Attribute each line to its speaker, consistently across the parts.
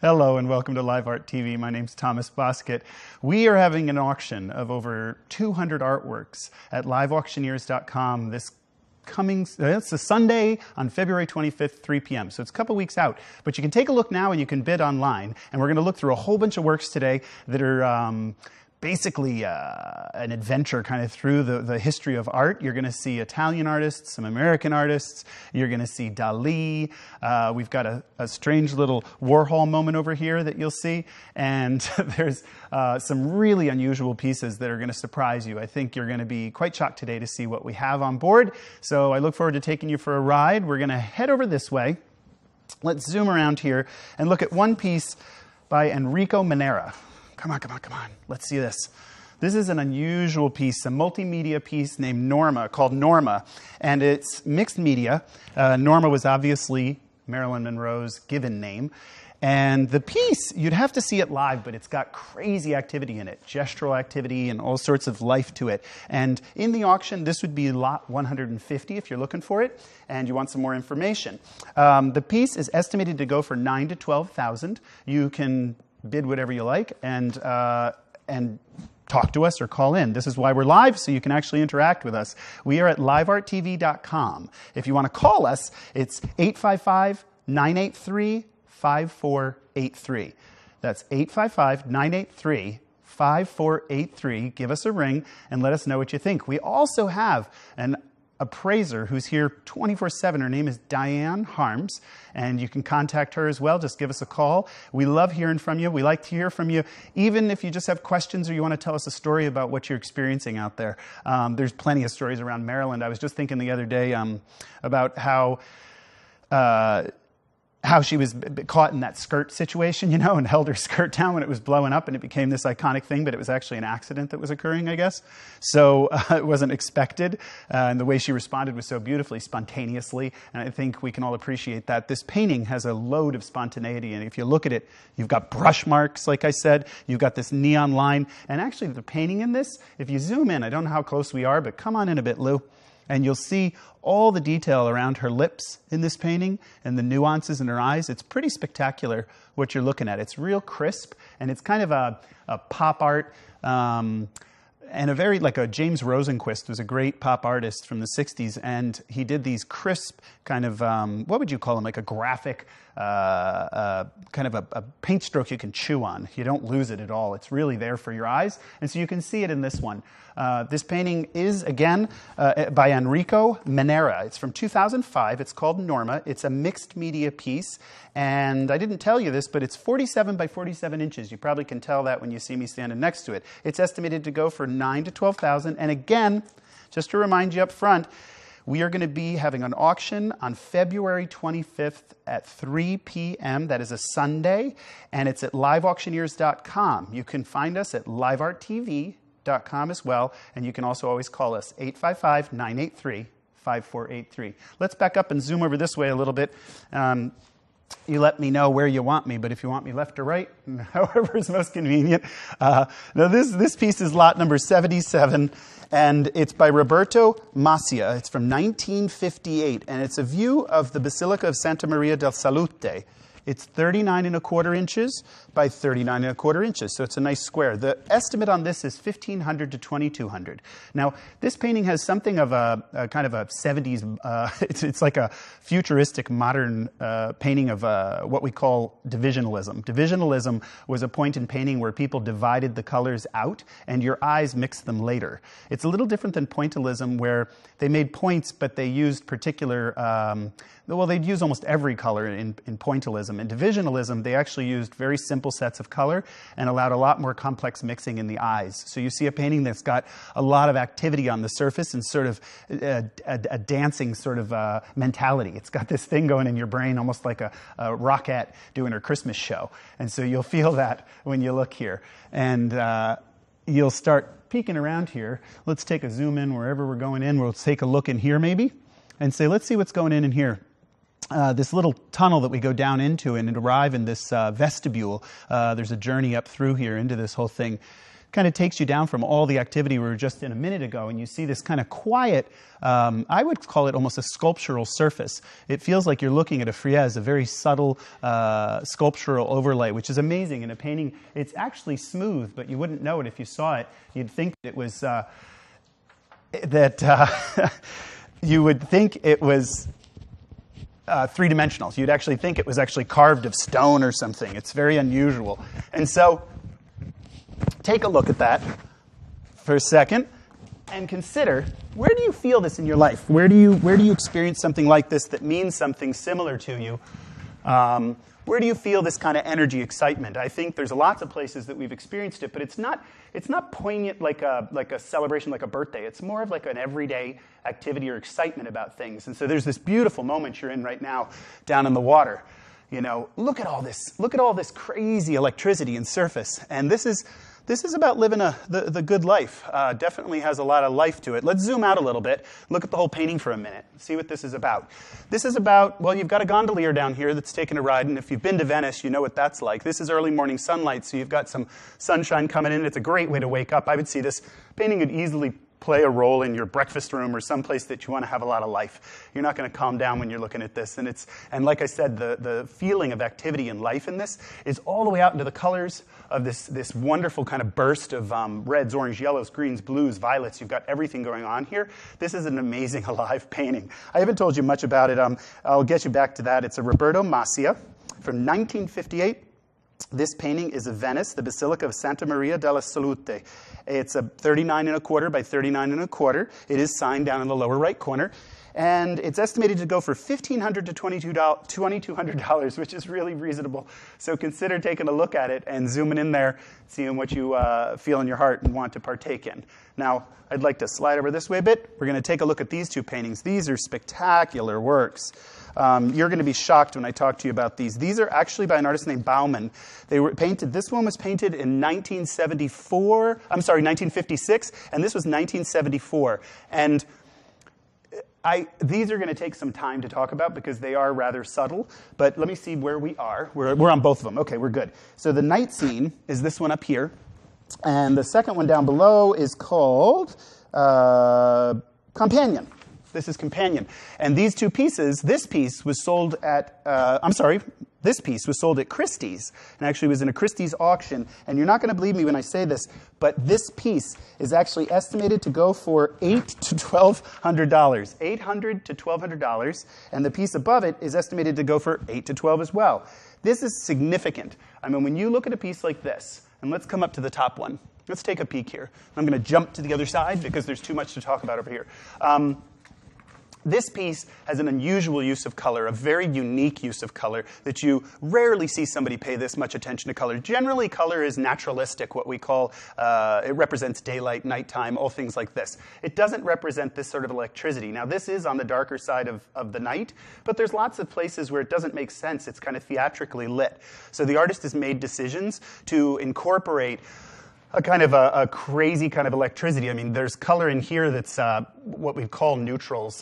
Speaker 1: Hello and welcome to Live Art TV. My name's Thomas Bosket. We are having an auction of over 200 artworks at liveauctioneers.com it's a Sunday on February 25th, 3 p.m. So it's a couple weeks out. But you can take a look now and you can bid online. And we're going to look through a whole bunch of works today that are basically an adventure kind of through the history of art. You're going to see Italian artists, some American artists. You're going to see Dali. We've got a strange little Warhol moment over here that you'll see. And there's some really unusual pieces that are going to surprise you. I think you're going to be quite shocked today to see what we have on board. So I look forward to taking you for a ride. We're going to head over this way. Let's zoom around here and look at one piece by Enrico Manera. Come on, come on, come on. Let's see this. This is an unusual piece, a multimedia piece named Norma, called Norma. And it's mixed media. Norma was obviously Marilyn Monroe's given name. And the piece, you'd have to see it live, but it's got crazy activity in it, gestural activity and all sorts of life to it. And in the auction, this would be lot 150 if you're looking for it and you want some more information. The piece is estimated to go for $9,000 to $12,000. You can bid whatever you like and talk to us or call in. This is why we're live, so you can actually interact with us. We are at livearttv.com. If you want to call us, it's 855-983-5483. That's 855-983-5483. Give us a ring and let us know what you think. We also have an appraiser who's here 24/7. Her name is Diane Harms, and you can contact her as well. Just give us a call. We love hearing from you. We like to hear from you, even if you just have questions or you want to tell us a story about what you're experiencing out there. There's plenty of stories around Maryland. I was just thinking the other day about how she was caught in that skirt situation, you know, and held her skirt down when it was blowing up and it became this iconic thing, but it was actually an accident that was occurring, I guess. So it wasn't expected. And the way she responded was so beautifully, spontaneously. And I think we can all appreciate that. This painting has a load of spontaneity. And if you look at it, you've got brush marks, like I said. You've got this neon line. And actually, the painting in this, if you zoom in, I don't know how close we are, but come on in a bit, Lou. And you'll see all the detail around her lips in this painting and the nuances in her eyes. It's pretty spectacular what you're looking at. It's real crisp, and it's kind of a pop art, and a very, like a James Rosenquist was a great pop artist from the 60s, and he did these crisp kind of, what would you call them, like a graphic, kind of a paint stroke you can chew on. You don't lose it at all. It's really there for your eyes, and so you can see it in this one. This painting is, again, by Enrico Manera. It's from 2005. It's called Norma. It's a mixed media piece. And I didn't tell you this, but it's 47 by 47 inches. You probably can tell that when you see me standing next to it. It's estimated to go for $9,000 to $12,000. And again, just to remind you up front, we are going to be having an auction on February 25th at 3 p.m. That is a Sunday. And it's at liveauctioneers.com. You can find us at livearttv.com as well, and you can also always call us 855-983-5483. Let's back up and zoom over this way a little bit. You let me know where you want me, but if you want me left or right, however is most convenient. Now this piece is lot number 77, and it's by Roberto Massia. It's from 1958, and it's a view of the Basilica of Santa Maria del Salute. It's 39¼ inches by 39¼ inches, so it's a nice square. The estimate on this is $1,500 to $2,200. Now, this painting has something of a kind of a 70s, it's like a futuristic modern painting of what we call divisionalism. Divisionalism was a point in painting where people divided the colors out and your eyes mixed them later. It's a little different than pointillism, where they made points, but they used particular, well, they'd use almost every color in pointillism. In divisionalism, they actually used very simple sets of color and allowed a lot more complex mixing in the eyes. So you see a painting that's got a lot of activity on the surface and sort of a dancing sort of mentality. It's got this thing going in your brain almost like a rockette doing her Christmas show. And so you'll feel that when you look here. And you'll start peeking around here. Let's take a zoom in wherever we're going in. We'll take a look in here maybe and say, let's see what's going in here. This little tunnel that we go down into and arrive in this vestibule. There's a journey up through here into this whole thing. kind of takes you down from all the activity we were just in a minute ago, and you see this kind of quiet, I would call it almost a sculptural surface. It feels like you're looking at a frieze, a very subtle sculptural overlay, which is amazing. In a painting, it's actually smooth, but you wouldn't know it if you saw it. You'd think it was you would think it was three-dimensional. You'd actually think it was actually carved of stone or something. It's very unusual. And so take a look at that for a second and consider, where do you feel this in your life? Where do you experience something like this that means something similar to you? Where do you feel this kind of energy, excitement? I think there's lots of places that we've experienced it, but it's not poignant like a celebration, like a birthday. It's more of like an everyday activity or excitement about things. And so there's this beautiful moment you're in right now down in the water. You know, look at all this crazy electricity and surface. And this is about living the good life. Definitely has a lot of life to it. Let's zoom out a little bit. Look at the whole painting for a minute. See what this is about. This is about, well, you've got a gondolier down here that's taking a ride, and if you've been to Venice, you know what that's like. This is early morning sunlight, so you've got some sunshine coming in. It's a great way to wake up. I would see this painting could easily play a role in your breakfast room or someplace that you want to have a lot of life. You're not going to calm down when you're looking at this. And like I said, the feeling of activity and life in this is all the way out into the colors of this wonderful kind of burst of reds, orange, yellows, greens, blues, violets. You've got everything going on here. This is an amazing alive painting. I haven't told you much about it. I'll get you back to that. It's a Roberto Massia from 1958. This painting is of Venice, the Basilica of Santa Maria della Salute. It's a 39 1/4 by 39 1/4. It is signed down in the lower right corner. And it's estimated to go for $1,500 to $2,200, which is really reasonable. So consider taking a look at it and zooming in there, seeing what you feel in your heart and want to partake in. Now, I'd like to slide over this way a bit. We're going to take a look at these two paintings. These are spectacular works. You're going to be shocked when I talk to you about these. These are actually by an artist named Bauman. They were painted. This one was painted in 1956, and this was 1974. And these are going to take some time to talk about because they are rather subtle, but let me see where we are. We're on both of them. Okay, we're good. So the night scene is this one up here, and the second one down below is called Companion. This is Companion. And these two pieces, this piece was sold at, this piece was sold at Christie's, and actually was in a Christie's auction. And you're not going to believe me when I say this, but this piece is actually estimated to go for $800 to $1,200. $800 to $1,200, and the piece above it is estimated to go for $8 to $12 as well. This is significant. I mean, when you look at a piece like this, and let's come up to the top one. Let's take a peek here. I'm going to jump to the other side because there's too much to talk about over here. This piece has an unusual use of color, a very unique use of color that you rarely see somebody pay this much attention to color. Generally, color is naturalistic, what we call, it represents daylight, nighttime, all things like this. It doesn't represent this sort of electricity. Now, this is on the darker side of the night, but there's lots of places where it doesn't make sense. It's kind of theatrically lit. So the artist has made decisions to incorporate a kind of a crazy kind of electricity. I mean, there's color in here that's what we call neutrals,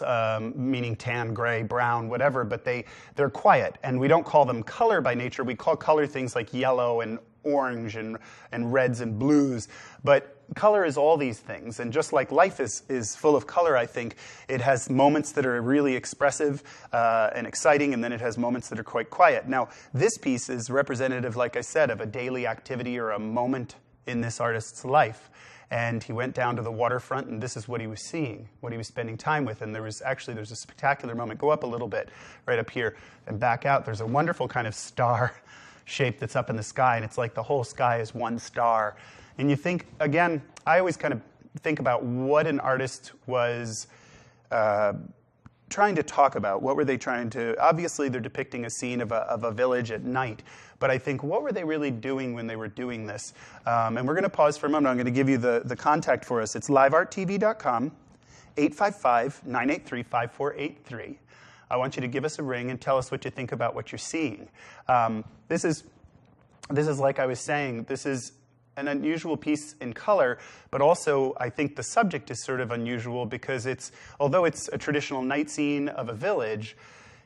Speaker 1: meaning tan, gray, brown, whatever, but they're quiet. And we don't call them color by nature. We call color things like yellow and orange and reds and blues. But color is all these things. And just like life is full of color, I think, it has moments that are really expressive and exciting, and then it has moments that are quite quiet. Now, this piece is representative, like I said, of a daily activity or a moment in this artist's life. And he went down to the waterfront, and this is what he was seeing, what he was spending time with. And there's a spectacular moment. Go up a little bit, right up here, and back out. There's a wonderful kind of star shape that's up in the sky, and it's like the whole sky is one star. And you think, again, I always kind of think about what an artist was trying to talk about. What were they trying to... Obviously, they're depicting a scene of a village at night, but I think, what were they really doing when they were doing this? And we're going to pause for a moment. I'm going to give you the contact for us. It's livearttv.com, 855-983-5483. I want you to give us a ring and tell us what you think about what you're seeing. This is like I was saying, this is an unusual piece in color, but also I think the subject is sort of unusual because although it's a traditional night scene of a village,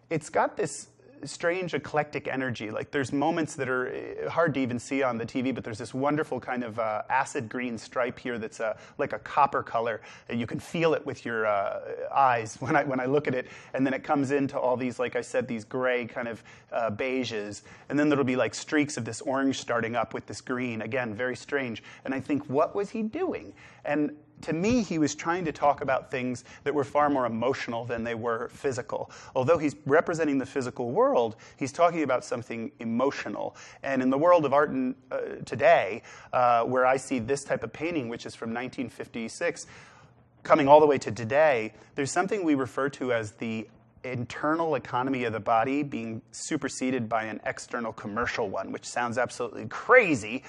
Speaker 1: it's got this strange eclectic energy. Like there's moments that are hard to even see on the TV, but there's this wonderful kind of acid green stripe here that's like a copper color. And you can feel it with your eyes when I look at it. And then it comes into all these, like I said, these gray kind of beiges. And then there'll be like streaks of this orange starting up with this green. Again, very strange. And I think, what was he doing? And to me, he was trying to talk about things that were far more emotional than they were physical. Although he's representing the physical world, he's talking about something emotional. And in the world of art today, where I see this type of painting, which is from 1956, coming all the way to today, there's something we refer to as the internal economy of the body being superseded by an external commercial one, which sounds absolutely crazy.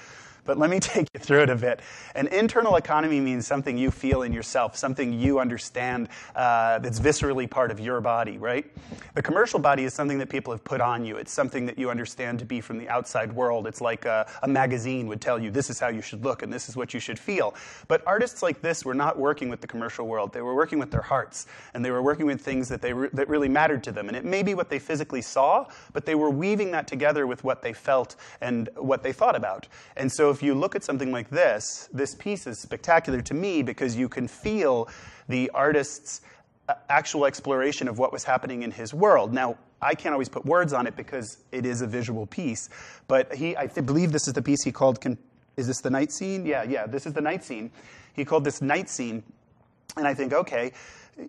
Speaker 1: But let me take you through it a bit. An internal economy means something you feel in yourself, something you understand that's viscerally part of your body, right? The commercial body is something that people have put on you. It's something that you understand to be from the outside world. It's like a magazine would tell you, this is how you should look and this is what you should feel. But artists like this were not working with the commercial world. They were working with their hearts, and they were working with things that that really mattered to them. And it may be what they physically saw, but they were weaving that together with what they felt and what they thought about. And so if you look at something like this piece is spectacular to me because you can feel the artist's actual exploration of what was happening in his world. Now, I can't always put words on it because it is a visual piece, but I believe this is the piece he called, is this the night scene? Yeah, this is the night scene. He called this night scene, and I think, okay,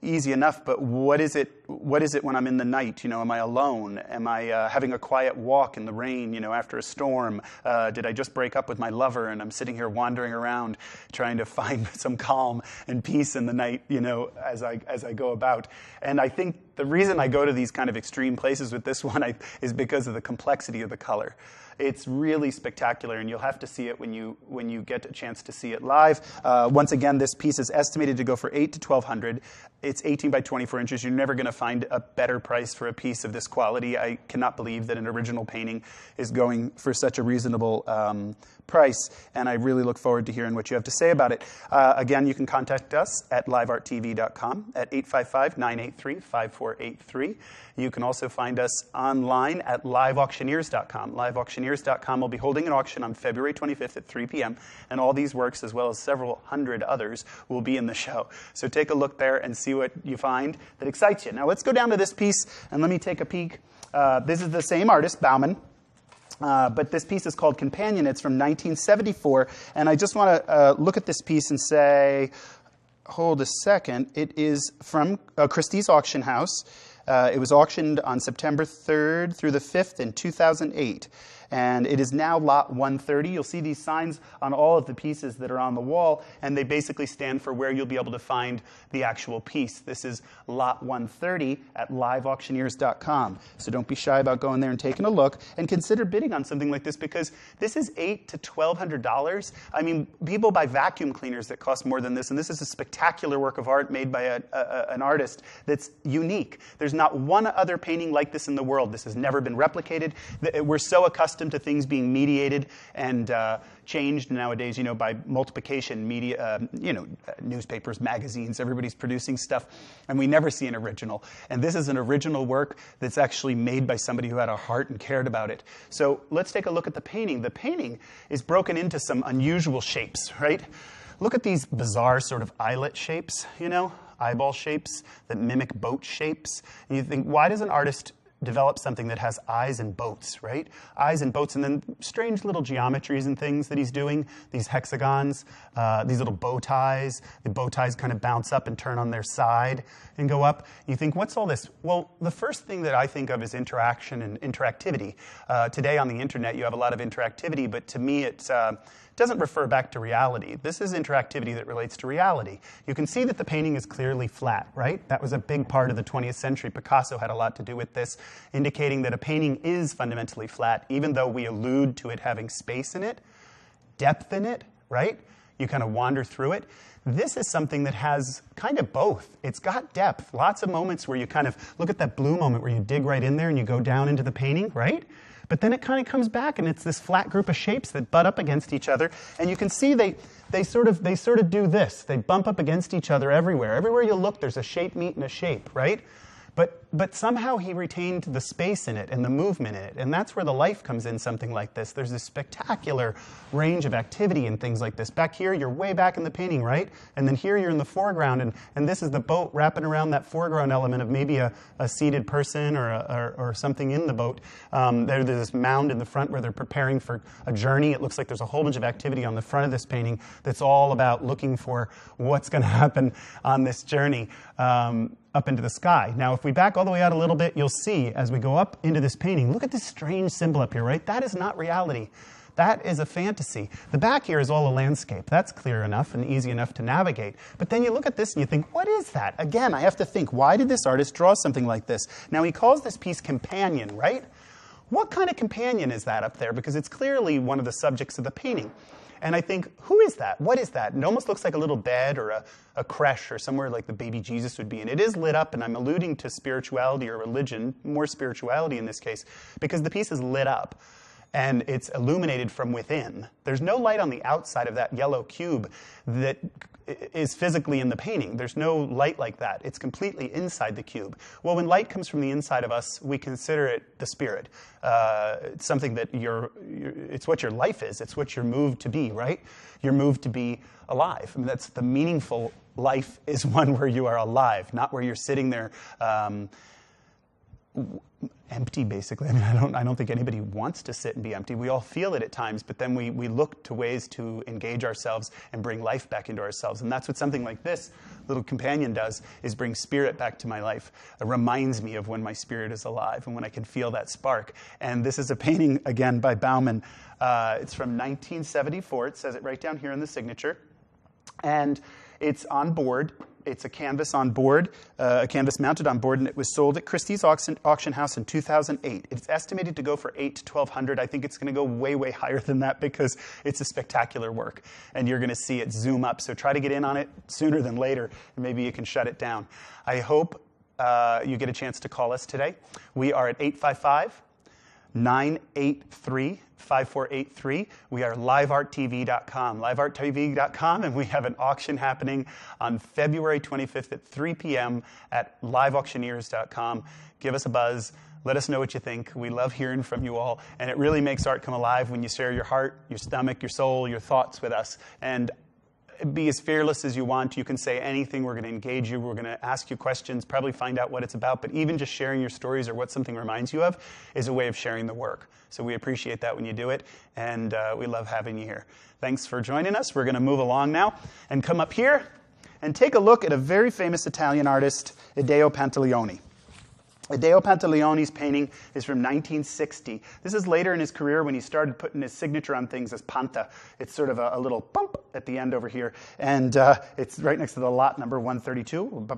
Speaker 1: easy enough, but what is it when I'm in the night? You know, am I alone? Am I having a quiet walk in the rain, you know, after a storm? Did I just break up with my lover and I'm sitting here wandering around trying to find some calm and peace in the night, you know, as I go about? And I think the reason I go to these kind of extreme places with this one is because of the complexity of the color. It's really spectacular, and you'll have to see it when you get a chance to see it live. Once again, this piece is estimated to go for $800 to $1,200. It's 18 by 24 inches. You're never going to find a better price for a piece of this quality. I cannot believe that an original painting is going for such a reasonable price, and I really look forward to hearing what you have to say about it. Again, you can contact us at livearttv.com at 855-983-5483. You can also find us online at liveauctioneers.com. Liveauctioneers.com will be holding an auction on February 25th at 3 p.m., and all these works, as well as several hundred others, will be in the show. So take a look there and see what you find that excites you. Now let's go down to this piece, and let me take a peek. This is the same artist, Bauman. But this piece is called Companion. It's from 1974. And I just want to look at this piece and say, hold a second. It is from Christie's Auction House. It was auctioned on September 3rd through the 5th in 2008. And it is now lot 130. You'll see these signs on all of the pieces that are on the wall, and they basically stand for where you'll be able to find the actual piece. This is lot 130 at liveauctioneers.com. So don't be shy about going there and taking a look, and consider bidding on something like this, because this is $800 to $1,200. I mean, people buy vacuum cleaners that cost more than this, and this is a spectacular work of art made by an artist that's unique. There's not one other painting like this in the world. This has never been replicated. We're so accustomed to things being mediated and changed nowadays, you know, by multiplication, media, newspapers, magazines, everybody's producing stuff, and we never see an original. And this is an original work that's actually made by somebody who had a heart and cared about it. So let's take a look at the painting. The painting is broken into some unusual shapes, right? Look at these bizarre sort of eyelet shapes, you know, eyeball shapes that mimic boat shapes. And you think, why does an artist develop something that has eyes and boats, right? Eyes and boats, and then strange little geometries and things that he's doing, these hexagons, these little bow ties. The bow ties kind of bounce up and turn on their side and go up. You think, what's all this? Well, the first thing that I think of is interaction and interactivity. Today on the internet, you have a lot of interactivity, but to me, it doesn't refer back to reality. This is interactivity that relates to reality. You can see that the painting is clearly flat, right? That was a big part of the 20th century. Picasso had a lot to do with this, indicating that a painting is fundamentally flat, even though we allude to it having space in it, depth in it, right? You kind of wander through it. This is something that has kind of both. It's got depth. Lots of moments where you kind of look at that blue moment where you dig right in there and you go down into the painting, right? But then it kind of comes back, and it's this flat group of shapes that butt up against each other. And you can see they sort of do this. They bump up against each other everywhere. Everywhere you look, there's a shape meeting a shape, right? But somehow he retained the space in it and the movement in it. And that's where the life comes in something like this. There's this spectacular range of activity in things like this. Back here, you're way back in the painting, right? And then here you're in the foreground, and this is the boat wrapping around that foreground element of maybe a seated person or something in the boat. There's this mound in the front where they're preparing for a journey. It looks like there's a whole bunch of activity on the front of this painting that's all about looking for what's going to happen on this journey up into the sky. Now, if we back all the way out a little bit, you'll see as we go up into this painting, look at this strange symbol up here, right? That is not reality. That is a fantasy. The back here is all a landscape. That's clear enough and easy enough to navigate. But then you look at this and you think, what is that? Again, I have to think, why did this artist draw something like this? Now, he calls this piece Companion, right? What kind of companion is that up there? Because it's clearly one of the subjects of the painting. And I think, who is that? What is that? It almost looks like a little bed or a creche or somewhere like the baby Jesus would be. And it is lit up, and I'm alluding to spirituality or religion, more spirituality in this case, because the piece is lit up and it's illuminated from within. There's no light on the outside of that yellow cube that is physically in the painting. There's no light like that. It's completely inside the cube. Well, when light comes from the inside of us, we consider it the spirit. It's something that it's what your life is. It's what you're moved to be, right? You're moved to be alive. I mean, that's the meaningful life is one where you are alive, not where you're sitting there empty, basically. I mean, I don't think anybody wants to sit and be empty. We all feel it at times, but then we look to ways to engage ourselves and bring life back into ourselves. And that's what something like this little companion does, is bring spirit back to my life. It reminds me of when my spirit is alive and when I can feel that spark. And this is a painting, again, by Bauman. It's from 1974. It says it right down here in the signature. And it's on board. It's a canvas on board, a canvas mounted on board, and it was sold at Christie's auction house in 2008. It's estimated to go for $800 to $1,200. I think it's going to go way, way higher than that because it's a spectacular work, and you're going to see it zoom up. So try to get in on it sooner than later, and maybe you can shut it down. I hope you get a chance to call us today. We are at 855-983-5483. We are livearttv.com, livearttv.com, and we have an auction happening on February 25th at 3 p.m. at liveauctioneers.com. Give us a buzz. Let us know what you think. We love hearing from you all, and it really makes art come alive when you share your heart, your stomach, your soul, your thoughts with us. And be as fearless as you want. You can say anything. We're going to engage you. We're going to ask you questions, probably find out what it's about. But even just sharing your stories or what something reminds you of is a way of sharing the work. So we appreciate that when you do it, and we love having you here. Thanks for joining us. We're going to move along now and come up here and take a look at a very famous Italian artist, Ideo Pantaleone. Ideo Pantaleone's painting is from 1960. This is later in his career when he started putting his signature on things as Panta. It's sort of a little bump at the end over here. And it's right next to the lot number 132.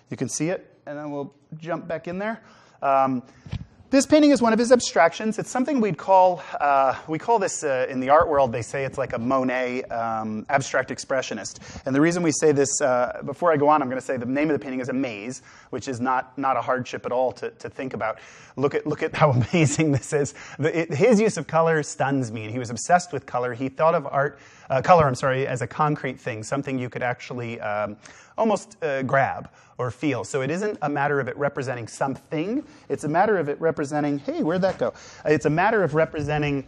Speaker 1: You can see it. And then we'll jump back in there. This painting is one of his abstractions. It's something we call this in the art world, they say it's like a Monet abstract expressionist. And the reason we say this, before I go on, I'm going to say the name of the painting is A Maze, which is not a hardship at all to think about. Look at how amazing this is. His use of color stuns me, and he was obsessed with color. He thought of color as a concrete thing, something you could actually almost grab or feel. So it isn't a matter of it representing something. It's a matter of it representing, hey, where'd that go? It's a matter of representing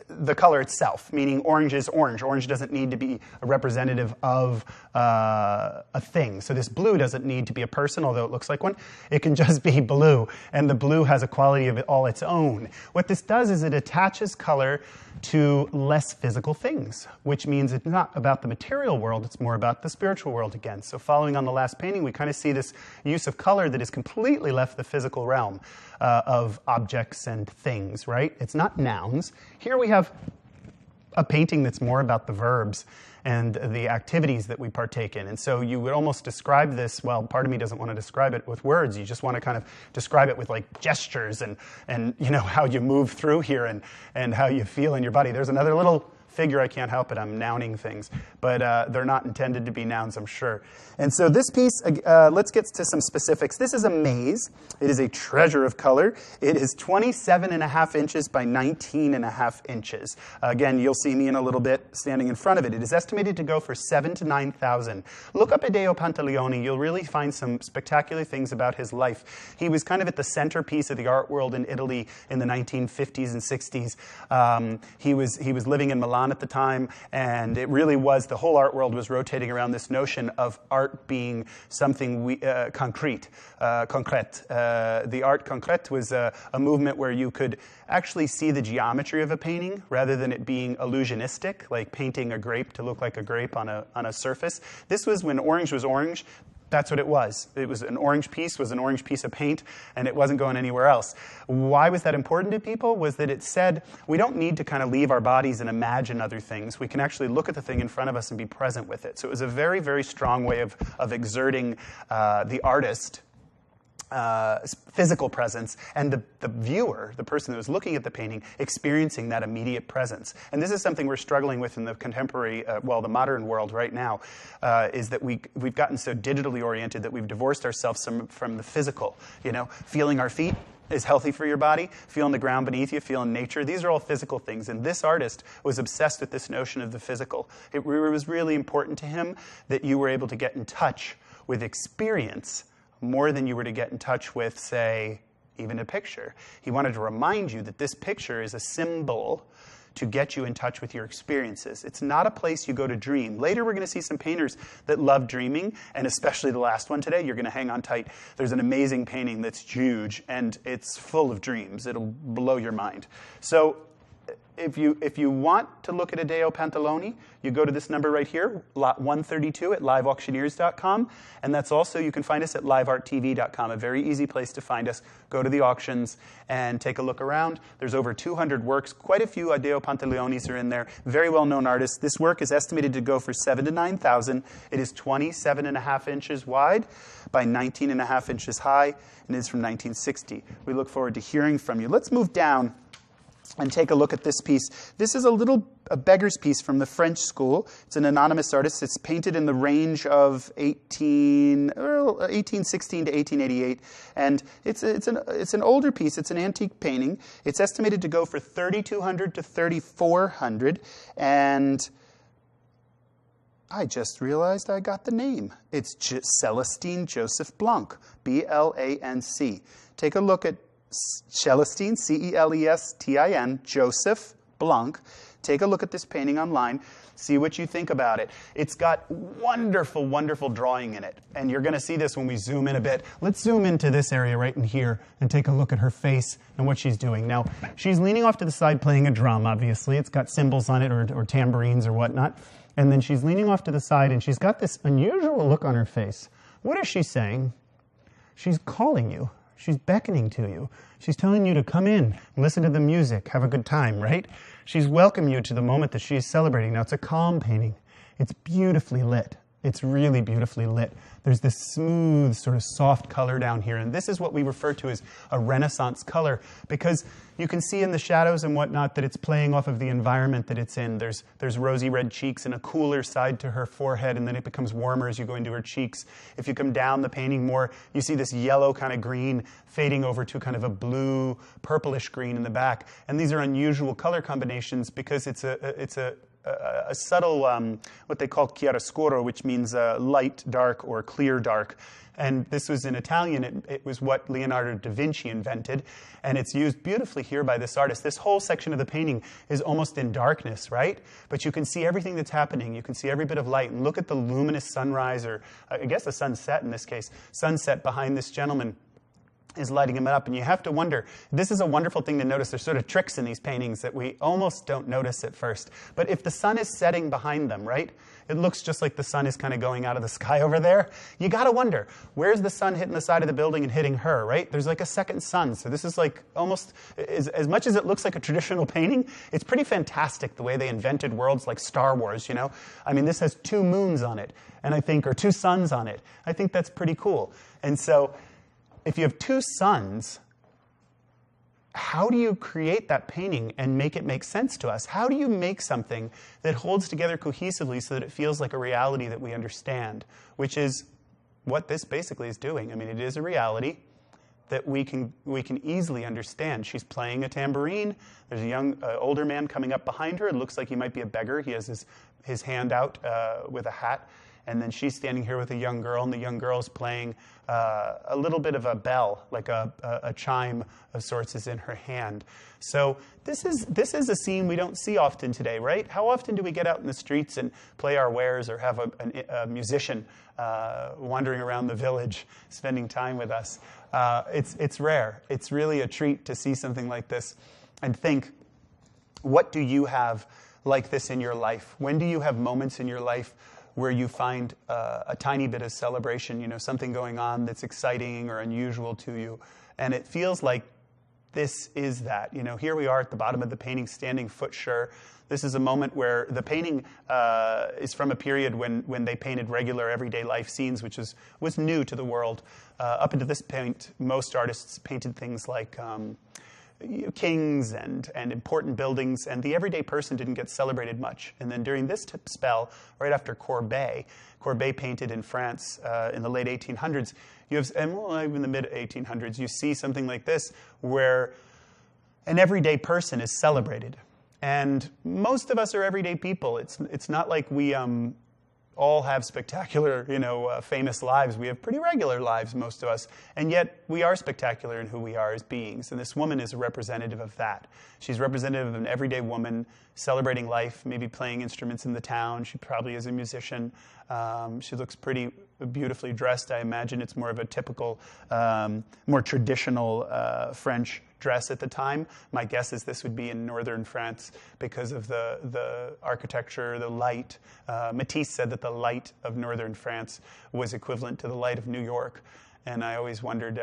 Speaker 1: the color itself, meaning orange is orange. Orange doesn't need to be a representative of a thing. So this blue doesn't need to be a person, although it looks like one. It can just be blue, and the blue has a quality of it all its own. What this does is it attaches color to less physical things, which means it's not about the material world, it's more about the spiritual world again. So following on the last painting, we kind of see this use of color that has completely left the physical realm of objects and things, right? It's not nouns. Here we have a painting that's more about the verbs and the activities that we partake in. And so you would almost describe this, well, part of me doesn't want to describe it with words. You just want to kind of describe it with like gestures and you know, how you move through here and how you feel in your body. There's another little figure I can't help it. I'm nouning things. But they're not intended to be nouns, I'm sure. And so this piece, let's get to some specifics. This is a maze. It is a treasure of color. It is 27.5 inches by 19.5 inches. Again, you'll see me in a little bit standing in front of it. It is estimated to go for $7,000 to $9,000. Look up Amedeo Pantaleone. You'll really find some spectacular things about his life. He was kind of at the centerpiece of the art world in Italy in the 1950s and 60s. He was living in Milan at the time, and it really was, the whole art world was rotating around this notion of art being something concrete. The art concrète was a movement where you could actually see the geometry of a painting rather than it being illusionistic, like painting a grape to look like a grape on a surface. This was when orange was orange. That's what it was. It was an orange piece of paint, and it wasn't going anywhere else. Why was that important to people? Was that it said we don't need to kind of leave our bodies and imagine other things. We can actually look at the thing in front of us and be present with it. So it was a very, very strong way of exerting the artist physical presence, and the viewer, the person that was looking at the painting, experiencing that immediate presence. And this is something we're struggling with in the contemporary, the modern world right now, is that we've gotten so digitally oriented that we've divorced ourselves from the physical. Feeling our feet is healthy for your body, feeling the ground beneath you, feeling nature. These are all physical things. And this artist was obsessed with this notion of the physical. It was really important to him that you were able to get in touch with experience more than you were to get in touch with, say, even a picture. He wanted to remind you that this picture is a symbol to get you in touch with your experiences. It's not a place you go to dream. Later, we're going to see some painters that love dreaming, and especially the last one today. You're going to hang on tight. There's an amazing painting that's huge, and it's full of dreams. It'll blow your mind. So if you want to look at Amedeo Pantaleone, you go to this number right here, lot 132 at liveauctioneers.com. And that's also, you can find us at livearttv.com, a very easy place to find us. Go to the auctions and take a look around. There's over 200 works. Quite a few Amedeo Pantaleones are in there. Very well-known artists. This work is estimated to go for $7,000 to $9,000. It is 27.5 inches wide by 19.5 inches high, and it is from 1960. We look forward to hearing from you. Let's move down and take a look at this piece. This is a beggar's piece from the French school. It's an anonymous artist. It's painted in the range of 1816 to 1888. And it's an older piece. It's an antique painting. It's estimated to go for $3,200 to $3,400. And I just realized I got the name. It's Celestine Joseph Blanc, B-L-A-N-C. Take a look at Celestine, C-E-L-E-S-T-I-N, Joseph Blanc. Take a look at this painting online. See what you think about it. It's got wonderful, wonderful drawing in it. And you're going to see this when we zoom in a bit. Let's zoom into this area right in here and take a look at her face and what she's doing. Now, she's leaning off to the side playing a drum, obviously. It's got cymbals on it or tambourines or whatnot. And then she's leaning off to the side, and she's got this unusual look on her face. What is she saying? She's calling you. She's beckoning to you. She's telling you to come in, listen to the music, have a good time, right? She's welcoming you to the moment that she's celebrating. Now, it's a calm painting. It's beautifully lit. It's really beautifully lit. There's this smooth, sort of soft color down here, and this is what we refer to as a Renaissance color, because you can see in the shadows and whatnot that it's playing off of the environment that it's in. There's rosy red cheeks and a cooler side to her forehead, and then it becomes warmer as you go into her cheeks. If you come down the painting more, you see this yellow kind of green fading over to kind of a blue, purplish green in the back. And these are unusual color combinations because it's a subtle, what they call chiaroscuro, which means light dark or clear dark. And this was in Italian. It was what Leonardo da Vinci invented. And it's used beautifully here by this artist. This whole section of the painting is almost in darkness, right? But you can see everything that's happening. You can see every bit of light. And look at the luminous sunrise, or I guess a sunset in this case, sunset behind this gentleman is lighting him up. And you have to wonder, this is a wonderful thing to notice. There's sort of tricks in these paintings that we almost don't notice at first. But if the sun is setting behind them, right, it looks just like the sun is kind of going out of the sky over there. You got to wonder, where's the sun hitting the side of the building and hitting her, right? There's like a second sun. So this is like almost, as much as it looks like a traditional painting, it's pretty fantastic the way they invented worlds like Star Wars, you know? I mean, this has 2 moons on it, and I think, or 2 suns on it. I think that's pretty cool. And so if you have 2 suns, how do you create that painting and make it make sense to us? How do you make something that holds together cohesively so that it feels like a reality that we understand, which is what this basically is doing. I mean, it is a reality that we can easily understand. She's playing a tambourine. There's a young, older man coming up behind her. It looks like he might be a beggar. He has his hand out with a hat. And then she's standing here with a young girl, and the young girl is playing a little bit of a bell, like a chime of sorts is in her hand. So this is a scene we don't see often today, right? How often do we get out in the streets and play our wares or have a musician wandering around the village, spending time with us? It's rare. It's really a treat to see something like this and think, what do you have like this in your life? When do you have moments in your life where you find a tiny bit of celebration, something going on that's exciting or unusual to you? And it feels like this is that. Here we are at the bottom of the painting, standing foot sure. This is a moment where the painting is from a period when they painted regular everyday life scenes, which was new to the world. Up until this point, most artists painted things like kings and important buildings, and the everyday person didn't get celebrated much. And then during this spell, right after Courbet painted in France in the late 1800s, even the mid 1800s, you see something like this where an everyday person is celebrated. And most of us are everyday people. It's not like we all have spectacular, famous lives. We have pretty regular lives, most of us. And yet, we are spectacular in who we are as beings. And this woman is a representative of that. She's representative of an everyday woman celebrating life, maybe playing instruments in the town. She probably is a musician. She looks pretty beautifully dressed. I imagine it's more of a typical, more traditional French dress at the time. My guess is this would be in northern France because of the architecture, the light. Matisse said that the light of northern France was equivalent to the light of New York. And I always wondered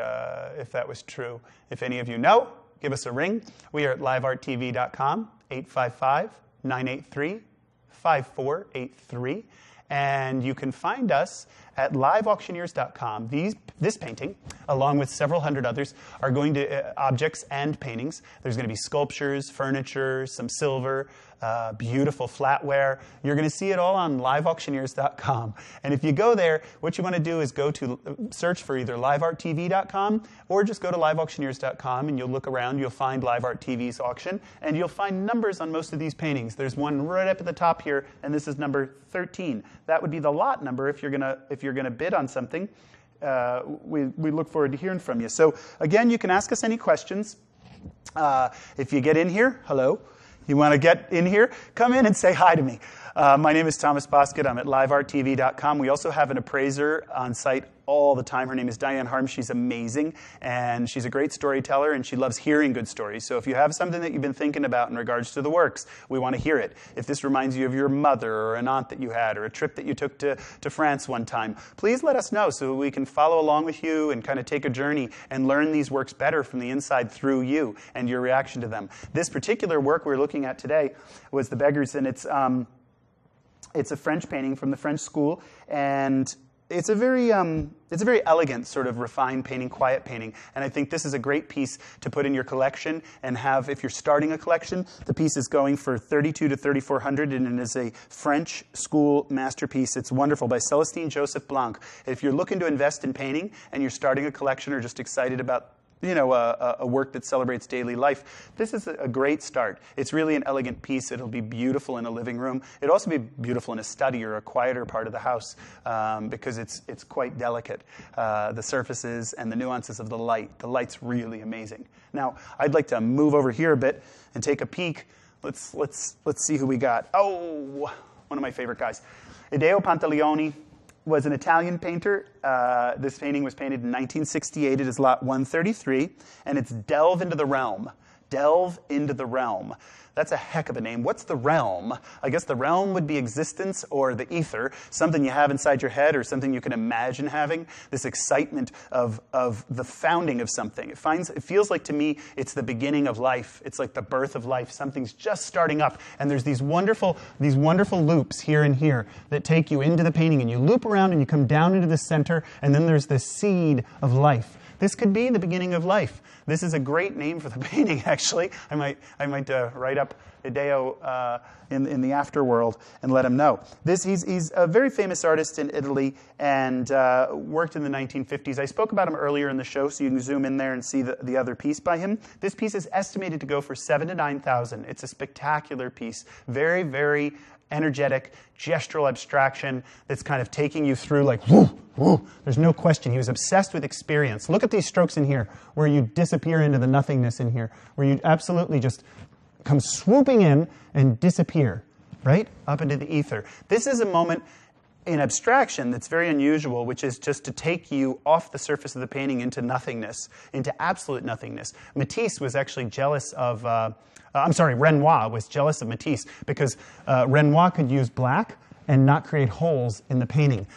Speaker 1: if that was true. If any of you know, give us a ring. We are at livearttv.com, 855-983-5483. And you can find us at liveauctioneers.com. This painting, along with several hundred others, are going to objects and paintings. There's going to be sculptures, furniture, some silver, beautiful flatware. You're going to see it all on liveauctioneers.com. And if you go there, what you want to do is go to search for either livearttv.com or just go to liveauctioneers.com and you'll look around. You'll find Live Art TV's auction, and you'll find numbers on most of these paintings. There's one right up at the top here, and this is number 13. That would be the lot number if you're gonna bid on something. We look forward to hearing from you. So again, you can ask us any questions. If you get in here, hello. You want to get in here? Come in and say hi to me. My name is Thomas Bosket. I'm at livearttv.com. We also have an appraiser on site all the time. Her name is Diane Harms. She's amazing, and she's a great storyteller, and she loves hearing good stories. So if you have something that you've been thinking about in regards to the works, we want to hear it. If this reminds you of your mother or an aunt that you had or a trip that you took to France one time, please let us know so we can follow along with you and kind of take a journey and learn these works better from the inside through you and your reaction to them. This particular work we're looking at today was The Beggars, and it's a French painting from the French school, and it's a very elegant, sort of refined painting, quiet painting, and I think this is a great piece to put in your collection and have, if you're starting a collection, the piece is going for $3,200 to $3,400, and it is a French school masterpiece. It's wonderful, by Celestine Joseph Blanc. If you're looking to invest in painting and you're starting a collection or just excited about a work that celebrates daily life, this is a great start. It's really an elegant piece. It'll be beautiful in a living room. It'll also be beautiful in a study or a quieter part of the house because it's quite delicate. The surfaces and the nuances of the light. The light's really amazing. Now, I'd like to move over here a bit and take a peek. Let's see who we got. Oh, one of my favorite guys. Ideo Pantaleoni was an Italian painter. This painting was painted in 1968. It is lot 133, and it's Delve into the Realm. Delve into the Realm. That's a heck of a name. What's the realm? I guess the realm would be existence or the ether, something you have inside your head or something you can imagine having, this excitement of the founding of something. It feels like to me it's the beginning of life. It's like the birth of life. Something's just starting up, and there's these wonderful loops here and here that take you into the painting, and you loop around and you come down into the center, and then there's this seed of life. This could be the beginning of life. This is a great name for the painting, actually. I might write up Ideo in the afterworld and let him know. He's a very famous artist in Italy and worked in the 1950s. I spoke about him earlier in the show, so you can zoom in there and see the other piece by him. This piece is estimated to go for $7,000 to $9,000. It's a spectacular piece. Very, very energetic, gestural abstraction that's kind of taking you through like, whoo, whoo. There's no question. He was obsessed with experience. Look at these strokes in here, where you disappear into the nothingness in here, where you absolutely just come swooping in and disappear, right? Up into the ether. This is a moment in abstraction that's very unusual, which is just to take you off the surface of the painting into nothingness, into absolute nothingness. Matisse was actually jealous of, Renoir was jealous of Matisse because Renoir could use black and not create holes in the painting.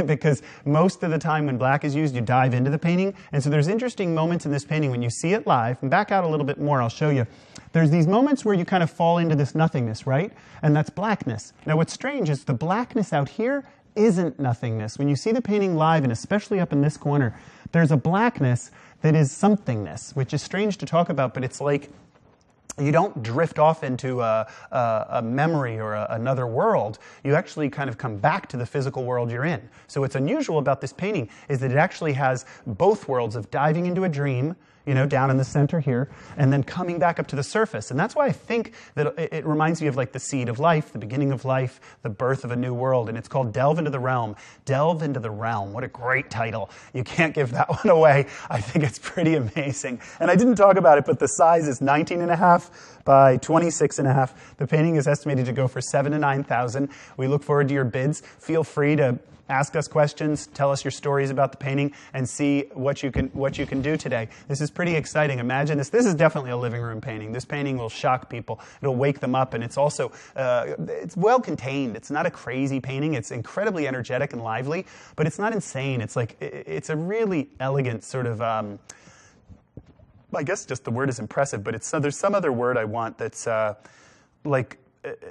Speaker 1: Because most of the time when black is used, you dive into the painting. And so there's interesting moments in this painting when you see it live. And back out a little bit more, I'll show you. There's these moments where you kind of fall into this nothingness, right? And that's blackness. Now what's strange is the blackness out here isn't nothingness. When you see the painting live, and especially up in this corner, there's a blackness that is somethingness, which is strange to talk about, but it's like you don't drift off into a memory or another world. You actually kind of come back to the physical world you're in. So what's unusual about this painting is that it actually has both worlds of diving into a dream, you know, down in the center here, and then coming back up to the surface. And that's why I think that it reminds me of like the seed of life, the beginning of life, the birth of a new world. And it's called Delve into the Realm. Delve into the Realm. What a great title. You can't give that one away. I think it's pretty amazing. And I didn't talk about it, but the size is 19.5 by 26.5. The painting is estimated to go for $7,000 to $9,000. We look forward to your bids. Feel free to ask us questions, tell us your stories about the painting, and see what you can do today. This is pretty exciting. Imagine this. This is definitely a living room painting. This painting will shock people. It'll wake them up, and it's also it's well contained. It's not a crazy painting. It's incredibly energetic and lively, but it's not insane. It's like it's a really elegant sort of. I guess just the word is impressive, but there's some other word I want that's like.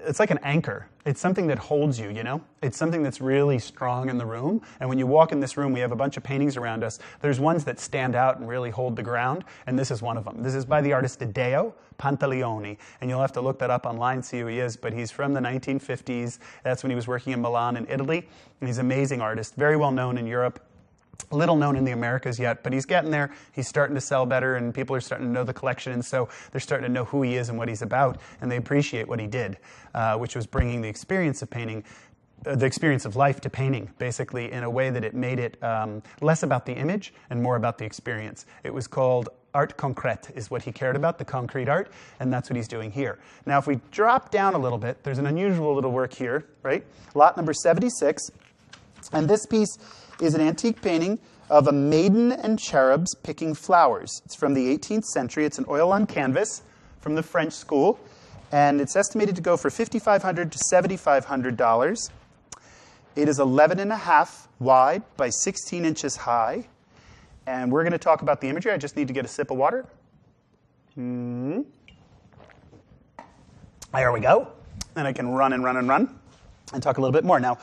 Speaker 1: It's like an anchor. It's something that holds you, you know? It's something that's really strong in the room. And when you walk in this room, we have a bunch of paintings around us. There's ones that stand out and really hold the ground, and this is one of them. This is by the artist Ideo Pantaleoni, and you'll have to look that up online, see who he is, but he's from the 1950s. That's when he was working in Milan in Italy, and he's an amazing artist, very well known in Europe. Little known in the Americas yet, but he's getting there. He's starting to sell better, and people are starting to know the collection, and so they're starting to know who he is and what he's about, and they appreciate what he did, which was bringing the experience of painting, the experience of life to painting, basically in a way that it made it less about the image and more about the experience. It was called art concrète, is what he cared about, the concrete art, and that's what he's doing here. Now, if we drop down a little bit, there's an unusual little work here, right? Lot number 76, and this piece is an antique painting of a maiden and cherubs picking flowers. It's from the 18th century. It's an oil on canvas from the French school, and it's estimated to go for $5,500 to $7,500. It is 11.5 wide by 16 inches high, and we're going to talk about the imagery. I just need to get a sip of water. There we go. And I can run and talk a little bit more. Now,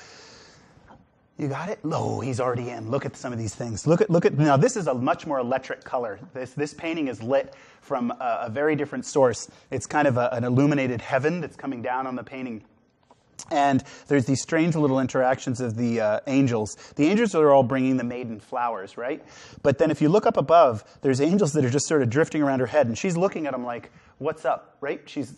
Speaker 1: you got it? Oh, he's already in. Look at some of these things. Look at. Now, this is a much more electric color. This painting is lit from a very different source. It's kind of an illuminated heaven that's coming down on the painting. And there's these strange little interactions of the angels. The angels are all bringing the maiden flowers, right? But then if you look up above, there's angels that are just sort of drifting around her head, and she's looking at them like, what's up, right? She's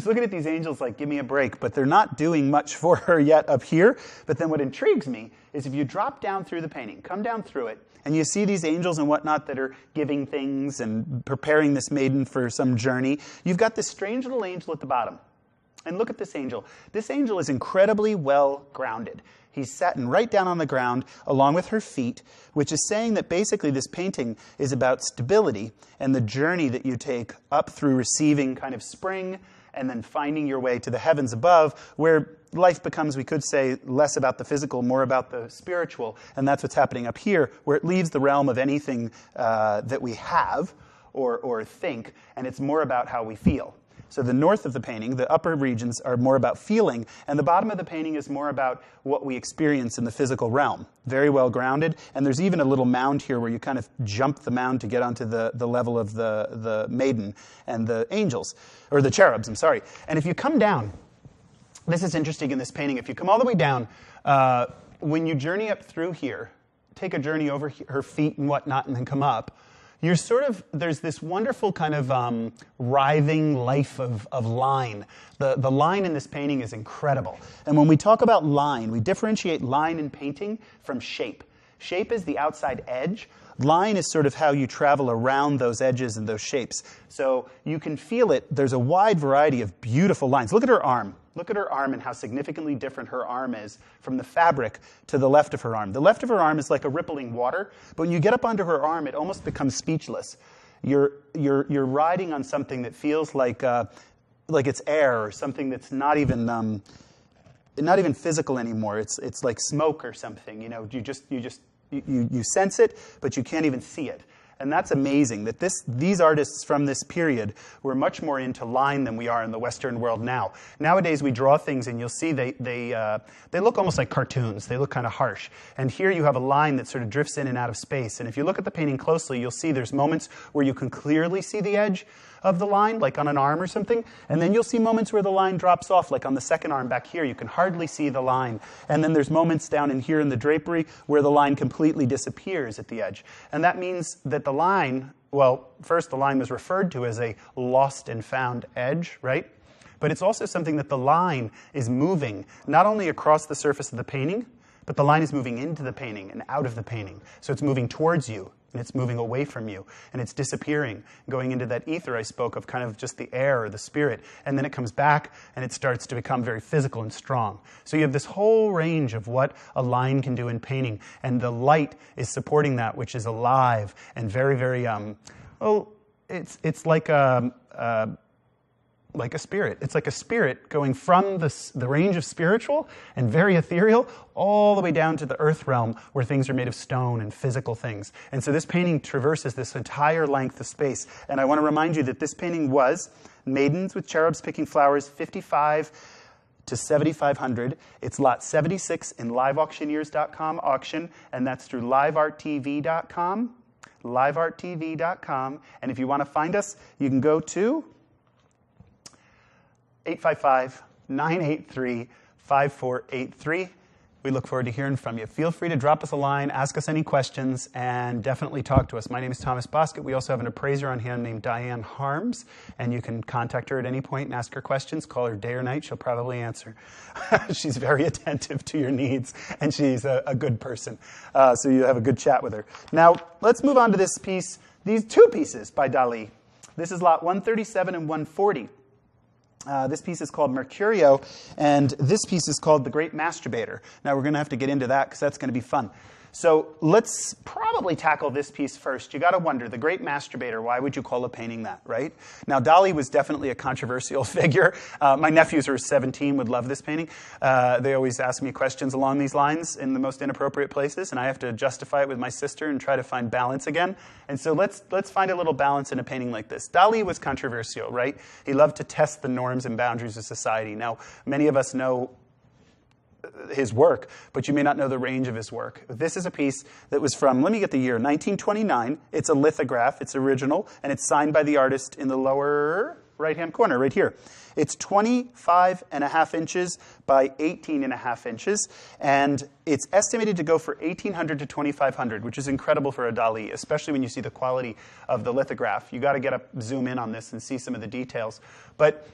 Speaker 1: looking at these angels like, give me a break. But they're not doing much for her yet up here. But then what intrigues me is if you drop down through the painting, come down through it, and you see these angels and whatnot that are giving things and preparing this maiden for some journey, you've got this strange little angel at the bottom. And look at this angel. This angel is incredibly well grounded. He's sitting right down on the ground along with her feet, which is saying that basically this painting is about stability and the journey that you take up through receiving kind of spring and then finding your way to the heavens above, where life becomes, we could say, less about the physical, more about the spiritual. And that's what's happening up here, where it leaves the realm of anything that we have or think, and it's more about how we feel. So the north of the painting, the upper regions, are more about feeling, and the bottom of the painting is more about what we experience in the physical realm. Very well grounded, and there's even a little mound here where you kind of jump the mound to get onto the level of the maiden and the angels, or the cherubs, I'm sorry. And if you come down, this is interesting in this painting, if you come all the way down, when you journey up through here, take a journey over her feet and whatnot, and then come up, you're sort of, there's this wonderful kind of writhing life of line. The line in this painting is incredible. And when we talk about line, we differentiate line in painting from shape. Shape is the outside edge. Line is sort of how you travel around those edges and those shapes. So you can feel it. There's a wide variety of beautiful lines. Look at her arm. Look at her arm and how significantly different her arm is from the fabric to the left of her arm. The left of her arm is like a rippling water, but when you get up onto her arm, it almost becomes speechless. You're riding on something that feels like it's air, or something that's not even physical anymore. It's like smoke or something. You know, you sense it, but you can't even see it. And that's amazing that these artists from this period were much more into line than we are in the Western world now. Nowadays we draw things and you'll see they look almost like cartoons. They look kind of harsh. And here you have a line that sort of drifts in and out of space. And if you look at the painting closely, you'll see there's moments where you can clearly see the edge of the line, like on an arm or something. And then you'll see moments where the line drops off, like on the second arm back here. You can hardly see the line. And then there's moments down in here in the drapery where the line completely disappears at the edge. And that means that the line, well, first the line was referred to as a lost and found edge, right? But it's also something that the line is moving, not only across the surface of the painting, but the line is moving into the painting and out of the painting. So it's moving towards you, and it's moving away from you, and it's disappearing, going into that ether I spoke of, kind of just the air or the spirit, and then it comes back, and it starts to become very physical and strong. So you have this whole range of what a line can do in painting, and the light is supporting that, which is alive and very, very, well, it's like a spirit. It's like a spirit going from the range of spiritual and very ethereal all the way down to the earth realm where things are made of stone and physical things. And so this painting traverses this entire length of space. And I want to remind you that this painting was Maidens with Cherubs Picking Flowers, 55 to 7,500. It's lot 76 in liveauctioneers.com auction, and that's through livearttv.com, livearttv.com. And if you want to find us, you can go to 855-983-5483. We look forward to hearing from you. Feel free to drop us a line, ask us any questions, and definitely talk to us. My name is Thomas Bosket. We also have an appraiser on hand named Diane Harms, and you can contact her at any point and ask her questions. Call her day or night. She'll probably answer. She's very attentive to your needs, and she's a good person. So you have a good chat with her. Now, let's move on to this piece, these two pieces by Dali. This is lot 137 and 140. This piece is called Mercurio, and this piece is called The Great Masturbator. Now, we're going to have to get into that because that's going to be fun. So let's probably tackle this piece first. You got to wonder, The Great Masturbator, why would you call a painting that, right? Now, Dali was definitely a controversial figure. My nephews who are 17 would love this painting. They always ask me questions along these lines in the most inappropriate places, and I have to justify it with my sister and try to find balance again. And so let's find a little balance in a painting like this. Dali was controversial, right? He loved to test the norms and boundaries of society. Now, many of us know his work, but you may not know the range of his work. This is a piece that was from, let me get the year, 1929. It's a lithograph. It's original, and it's signed by the artist in the lower right-hand corner, right here. It's 25.5 inches by 18.5 inches, and it's estimated to go for $1,800 to $2,500, which is incredible for a Dali, especially when you see the quality of the lithograph. You got to get up, zoom in on this and see some of the details. But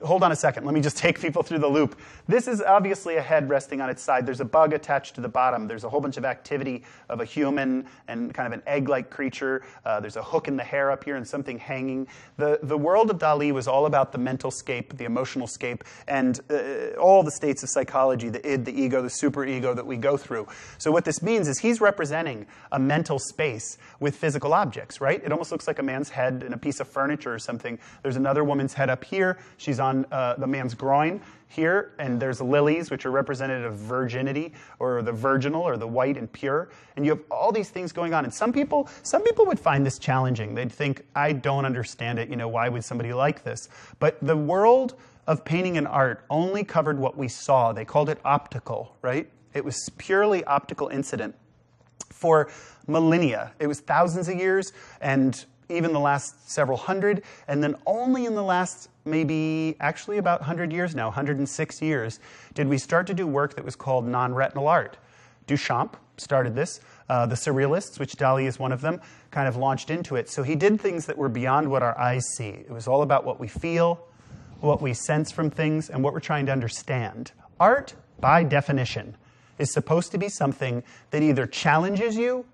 Speaker 1: hold on a second. Let me just take people through the loop. This is obviously a head resting on its side. There's a bug attached to the bottom. There's a whole bunch of activity of a human and kind of an egg-like creature. There's a hook in the hair up here and something hanging. The world of Dali was all about the mental scape, the emotional scape, and all the states of psychology, the id, the ego, the superego that we go through. So what this means is he's representing a mental space with physical objects, right? It almost looks like a man's head in a piece of furniture or something. There's another woman's head up here. She's on the man's groin here, and there's lilies, which are representative of virginity, or the virginal, or the white and pure. And you have all these things going on. And some people would find this challenging. They'd think, I don't understand it. Why would somebody like this? But the world of painting and art only covered what we saw. They called it optical, right? It was purely optical incident. For millennia, it was thousands of years, and even the last several hundred, and then only in the last maybe actually about 100 years now, 106 years, did we start to do work that was called non-retinal art. Duchamp started this. The Surrealists, which Dali is one of them, kind of launched into it. So he did things that were beyond what our eyes see. It was all about what we feel, what we sense from things, and what we're trying to understand. Art, by definition, is supposed to be something that either challenges you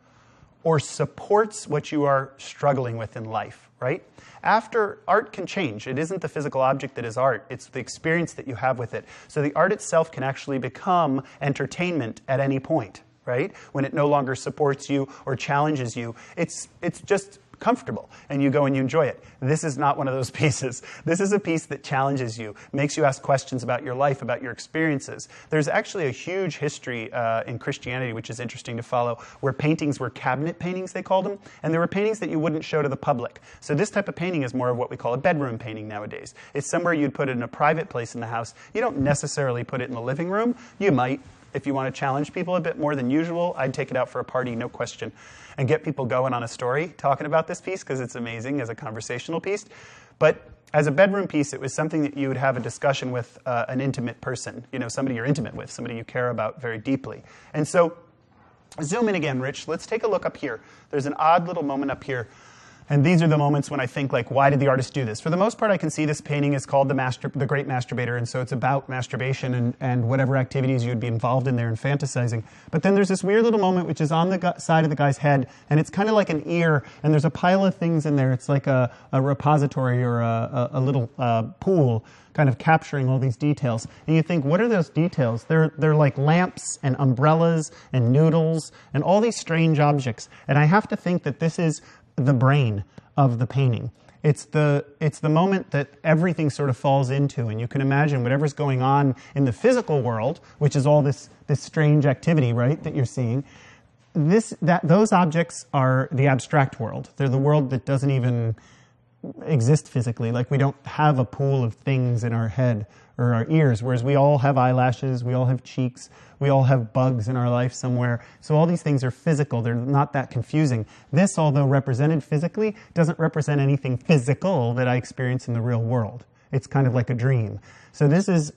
Speaker 1: or supports what you are struggling with in life, right? After, art can change. It isn't the physical object that is art. It's the experience that you have with it. So the art itself can actually become entertainment at any point, right? When it no longer supports you or challenges you, it's just comfortable, and you go and you enjoy it. This is not one of those pieces. This is a piece that challenges you, makes you ask questions about your life, about your experiences. There's actually a huge history in Christianity, which is interesting to follow, where paintings were cabinet paintings, they called them, and there were paintings that you wouldn't show to the public. So this type of painting is more of what we call a bedroom painting nowadays. It's somewhere you'd put it in a private place in the house. You don't necessarily put it in the living room. You might. If you want to challenge people a bit more than usual, I'd take it out for a party, no question, and get people going on a story talking about this piece, because it's amazing as a conversational piece. But as a bedroom piece, it was something that you would have a discussion with an intimate person, somebody you're intimate with, somebody you care about very deeply. And so, zoom in again, Rich. Let's take a look up here. There's an odd little moment up here. And these are the moments when I think, why did the artist do this? For the most part, I can see this painting is called The Great Masturbator, and so it's about masturbation and whatever activities you'd be involved in there and fantasizing. But then there's this weird little moment which is on the side of the guy's head, and it's kind of like an ear, and there's a pile of things in there. It's like a repository or a little pool kind of capturing all these details. And you think, what are those details? They're like lamps and umbrellas and noodles and all these strange objects. And I have to think that this is the brain of the painting. It's the moment that everything sort of falls into, and you can imagine whatever's going on in the physical world, which is all this strange activity, right, that you're seeing. Those objects are the abstract world. They're the world that doesn't even exist physically. Like, we don't have a pool of things in our head or our ears, whereas we all have eyelashes, we all have cheeks, we all have bugs in our life somewhere. So all these things are physical. They're not that confusing. This, although represented physically, doesn't represent anything physical that I experience in the real world. It's kind of like a dream. So this is,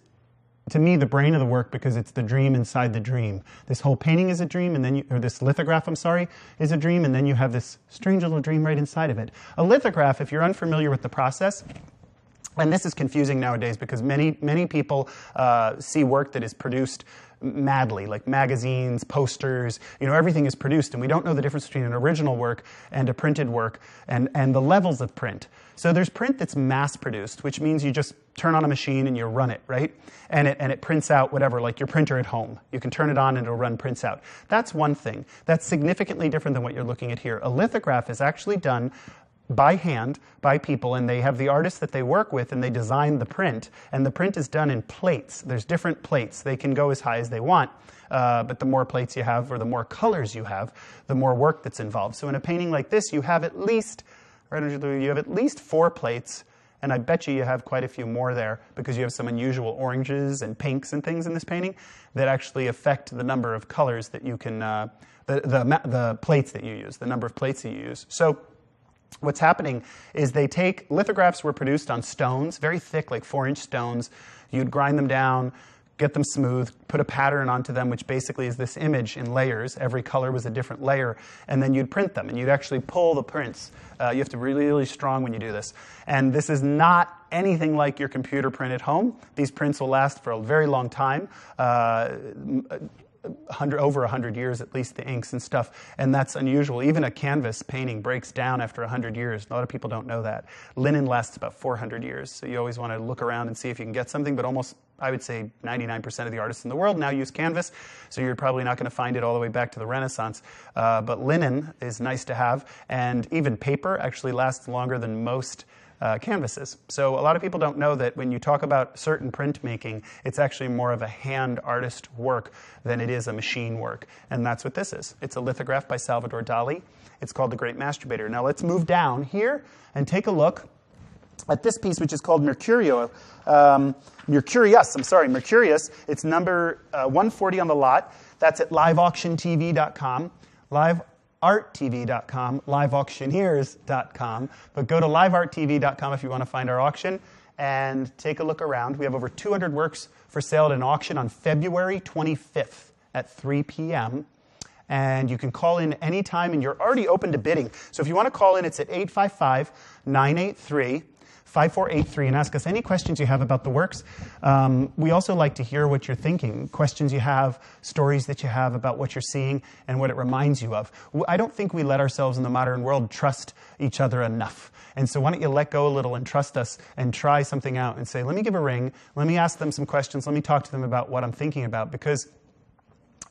Speaker 1: to me, the brain of the work, because it's the dream inside the dream. This whole painting is a dream, and then or this lithograph, is a dream, and then you have this strange little dream right inside of it. A lithograph, if you're unfamiliar with the process, and this is confusing nowadays because many people see work that is produced madly, like magazines, posters, everything is produced, and we don't know the difference between an original work and a printed work and the levels of print. So there's print that's mass-produced, which means you just turn on a machine and you run it, right? And it prints out whatever, like your printer at home. You can turn it on and it'll run prints out. That's one thing. That's significantly different than what you're looking at here. A lithograph is actually done by hand, by people, and they have the artists that they work with, and they design the print, and the print is done in plates. There's different plates. They can go as high as they want, but the more plates you have, or the more colors you have, the more work that's involved. So in a painting like this, you have at least 4 plates, and I bet you have quite a few more there, because you have some unusual oranges and pinks and things in this painting that actually affect the number of colors that you can, the plates that you use, the number of plates that you use. So what's happening is lithographs were produced on stones, very thick, like 4-inch stones. You'd grind them down, get them smooth, put a pattern onto them, which basically is this image in layers. Every color was a different layer, and then you'd print them, and you'd actually pull the prints. You have to be really, really strong when you do this. And this is not anything like your computer print at home. These prints will last for a very long time. Over 100 years, at least, the inks and stuff, and that's unusual. Even a canvas painting breaks down after 100 years. A lot of people don't know that. Linen lasts about 400 years, so you always want to look around and see if you can get something, but almost, I would say, 99% of the artists in the world now use canvas, so you're probably not going to find it all the way back to the Renaissance. But linen is nice to have, and even paper actually lasts longer than most canvases. So a lot of people don't know that when you talk about certain printmaking, it's actually more of a hand artist work than it is a machine work. And that's what this is. It's a lithograph by Salvador Dali. It's called The Great Masturbator. Now let's move down here and take a look at this piece, which is called Mercurius. Mercurius. It's number 140 on the lot. That's at liveauctiontv.com, livearttv.com, liveauctioneers.com. But go to livearttv.com if you want to find our auction and take a look around. We have over 200 works for sale at an auction on February 25th at 3 p.m. And you can call in anytime, and you're already open to bidding. So if you want to call in, it's at 855-983-5483 and ask us any questions you have about the works. We also like to hear what you're thinking, questions you have, stories that you have about what you're seeing and what it reminds you of. I don't think we let ourselves in the modern world trust each other enough. And so why don't you let go a little and trust us and try something out and say, let me give a ring, let me ask them some questions, let me talk to them about what I'm thinking about, because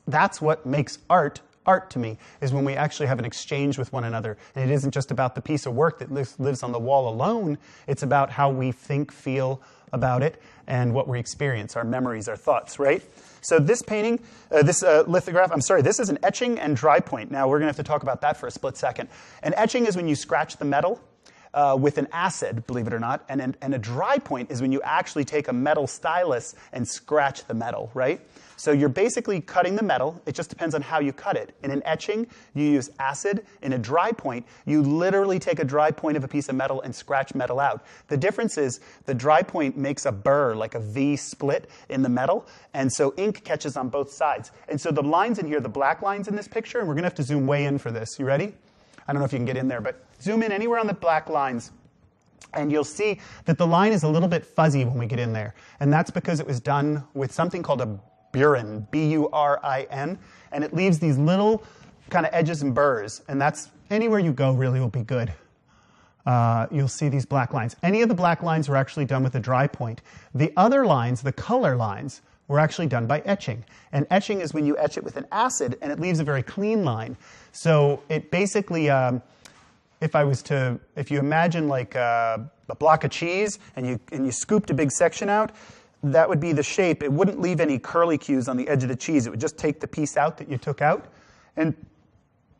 Speaker 1: that's what makes art to me, is when we actually have an exchange with one another. And it isn't just about the piece of work that lives on the wall alone. It's about how we think, feel about it, and what we experience, our memories, our thoughts, right? So this painting, this lithograph, this is an etching and dry point. Now we're going to have to talk about that for a split second. An etching is when you scratch the metal with an acid, believe it or not, and a dry point is when you actually take a metal stylus and scratch the metal, right? So you're basically cutting the metal. It just depends on how you cut it. In an etching, you use acid. In a dry point, you literally take a dry point of a piece of metal and scratch metal out. The difference is the dry point makes a burr, like a V split in the metal, and so ink catches on both sides. And so the lines in here, the black lines in this picture, and we're going to have to zoom way in for this. You ready? I don't know if you can get in there, but zoom in anywhere on the black lines, and you'll see that the line is a little bit fuzzy when we get in there. And that's because it was done with something called a burin, B-U-R-I-N, and it leaves these little kind of edges and burrs, and that's anywhere you go really will be good. You'll see these black lines. Any of the black lines were actually done with a dry point. The other lines, the color lines, were actually done by etching. And etching is when you etch it with an acid, and it leaves a very clean line. So it basically, if you imagine like a block of cheese, and you scooped a big section out, that would be the shape. It wouldn't leave any curlicues on the edge of the cheese. It would just take the piece out that you took out. And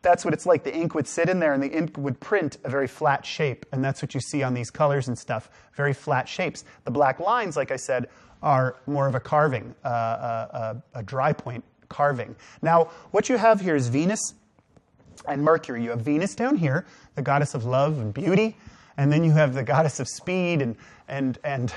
Speaker 1: that's what it's like. The ink would sit in there, and the ink would print a very flat shape. And that's what you see on these colors and stuff, very flat shapes. The black lines, like I said, are more of a carving, a dry point carving. Now, what you have here is Venus and Mercury. You have Venus down here, the goddess of love and beauty. And then you have the goddess of speed and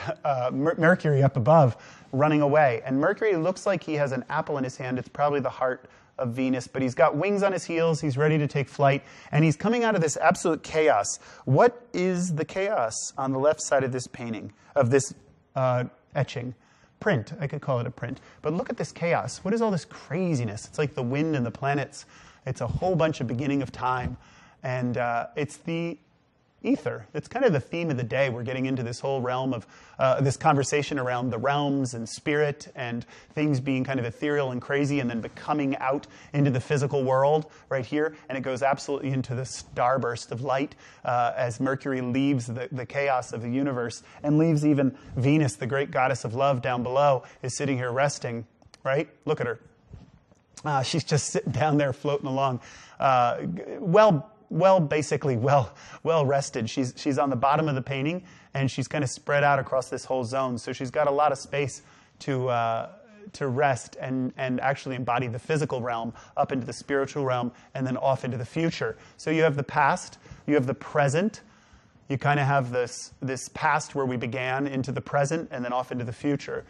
Speaker 1: Mercury up above running away. And Mercury looks like he has an apple in his hand. It's probably the heart of Venus, but he's got wings on his heels. He's ready to take flight, and he's coming out of this absolute chaos. What is the chaos on the left side of this painting, of this etching? Print. I could call it a print. But look at this chaos. What is all this craziness? It's like the wind and the planets. It's a whole bunch of beginning of time. And it's the ether. It's kind of the theme of the day. We're getting into this whole realm of this conversation around the realms and spirit and things being kind of ethereal and crazy and then becoming out into the physical world right here. And it goes absolutely into the starburst of light as Mercury leaves the chaos of the universe and leaves even Venus, the great goddess of love, down below, is sitting here resting, right? Look at her. She's just sitting down there floating along. Basically well rested. She's on the bottom of the painting, and she's kind of spread out across this whole zone. So she's got a lot of space to rest and actually embody the physical realm up into the spiritual realm and then off into the future. So you have the past, you have the present. You kind of have this past where we began into the present and then off into the future.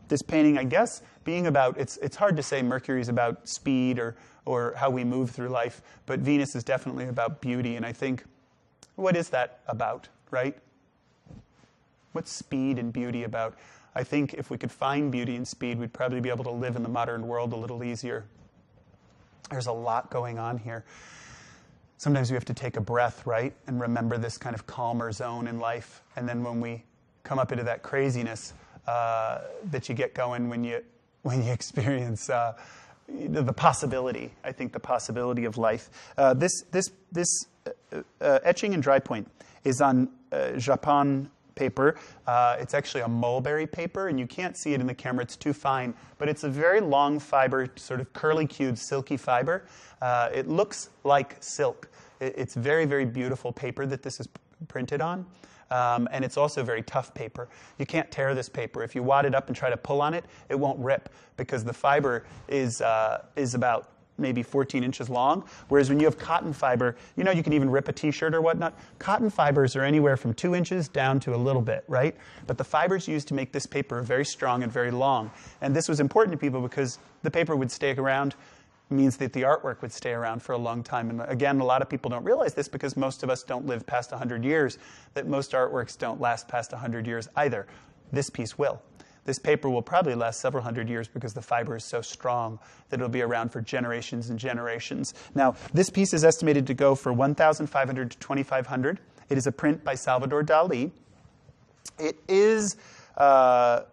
Speaker 1: This painting, I guess, being about, it's hard to say Mercury's about speed or how we move through life, but Venus is definitely about beauty, and I think, what is that about, right? What's speed and beauty about? I think if we could find beauty and speed, we'd probably be able to live in the modern world a little easier. There's a lot going on here. Sometimes we have to take a breath, right, and remember this kind of calmer zone in life, and then when we come up into that craziness that you get going when you experience the possibility. I think the possibility of life. This etching and dry point is on Japan paper. It's actually a mulberry paper, and you can't see it in the camera. It's too fine, but it's a very long fiber, sort of curly-cued, silky fiber. It looks like silk. It's very, very beautiful paper that this is printed on. And it's also very tough paper. You can't tear this paper. If you wad it up and try to pull on it, it won't rip because the fiber is about maybe 14 inches long. Whereas when you have cotton fiber, you know, you can even rip a t-shirt or whatnot. Cotton fibers are anywhere from 2 inches down to a little bit, right? But the fibers used to make this paper are very strong and very long. And this was important to people because the paper would stay around, means that the artwork would stay around for a long time. And again, a lot of people don't realize this because most of us don't live past 100 years, that most artworks don't last past 100 years either. This piece will. This paper will probably last several hundred years because the fiber is so strong that it'll be around for generations and generations. Now, this piece is estimated to go for $1,500 to $2,500. It is a print by Salvador Dali. It is about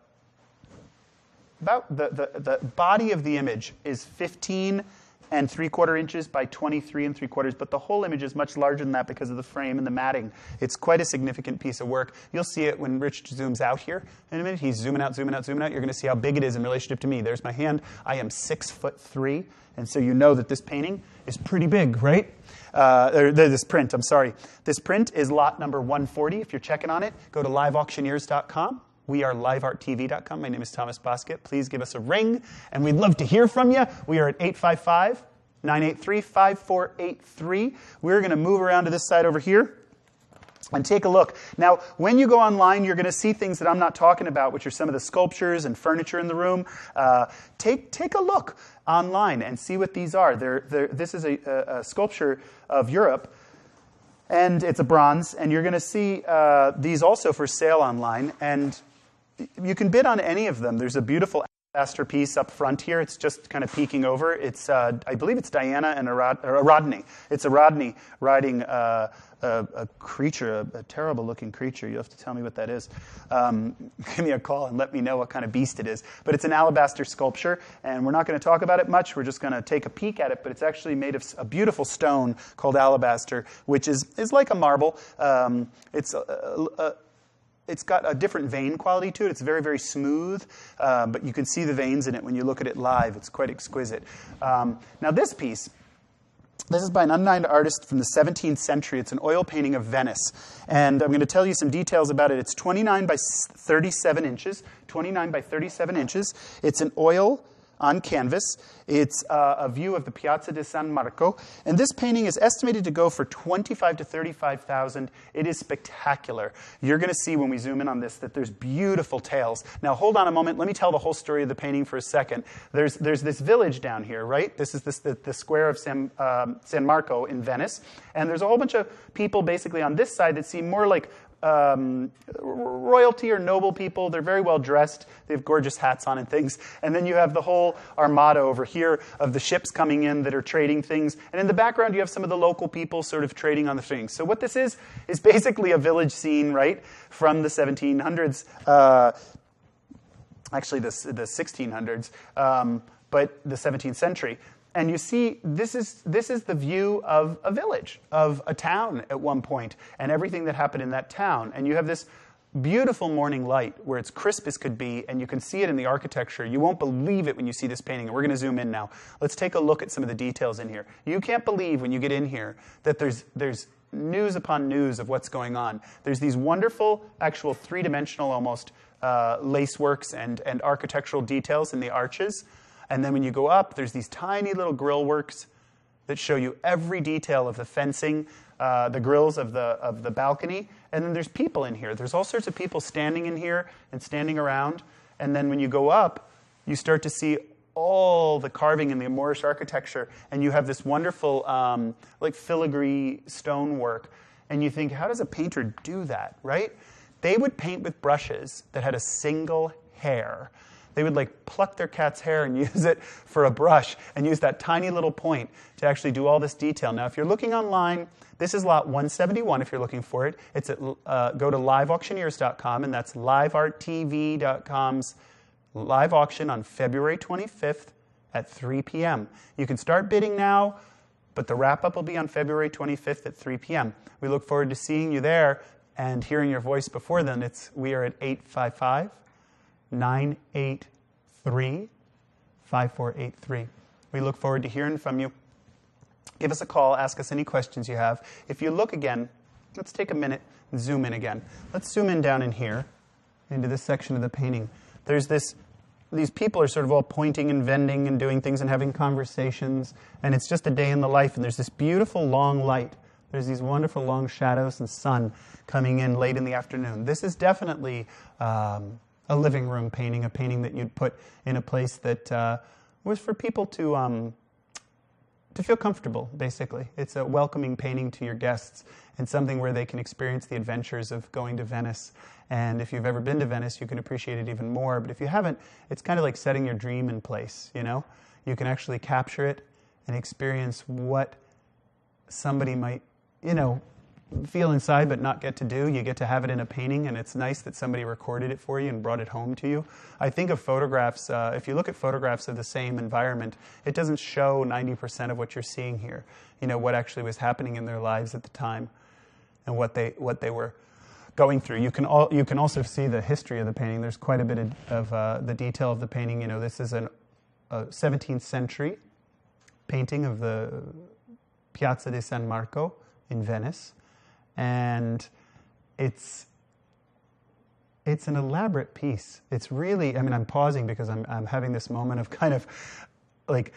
Speaker 1: the body of the image is 15 3/4 inches by 23 3/4, but the whole image is much larger than that because of the frame and the matting. It's quite a significant piece of work. You'll see it when Rich zooms out here in a minute. He's zooming out, zooming out, zooming out. You're going to see how big it is in relationship to me. There's my hand. I am 6'3", and so you know that this painting is pretty big, right? This print, I'm sorry. This print is lot number 140. If you're checking on it, go to liveauctioneers.com. We are livearttv.com. My name is Thomas Bosket. Please give us a ring, and we'd love to hear from you. We are at 855-983-5483. We're going to move around to this side over here and take a look. Now, when you go online, you're going to see things that I'm not talking about, which are some of the sculptures and furniture in the room. Take a look online and see what these are. This is a sculpture of Europe, and it's a bronze, and you're going to see these also for sale online, and you can bid on any of them. There's a beautiful alabaster piece up front here. It's just kind of peeking over. It's, I believe it's Diana and Rodney. It's a Rodney riding a creature, a terrible-looking creature. You'll have to tell me what that is. Give me a call and let me know what kind of beast it is. But it's an alabaster sculpture, and we're not going to talk about it much. We're just going to take a peek at it, but it's actually made of a beautiful stone called alabaster, which is like a marble. It's got a different vein quality to it. It's very, very smooth, but you can see the veins in it when you look at it live. It's quite exquisite. Now this piece, this is by an unknown artist from the 17th century. It's an oil painting of Venice. And I'm going to tell you some details about it. It's 29 by 37 inches. 29 by 37 inches. It's an oil on canvas. It's a view of the Piazza di San Marco. And this painting is estimated to go for $25,000 to $35,000. It is spectacular. You're going to see when we zoom in on this that there's beautiful tails. Now, hold on a moment. Let me tell the whole story of the painting for a second. There's this village down here, right? This is the square of San Marco in Venice. And there's a whole bunch of people basically on this side that seem more like royalty or noble people. They're very well dressed. They have gorgeous hats on and things. And then you have the whole armada over here of the ships coming in that are trading things. And in the background, you have some of the local people sort of trading on the things. So what this is basically a village scene, right, from the 1700s. Actually, the 1600s, but the 17th century. And you see, this is the view of a village, of a town at one point, and everything that happened in that town. And you have this beautiful morning light where it's crisp as could be, and you can see it in the architecture. You won't believe it when you see this painting, and we're going to zoom in now. Let's take a look at some of the details in here. You can't believe when you get in here that there's news upon news of what's going on. There's these wonderful, actual three-dimensional almost laceworks and architectural details in the arches. And then when you go up, there's these tiny little grill works that show you every detail of the fencing, the grills of the balcony. And then there's people in here. There's all sorts of people standing in here and standing around. And then when you go up, you start to see all the carving and the Moorish architecture. And you have this wonderful like filigree stonework. And you think, how does a painter do that, right? They would paint with brushes that had a single hair. They would like pluck their cat's hair and use it for a brush and use that tiny little point to actually do all this detail. Now, if you're looking online, this is lot 171 if you're looking for it. It's at, go to liveauctioneers.com, and that's livearttv.com's live auction on February 25th at 3 p.m. You can start bidding now, But the wrap-up will be on February 25th at 3 p.m. We look forward to seeing you there and hearing your voice before then. We are at 855-983-5483. We look forward to hearing from you. Give us a call. Ask us any questions you have. If you look again, let's take a minute and zoom in again. Let's zoom in down in here into this section of the painting. There's these people are sort of all pointing and vending and doing things and having conversations, and it's just a day in the life, and there's this beautiful long light. There's these wonderful long shadows and sun coming in late in the afternoon. This is definitely a living room painting, a painting that you'd put in a place that was for people to feel comfortable, basically. It's a welcoming painting to your guests and something where they can experience the adventures of going to Venice. And if you've ever been to Venice, you can appreciate it even more. But if you haven't, it's kind of like setting your dream in place, you know? You can actually capture it and experience what somebody might, you know, feel inside but not get to do. You get to have it in a painting, and it's nice that somebody recorded it for you and brought it home to you. I think of photographs, if you look at photographs of the same environment, it doesn't show 90% of what you're seeing here, you know, what actually was happening in their lives at the time and what they were going through. You can also see the history of the painting. There's quite a bit of the detail of the painting. You know, this is a 17th century painting of the Piazza di San Marco in Venice. And it's an elaborate piece. It's really, I mean, I'm pausing because I'm having this moment of kind of like,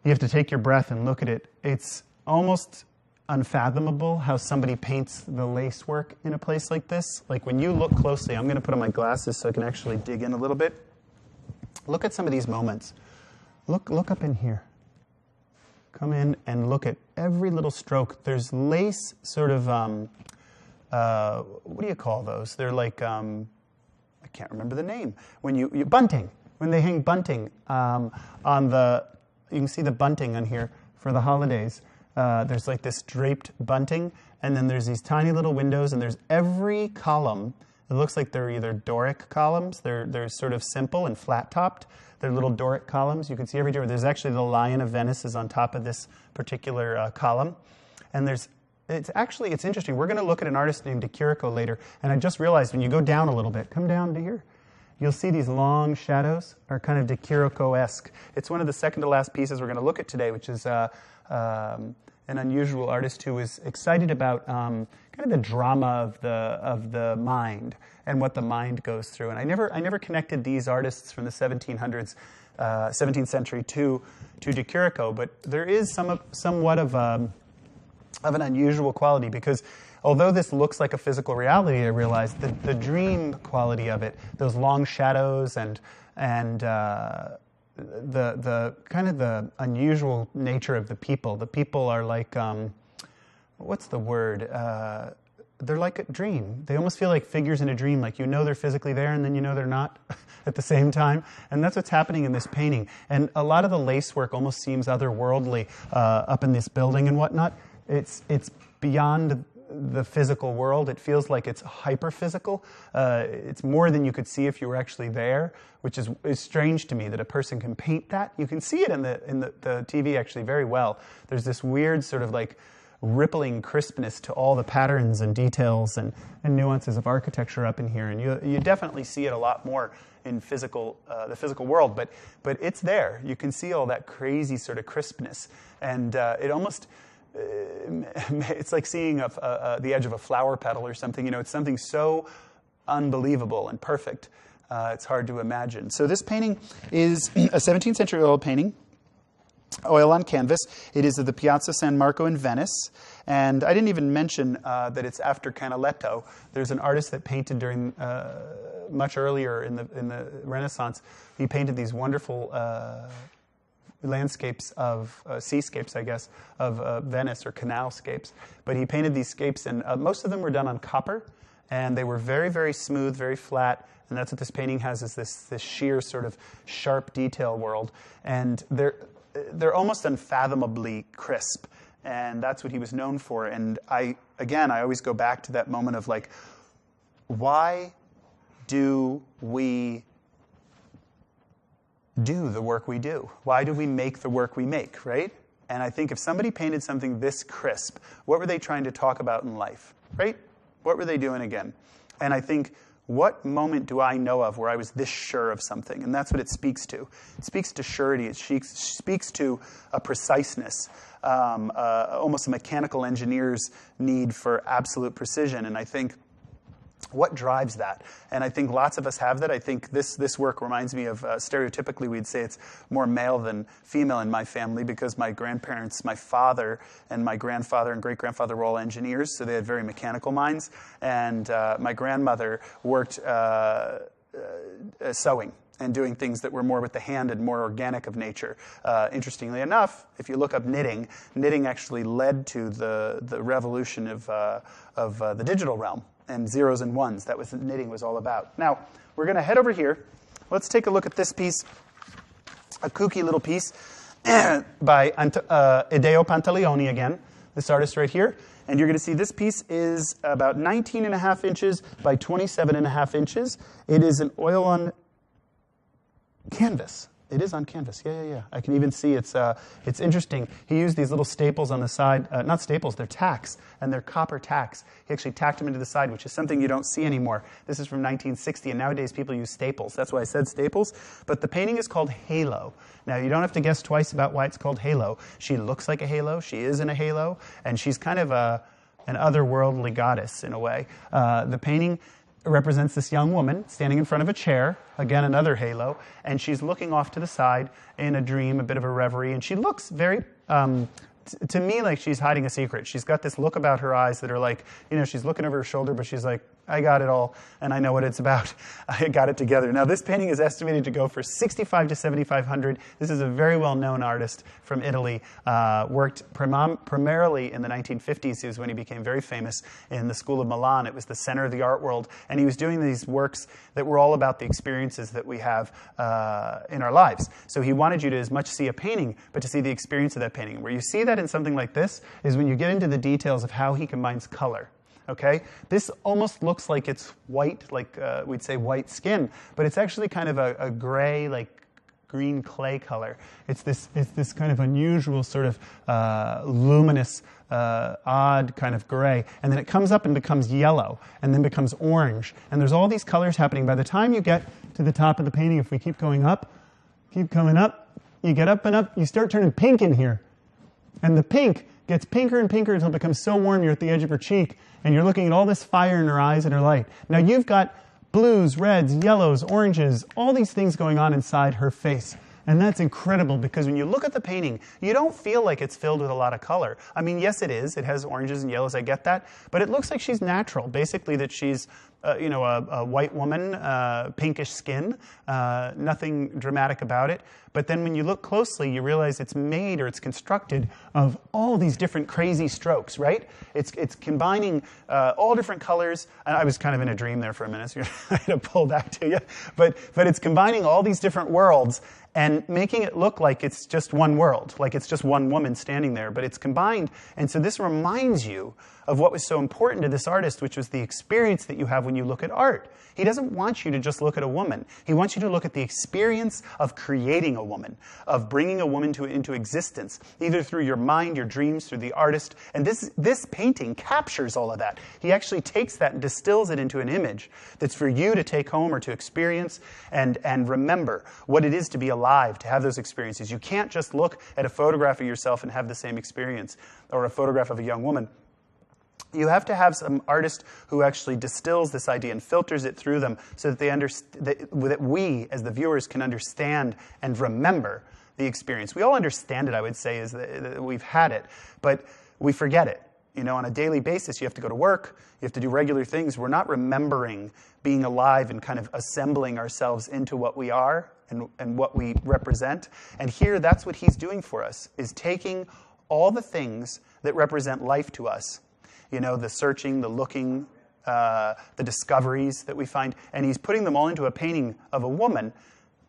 Speaker 1: you have to take your breath and look at it. It's almost unfathomable how somebody paints the lace work in a place like this. Like when you look closely, I'm going to put on my glasses so I can actually dig in a little bit. Look at some of these moments. Look up in here. Come in and look at every little stroke. There's lace sort of, what do you call those? They're like, I can't remember the name. When you bunting, when they hang bunting on the, you can see the bunting on here for the holidays. There's like this draped bunting, and then there's these tiny little windows, and there's every column. It looks like they're either Doric columns. They're sort of simple and flat-topped. They're little Doric columns. You can see every door. There's actually the Lion of Venice is on top of this particular column. And it's interesting. We're going to look at an artist named De Chirico later. And I just realized when you go down a little bit, come down to here, you'll see these long shadows are kind of De Chirico-esque. It's one of the second to last pieces we're going to look at today, which is an unusual artist who is excited about kind of the drama of the mind and what the mind goes through. And I never connected these artists from the 1700s, 17th century to De Chirico, but there is somewhat of an unusual quality, because although this looks like a physical reality, I realize the dream quality of it, those long shadows and the kind of the unusual nature of the people. The people are like, what's the word? They're like a dream. They almost feel like figures in a dream, like you know they're physically there and then you know they're not at the same time. And that's what's happening in this painting. And a lot of the lace work almost seems otherworldly up in this building and whatnot. It's beyond the physical world. It feels like it's hyper-physical. It's more than you could see if you were actually there, which is strange to me that a person can paint that. You can see it in the TV actually very well. There's this weird sort of like rippling crispness to all the patterns and details and nuances of architecture up in here, and you definitely see it a lot more in the physical world, but it's there. You can see all that crazy sort of crispness, and it almost, it's like seeing the edge of a flower petal or something. You know, it's something so unbelievable and perfect. It's hard to imagine. So this painting is a 17th century oil painting, oil on canvas. It is of the Piazza San Marco in Venice. And I didn't even mention that it's after Canaletto. There's an artist that painted during much earlier in the Renaissance. He painted these wonderful landscapes of seascapes, I guess, of Venice, or canalscapes. But he painted these scapes, and most of them were done on copper, and they were very, very smooth, very flat. And that's what this painting has, is this sheer sort of sharp detail world. And they're almost unfathomably crisp, and that's what he was known for. And I always go back to that moment of like, why do we do the work we do? Why do we make the work we make, right? And I think if somebody painted something this crisp, what were they trying to talk about in life, right? What were they doing again? And I think, what moment do I know of where I was this sure of something? And that's what it speaks to. It speaks to surety. It speaks to a preciseness, almost a mechanical engineer's need for absolute precision. And I think, what drives that? And I think lots of us have that. I think this work reminds me of, stereotypically we'd say it's more male than female in my family, because my grandparents, my father and my grandfather and great-grandfather were all engineers, so they had very mechanical minds. And my grandmother worked sewing and doing things that were more with the hand and more organic of nature. Interestingly enough, if you look up knitting, knitting actually led to the revolution of the digital realm and zeros and ones. That was what knitting was all about. Now, we're going to head over here. Let's take a look at this piece, a kooky little piece by Ideo Pantaleoni again, this artist right here. And you're going to see this piece is about 19 and a half inches by 27 and a half inches. It is an oil on canvas. It is on canvas. Yeah. I can even see it's interesting. He used these little staples on the side. Not staples, they're tacks, and they're copper tacks. He actually tacked them into the side, which is something you don't see anymore. This is from 1960, and nowadays people use staples. That's why I said staples. But the painting is called Halo. Now, you don't have to guess twice about why it's called Halo. She looks like a halo. She is in a halo, and she's kind of an otherworldly goddess in a way. The painting represents this young woman standing in front of a chair, again another halo, and she's looking off to the side in a dream, a bit of a reverie, and she looks very, to me, like she's hiding a secret. She's got this look about her eyes that are like, she's looking over her shoulder, but she's like, I got it all, and I know what it's about. I got it together. Now, this painting is estimated to go for $6,500 to $7,500. This is a very well-known artist from Italy. Worked primarily in the 1950s. Is when he became very famous in the School of Milan. It was the center of the art world, and he was doing these works that were all about the experiences that we have in our lives. So he wanted you to as much see a painting, but to see the experience of that painting. Where you see that in something like this is when you get into the details of how he combines color. Okay, this almost looks like it's white, like we'd say white skin, but it's actually kind of a gray, like green clay color. It's this kind of unusual sort of luminous, odd kind of gray, and then it comes up and becomes yellow, and then becomes orange, and there's all these colors happening. By the time you get to the top of the painting, if we keep going up, keep coming up, you get up and up, you start turning pink in here, and the pink gets pinker and pinker until it becomes so warm you're at the edge of her cheek, and you're looking at all this fire in her eyes and her light. Now you've got blues, reds, yellows, oranges, all these things going on inside her face. And that's incredible, because when you look at the painting, you don't feel like it's filled with a lot of color. I mean, yes, it is. It has oranges and yellows, I get that. But it looks like she's natural, basically that she's a white woman, pinkish skin, nothing dramatic about it. But then when you look closely, you realize it's made, or it's constructed of all these different crazy strokes, right? It's combining all different colors. And I was kind of in a dream there for a minute, so I had to pull back to you. But it's combining all these different worlds and making it look like it's just one world, like it's just one woman standing there, but it's combined. And so this reminds you of what was so important to this artist, which was the experience that you have when you look at art. He doesn't want you to just look at a woman. He wants you to look at the experience of creating a woman, of bringing a woman into existence, either through your mind, your dreams, through the artist. And this painting captures all of that. He actually takes that and distills it into an image that's for you to take home or to experience and remember what it is to be alive, to have those experiences. You can't just look at a photograph of yourself and have the same experience, or a photograph of a young woman. You have to have some artist who actually distills this idea and filters it through them so that that we, as the viewers, can understand and remember the experience. We all understand it, I would say, is that we've had it, but we forget it. On a daily basis, you have to go to work, you have to do regular things. We're not remembering being alive and kind of assembling ourselves into what we are and what we represent. And here, that's what he's doing for us, is taking all the things that represent life to us. The searching, the looking, the discoveries that we find. And he's putting them all into a painting of a woman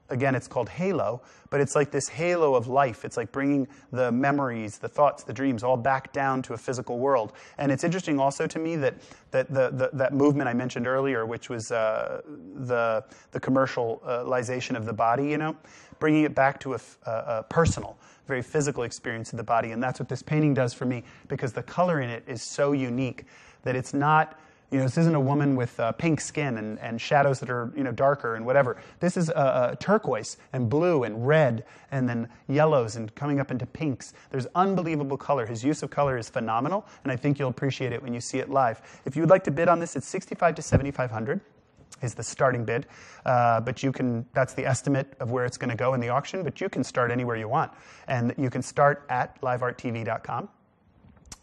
Speaker 1: again, it's called halo, but it's like this halo of life. It's like bringing the memories, the thoughts, the dreams all back down to a physical world. And it's interesting also to me that that movement I mentioned earlier, which was the commercialization of the body, you know, bringing it back to a personal, very physical experience of the body. And that's what this painting does for me, because the color in it is so unique that it's not, you know, this isn't a woman with pink skin and shadows that are, you know, darker and whatever. This is turquoise and blue and red and then yellows and coming up into pinks. There's unbelievable color. His use of color is phenomenal, and I think you'll appreciate it when you see it live. If you would like to bid on this, it's $6,500 to $7,500 is the starting bid. But you can, that's the estimate of where it's going to go in the auction, but you can start anywhere you want. And you can start at livearttv.com.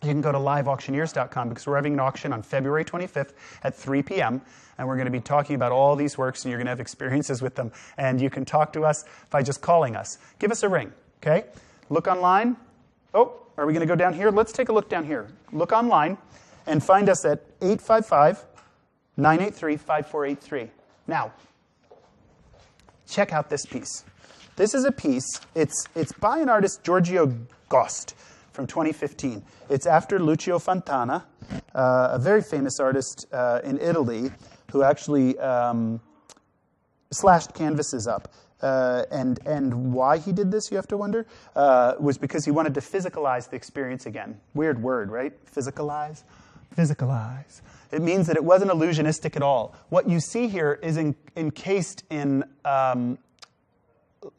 Speaker 1: You can go to liveauctioneers.com because we're having an auction on February 25th at 3 p.m. And we're going to be talking about all these works, and you're going to have experiences with them. And you can talk to us by just calling us. Give us a ring, okay? Look online. Oh, are we going to go down here? Let's take a look down here. Look online and find us at 855-983-5483. Now, check out this piece. This is a piece. It's by an artist, Giorgio Gost, from 2015. It's after Lucio Fontana, a very famous artist in Italy who actually slashed canvases up. And why he did this, you have to wonder, was because he wanted to physicalize the experience again. Weird word, right? Physicalize? Physicalize. It means that it wasn't illusionistic at all. What you see here is encased in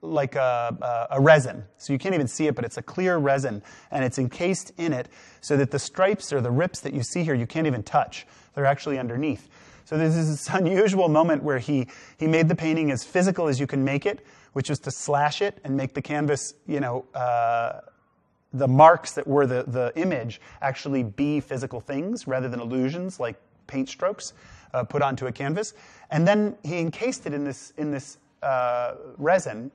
Speaker 1: like a resin. So you can't even see it, but it's a clear resin, and it's encased in it so that the stripes or the rips that you see here, you can't even touch. They're actually underneath. So this is this unusual moment where he made the painting as physical as you can make it, which was to slash it and make the canvas, you know, the marks that were the image actually be physical things rather than illusions like paint strokes put onto a canvas. And then he encased it in this resin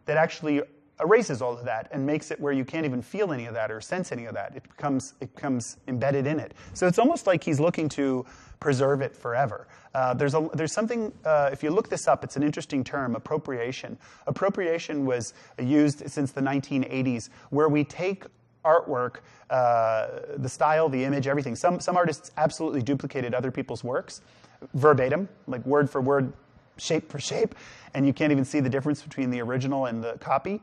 Speaker 1: that actually erases all of that and makes it where you can't even feel any of that or sense any of that. It becomes embedded in it. So it's almost like he's looking to preserve it forever. There's something, if you look this up, it's an interesting term, appropriation. Appropriation was used since the 1980s, where we take artwork, the style, the image, everything. Some artists absolutely duplicated other people's works, verbatim, like word for word, shape for shape, and you can't even see the difference between the original and the copy.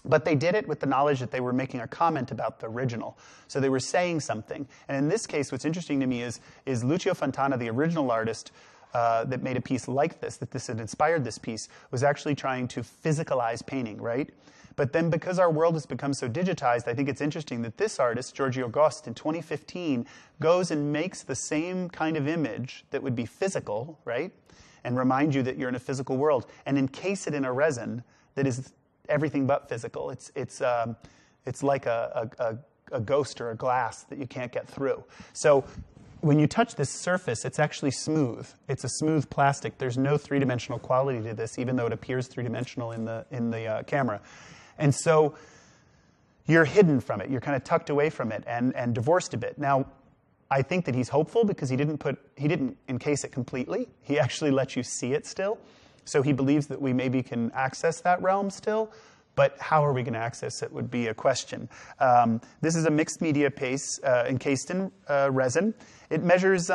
Speaker 1: But they did it with the knowledge that they were making a comment about the original. So they were saying something. And in this case, what's interesting to me is Lucio Fontana, the original artist that made a piece like this, that this had inspired this piece, was actually trying to physicalize painting, right? But then because our world has become so digitized, I think it's interesting that this artist, Giorgio Gost, in 2015, goes and makes the same kind of image that would be physical, right? And remind you that you're in a physical world, and encase it in a resin that is everything but physical. It's like a ghost or a glass that you can't get through. So when you touch this surface, it's actually smooth. It's a smooth plastic. There's no three-dimensional quality to this, even though it appears three-dimensional in the camera. And so you're hidden from it. You're kind of tucked away from it and divorced a bit. Now, I think that he's hopeful because he didn't encase it completely. He actually lets you see it still. So he believes that we maybe can access that realm still, but how are we going to access it would be a question. This is a mixed media piece encased in resin. It measures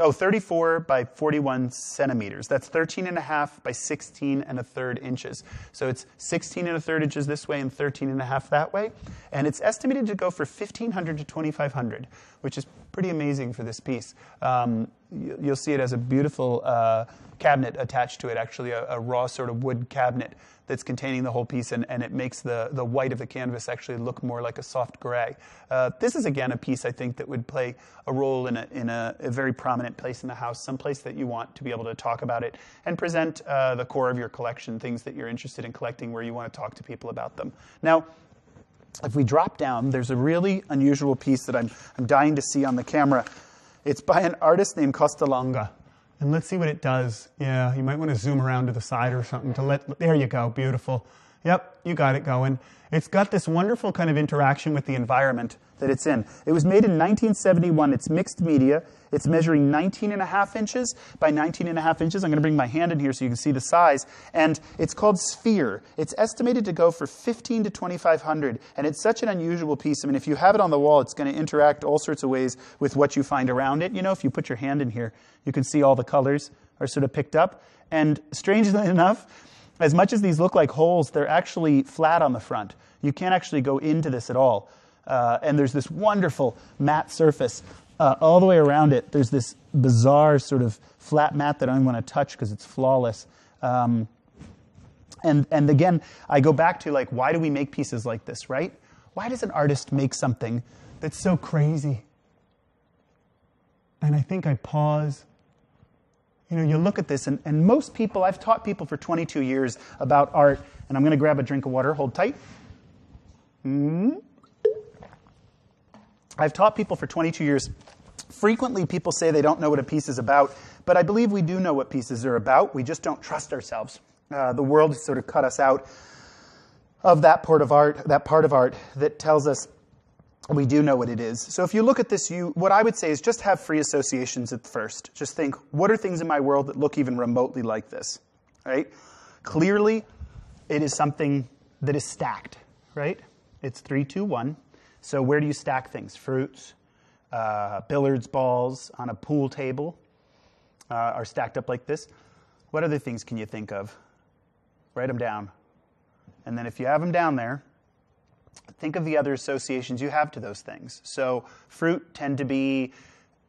Speaker 1: 34 by 41 centimeters. That's 13.5 by 16.3 inches. So it's 16.3 inches this way and 13.5 that way. And it's estimated to go for $1,500 to $2,500, which is pretty amazing for this piece. You'll see it as a beautiful cabinet attached to it, actually a raw sort of wood cabinet that's containing the whole piece, and it makes the white of the canvas actually look more like a soft gray. This is, again, a piece I think that would play a role in a very prominent place in the house, someplace that you want to be able to talk about it and present the core of your collection, things that you're interested in collecting where you want to talk to people about them. Now, if we drop down, there's a really unusual piece that I'm dying to see on the camera. It's by an artist named Costalonga. And let's see what it does. Yeah, you might want to zoom around to the side or something to there you go, beautiful. Yep, you got it going. It's got this wonderful kind of interaction with the environment that it's in. It was made in 1971. It's mixed media. It's measuring 19.5 inches by 19.5 inches. I'm going to bring my hand in here so you can see the size. And it's called Sphere. It's estimated to go for $1,500 to $2,500. And it's such an unusual piece. I mean, if you have it on the wall, it's going to interact all sorts of ways with what you find around it. You know, if you put your hand in here, you can see all the colors are sort of picked up. And strangely enough, as much as these look like holes, they're actually flat on the front. You can't actually go into this at all. And there's this wonderful matte surface all the way around it. There's this bizarre sort of flat mat that I don't want to touch because it's flawless. And again, I go back to, like, why do we make pieces like this, right? Why does an artist make something that's so crazy? And I think I pause. You know, you look at this, and most people, I've taught people for 22 years about art, and I'm going to grab a drink of water. Hold tight. I've taught people for 22 years. Frequently, people say they don't know what a piece is about, but I believe we do know what pieces are about. We just don't trust ourselves. The world has sort of cut us out of that part of art that tells us we do know what it is. So if you look at this, what I would say is just have free associations at first. Just think, what are things in my world that look even remotely like this, right? Clearly, it is something that is stacked, right? It's 3, 2, 1. So where do you stack things? Fruits, billiards balls on a pool table are stacked up like this. What other things can you think of? Write them down. And then if you have them down there, think of the other associations you have to those things. So fruit tend to be,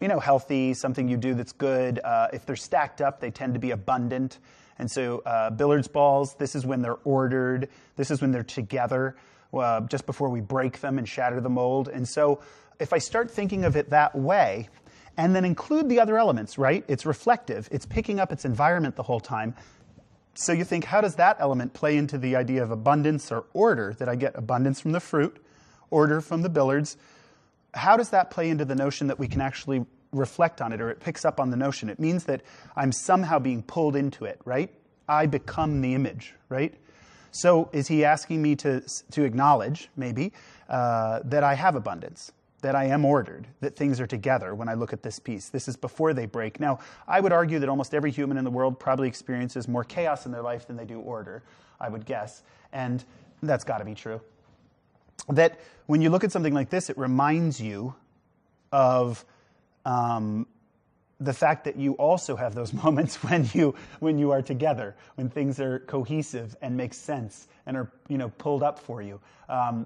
Speaker 1: you know, healthy, something you do that's good. If they're stacked up, they tend to be abundant. And so billiards balls, this is when they're ordered. This is when they're together, just before we break them and shatter the mold. And so if I start thinking of it that way, and then include the other elements, right? It's reflective. It's picking up its environment the whole time. So you think, how does that element play into the idea of abundance or order, that I get abundance from the fruit, order from the billiards? How does that play into the notion that we can actually reflect on it, or it picks up on the notion? It means that I'm somehow being pulled into it, right? I become the image, right? So is he asking me to acknowledge, maybe, that I have abundance, that I am ordered, that things are together when I look at this piece? This is before they break. Now, I would argue that almost every human in the world probably experiences more chaos in their life than they do order, I would guess. And that's got to be true. That when you look at something like this, it reminds you of the fact that you also have those moments when you are together, when things are cohesive and make sense and are, you know, pulled up for you.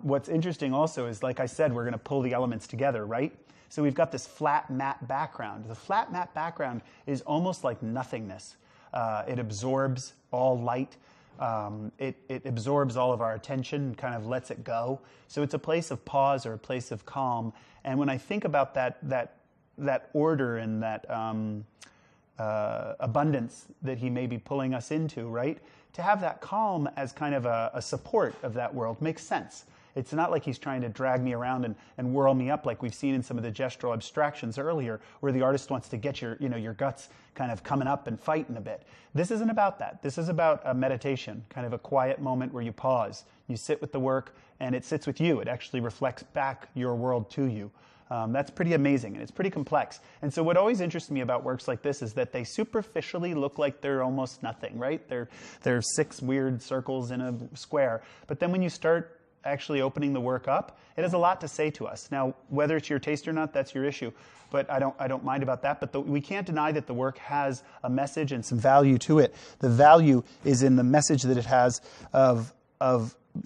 Speaker 1: What's interesting also is, like I said, we're going to pull the elements together, right? So we've got this flat matte background. The flat matte background is almost like nothingness. It absorbs all light. It absorbs all of our attention and kind of lets it go. So it's a place of pause or a place of calm. And when I think about that order and that abundance that he may be pulling us into, right? To have that calm as kind of a support of that world makes sense. It's not like he's trying to drag me around and whirl me up like we've seen in some of the gestural abstractions earlier, where the artist wants to get your guts kind of coming up and fighting a bit. This isn't about that. This is about a meditation, kind of a quiet moment where you pause, you sit with the work, and it sits with you. It actually reflects back your world to you. That's pretty amazing, and it's pretty complex. And so what always interests me about works like this is that they superficially look like they're almost nothing, right? They're 6 weird circles in a square. But then when you start actually opening the work up, it has a lot to say to us. Now, whether it's your taste or not, that's your issue. But I don't mind about that. But we can't deny that the work has a message and some value to it. The value is in the message that it has of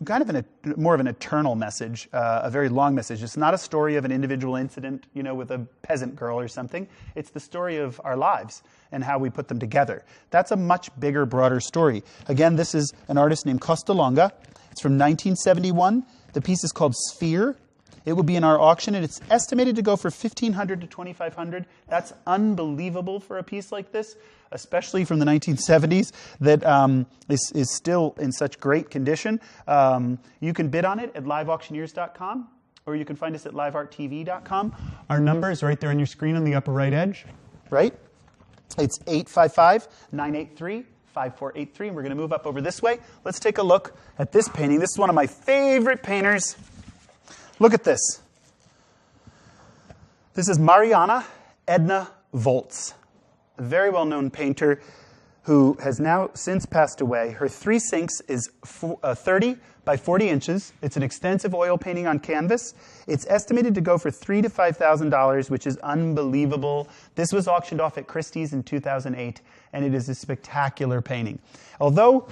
Speaker 1: kind of more of an eternal message, a very long message. It's not a story of an individual incident, with a peasant girl or something. It's the story of our lives and how we put them together. That's a much bigger, broader story. Again, this is an artist named Costolonga. It's from 1971. The piece is called Sphere. It will be in our auction, and it's estimated to go for $1,500 to $2,500. That's unbelievable for a piece like this, especially from the 1970s, that is still in such great condition. You can bid on it at liveauctioneers.com, or you can find us at livearttv.com. Our number is right there on your screen on the upper right edge. Right? It's 855-983-5855. 5483. And we're going to move up over this way. Let's take a look at this painting. This is one of my favorite painters. Look at this. This is Mariana Edna Volz, a very well-known painter who has now since passed away. Her three sinks is 30 by 40 inches. It's an extensive oil painting on canvas. It's estimated to go for $3,000 to $5,000, which is unbelievable. This was auctioned off at Christie's in 2008, and it is a spectacular painting. Although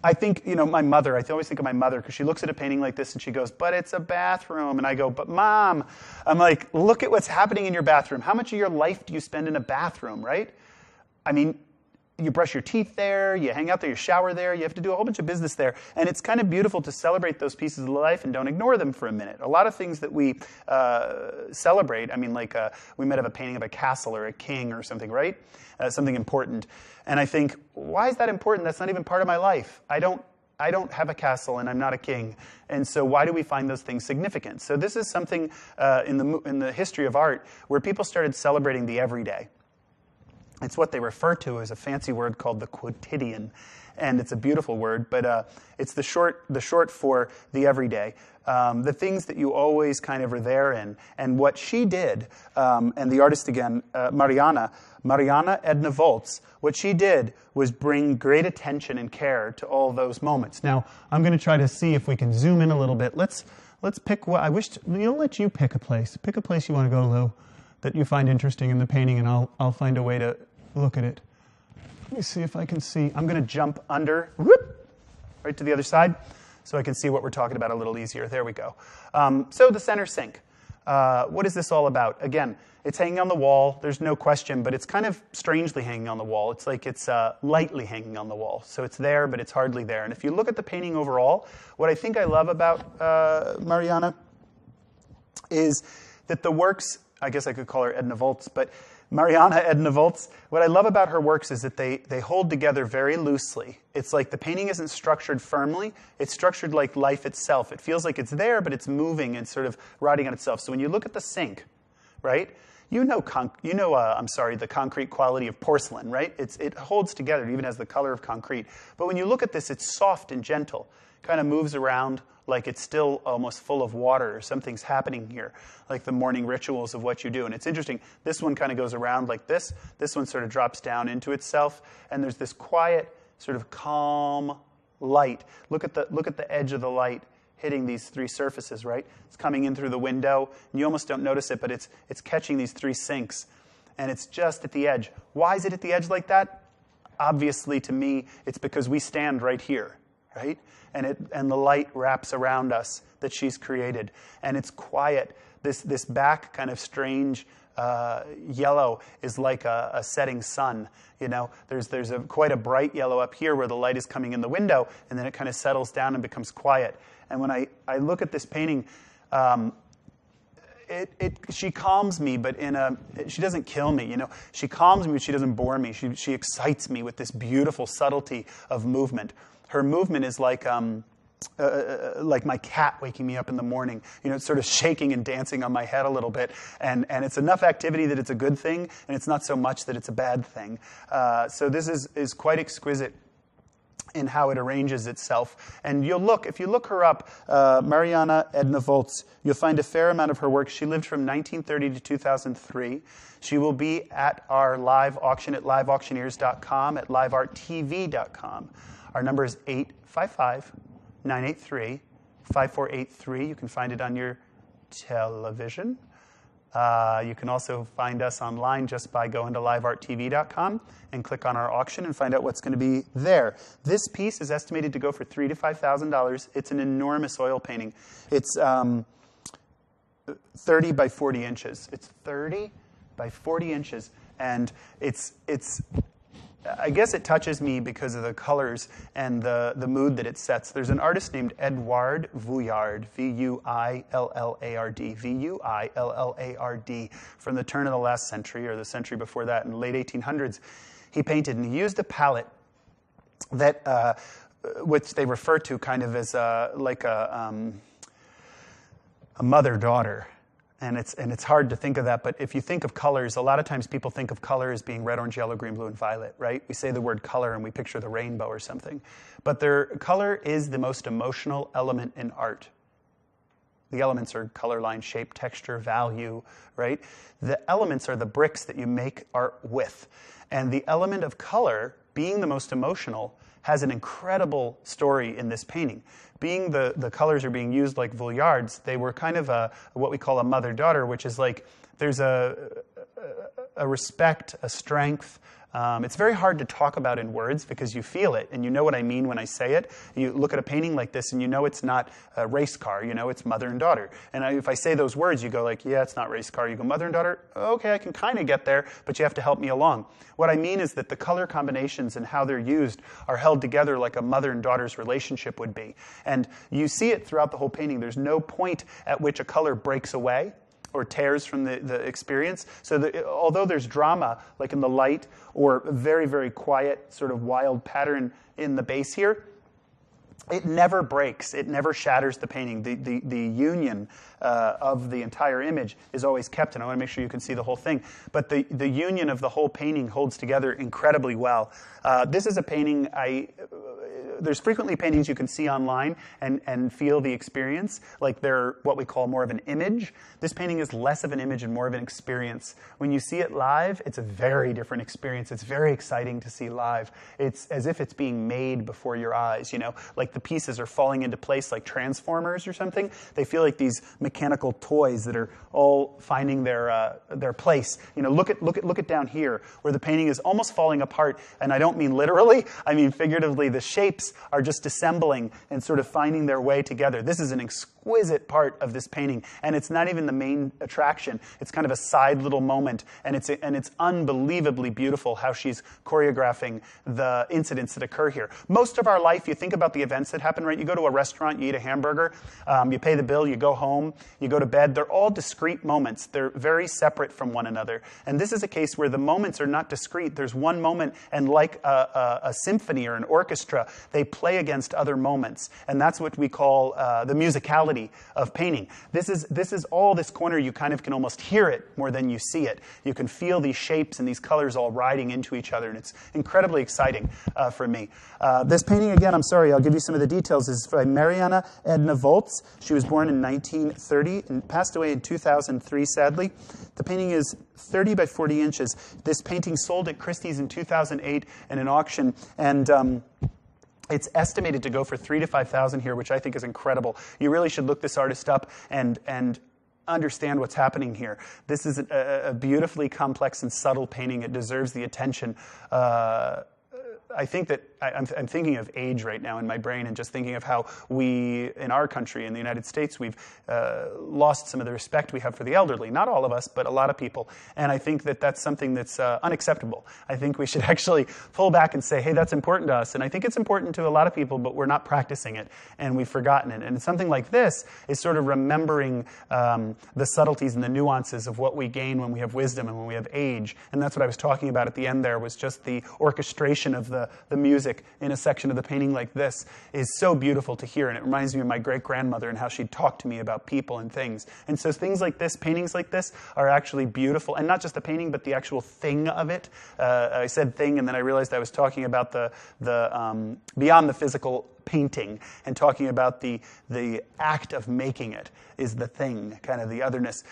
Speaker 1: I think, my mother, I always think of my mother because she looks at a painting like this and she goes, but it's a bathroom. And I go, but Mom, I'm like, look at what's happening in your bathroom. How much of your life do you spend in a bathroom, right? I mean, you brush your teeth there, you hang out there, you shower there, you have to do a whole bunch of business there. And it's kind of beautiful to celebrate those pieces of life and don't ignore them for a minute. A lot of things that we celebrate, we might have a painting of a castle or a king or something, right? Something important. And I think, why is that important? That's not even part of my life. I don't have a castle and I'm not a king. And so why do we find those things significant? So this is something in the history of art where people started celebrating the everyday. It's what they refer to as a fancy word called the quotidian, and it's a beautiful word, but it's the short for the everyday. The things that you always kind of are there in. And what she did, and the artist again, Mariana Edna Volz, what she did was bring great attention and care to all those moments. Now, I'm going to try to see if we can zoom in a little bit. Let's pick what I wish to, let you pick a place. Pick a place you want to go, Lou, that you find interesting in the painting, and I'll find a way to look at it. Let me see if I can see. I'm going to jump under, right to the other side, so I can see what we're talking about a little easier. There we go. So the center sink. What is this all about? Again, it's hanging on the wall. There's no question, but it's kind of strangely hanging on the wall. It's like it's lightly hanging on the wall. So it's there, but it's hardly there. And if you look at the painting overall, what I think I love about Mariana is that the works, I guess I could call her Edna Volz, but Mariana Edna Volz, what I love about her works is that they hold together very loosely. It's like the painting isn't structured firmly. It's structured like life itself. It feels like it's there, but it's moving and sort of riding on itself. So when you look at the sink, right, the concrete quality of porcelain, right? It holds together. It even has the color of concrete. But when you look at this, it's soft and gentle. Kind of moves around like it's still almost full of water or something's happening here, like the morning rituals of what you do. And it's interesting, this one kind of goes around like this. This one sort of drops down into itself, and there's this quiet, sort of calm light. Look at the edge of the light hitting these three surfaces, right? It's coming in through the window, and you almost don't notice it, but it's catching these three sinks, and it's just at the edge. Why is it at the edge like that? Obviously, to me, it's because we stand right here, right? And the light wraps around us that she's created. And it's quiet. This back kind of strange yellow is like a setting sun. There's quite a bright yellow up here where the light is coming in the window, and then it kind of settles down and becomes quiet. And when I look at this painting, she calms me, but she doesn't kill me. She calms me, but she doesn't bore me. She excites me with this beautiful subtlety of movement. Her movement is like my cat waking me up in the morning. It's sort of shaking and dancing on my head a little bit. And it's enough activity that it's a good thing, and it's not so much that it's a bad thing. So this is quite exquisite in how it arranges itself. And if you look her up, Mariana Edna Volz, you'll find a fair amount of her work. She lived from 1930 to 2003. She will be at our live auction at liveauctioneers.com, at livearttv.com. Our number is 855-983-5483. You can find it on your television. You can also find us online just by going to livearttv.com and click on our auction and find out what's going to be there. This piece is estimated to go for $3,000 to $5,000. It's an enormous oil painting. It's 30 by 40 inches. It's 30 by 40 inches, and it's I guess it touches me because of the colors and the mood that it sets. There's an artist named Edouard Vuillard, V-U-I-L-L-A-R-D, V-U-I-L-L-A-R-D, from the turn of the last century or the century before that, in the late 1800s. He painted, and he used a palette that, which they refer to kind of as like a mother-daughter And it's hard to think of that, but if you think of colors, a lot of times people think of color as being red, orange, yellow, green, blue, and violet, right? We say the word color and we picture the rainbow or something. But color is the most emotional element in art. The elements are color, line, shape, texture, value, right? The elements are the bricks that you make art with. And the element of color, being the most emotional, has an incredible story in this painting. Being the colors are being used like Vouillards, they were kind of what we call a mother-daughter, which is like there's a respect, a strength. It's very hard to talk about in words because you feel it and you know what I mean when I say it. You look at a painting like this and you know it's not a race car, you know it's mother and daughter. And if I say those words, you go like, yeah, it's not race car. You go, mother and daughter, okay, I can kind of get there, but you have to help me along. What I mean is that the color combinations and how they're used are held together like a mother and daughter's relationship would be. And you see it throughout the whole painting. There's no point at which a color breaks away or tears from the experience. So although there's drama, like in the light, or very, very quiet, sort of wild pattern in the base here, it never breaks. It never shatters the painting. The union of the entire image is always kept, and I want to make sure you can see the whole thing. But the union of the whole painting holds together incredibly well. This is a painting there's frequently paintings you can see online and feel the experience, like they're what we call more of an image. This painting is less of an image and more of an experience. When you see it live, it's a very different experience. It's very exciting to see live. It's as if it's being made before your eyes, you know, like the pieces are falling into place like Transformers or something. They feel like these mechanical toys that are all finding their place. You know, look at down here where the painting is almost falling apart, and I don't mean literally, I mean figuratively. The shapes are just assembling and sort of finding their way together. This is an exquisite part of this painting, and it's not even the main attraction. It's kind of a side little moment, and it's unbelievably beautiful how she's choreographing the incidents that occur here. Most of our life, you think about the events that happen, right? You go to a restaurant, you eat a hamburger, you pay the bill, you go home, you go to bed. They're all discrete moments. They're very separate from one another. And this is a case where the moments are not discrete. There's one moment, and like a symphony or an orchestra, they play against other moments. And that's what we call the musicality of painting. This is all this corner. You kind of can almost hear it more than you see it. You can feel these shapes and these colors all riding into each other, and it's incredibly exciting for me. This painting, again, I'm sorry, I'll give you some of the details, is by Mariana Edna Volz. She was born in 1930 and passed away in 2003, sadly. The painting is 30 by 40 inches. This painting sold at Christie's in 2008 in an auction, and it's estimated to go for $3,000 to $5,000 here, which I think is incredible. You really should look this artist up and understand what's happening here. This is a beautifully complex and subtle painting. It deserves the attention. I think that I'm thinking of age right now in my brain, and just thinking of how we, in our country, in the United States, we've lost some of the respect we have for the elderly. Not all of us, but a lot of people. And I think that that's something that's unacceptable. I think we should actually pull back and say, hey, that's important to us. And I think it's important to a lot of people, but we're not practicing it, and we've forgotten it. And something like this is sort of remembering the subtleties and the nuances of what we gain when we have wisdom and when we have age. And that's what I was talking about at the end there, was just the orchestration of the music in a section of the painting like this is so beautiful to hear. And it reminds me of my great-grandmother and how she'd talk to me about people and things. And so things like this, paintings like this, are actually beautiful. And not just the painting, but the actual thing of it. I said thing, and then I realized I was talking about the beyond the physical painting, and talking about the act of making it is the thing, kind of the otherness.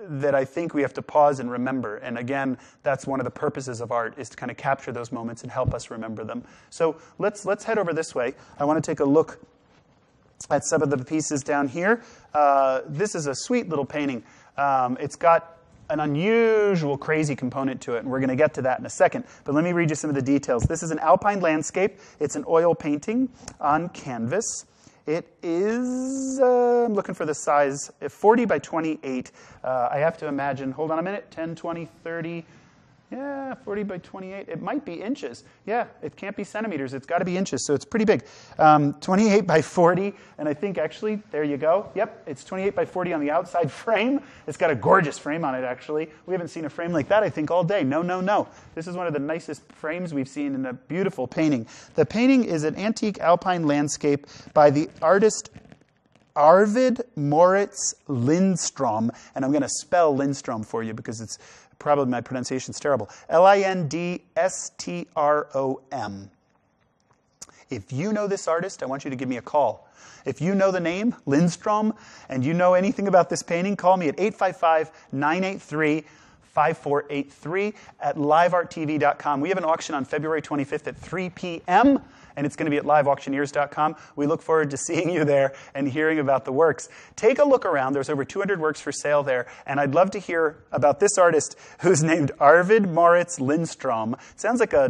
Speaker 1: That I think we have to pause and remember. And again, that's one of the purposes of art, is to kind of capture those moments and help us remember them. So let's head over this way. I want to take a look at some of the pieces down here. This is a sweet little painting. It's got an unusual, crazy component to it, and we're going to get to that in a second. But let me read you some of the details. This is an alpine landscape. It's an oil painting on canvas. It is, I'm looking for the size, 40 by 28. I have to imagine, hold on a minute, 10, 20, 30, yeah, 40 by 28. It might be inches. Yeah, it can't be centimeters. It's got to be inches, so it's pretty big. 28 by 40, and I think actually, there you go. Yep, it's 28 by 40 on the outside frame. It's got a gorgeous frame on it, actually. We haven't seen a frame like that, I think, all day. No. This is one of the nicest frames we've seen in a beautiful painting. The painting is an antique alpine landscape by the artist Arvid Moritz Lindstrom, and I'm going to spell Lindstrom for you because it's probably my pronunciation's terrible. Lindstrom. If you know this artist, I want you to give me a call. If you know the name, Lindstrom, and you know anything about this painting, call me at 855-983-5483 at livearttv.com. We have an auction on February 25th at 3 p.m., and it's going to be at liveauctioneers.com. We look forward to seeing you there and hearing about the works. Take a look around. There's over 200 works for sale there, and I'd love to hear about this artist who's named Arvid Moritz Lindstrom. It sounds like a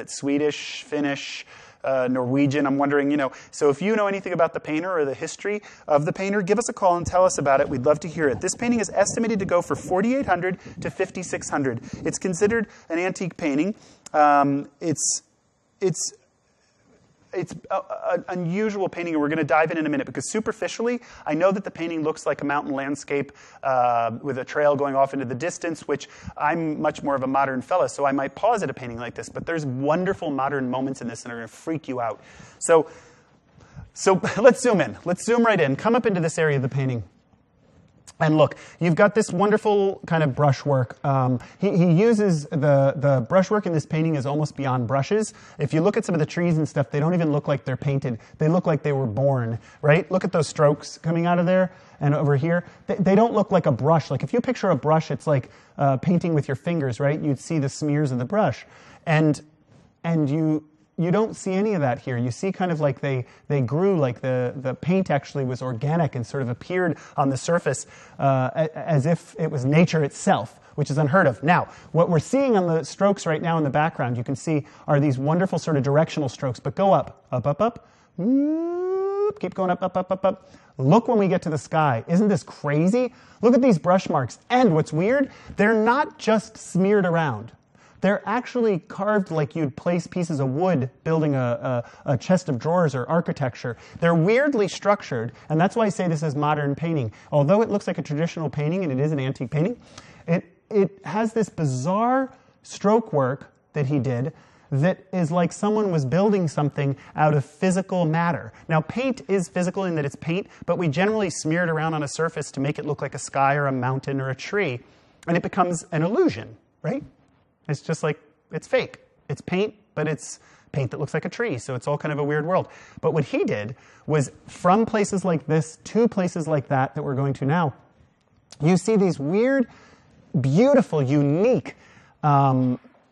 Speaker 1: Swedish, Finnish, Norwegian. I'm wondering, so if you know anything about the painter or the history of the painter, give us a call and tell us about it. We'd love to hear it. This painting is estimated to go for $4,800 to $5,600. It's considered an antique painting. It's an unusual painting, and we're going to dive in a minute, because superficially, I know that the painting looks like a mountain landscape with a trail going off into the distance, which I'm much more of a modern fella, so I might pause at a painting like this, but there's wonderful modern moments in this that are going to freak you out. So let's zoom in. Let's zoom right in. Come up into this area of the painting. And look, you've got this wonderful kind of brushwork. He uses the brushwork in this painting is almost beyond brushes. If you look at some of the trees and stuff, they don't even look like they're painted. They look like they were born, right? Look at those strokes coming out of there and over here. They don't look like a brush. Like if you picture a brush, it's like painting with your fingers, right? You'd see the smears of the brush. And you don't see any of that here. You see kind of like they grew, like the paint actually was organic and sort of appeared on the surface as if it was nature itself, which is unheard of. Now, what we're seeing on the strokes right now in the background, you can see, are these wonderful sort of directional strokes, but go up, up, up, up, keep going up, up, up, up, up. Look when we get to the sky. Isn't this crazy? Look at these brush marks. And what's weird, they're not just smeared around. They're actually carved like you'd place pieces of wood building a chest of drawers or architecture. They're weirdly structured, and that's why I say this is modern painting. Although it looks like a traditional painting, and it is an antique painting, it has this bizarre stroke work that he did that is like someone was building something out of physical matter. Now, paint is physical in that it's paint, but we generally smear it around on a surface to make it look like a sky or a mountain or a tree, and it becomes an illusion, right? It's just like, it's fake. It's paint, but it's paint that looks like a tree, so it's all kind of a weird world. But what he did was, from places like this to places like that we're going to now, you see these weird, beautiful, unique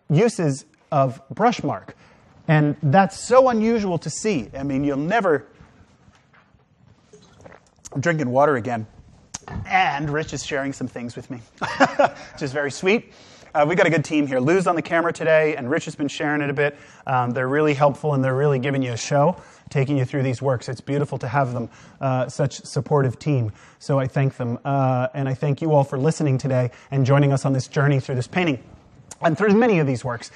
Speaker 1: uses of brush mark. And that's so unusual to see. I mean, you'll never... I'm drinking water again. And Rich is sharing some things with me, which is very sweet. We got a good team here. Lou's on the camera today, and Rich has been sharing it a bit. They're really helpful, and they're really giving you a show, taking you through these works. It's beautiful to have them, such supportive team. So I thank them, and I thank you all for listening today and joining us on this journey through this painting and through many of these works.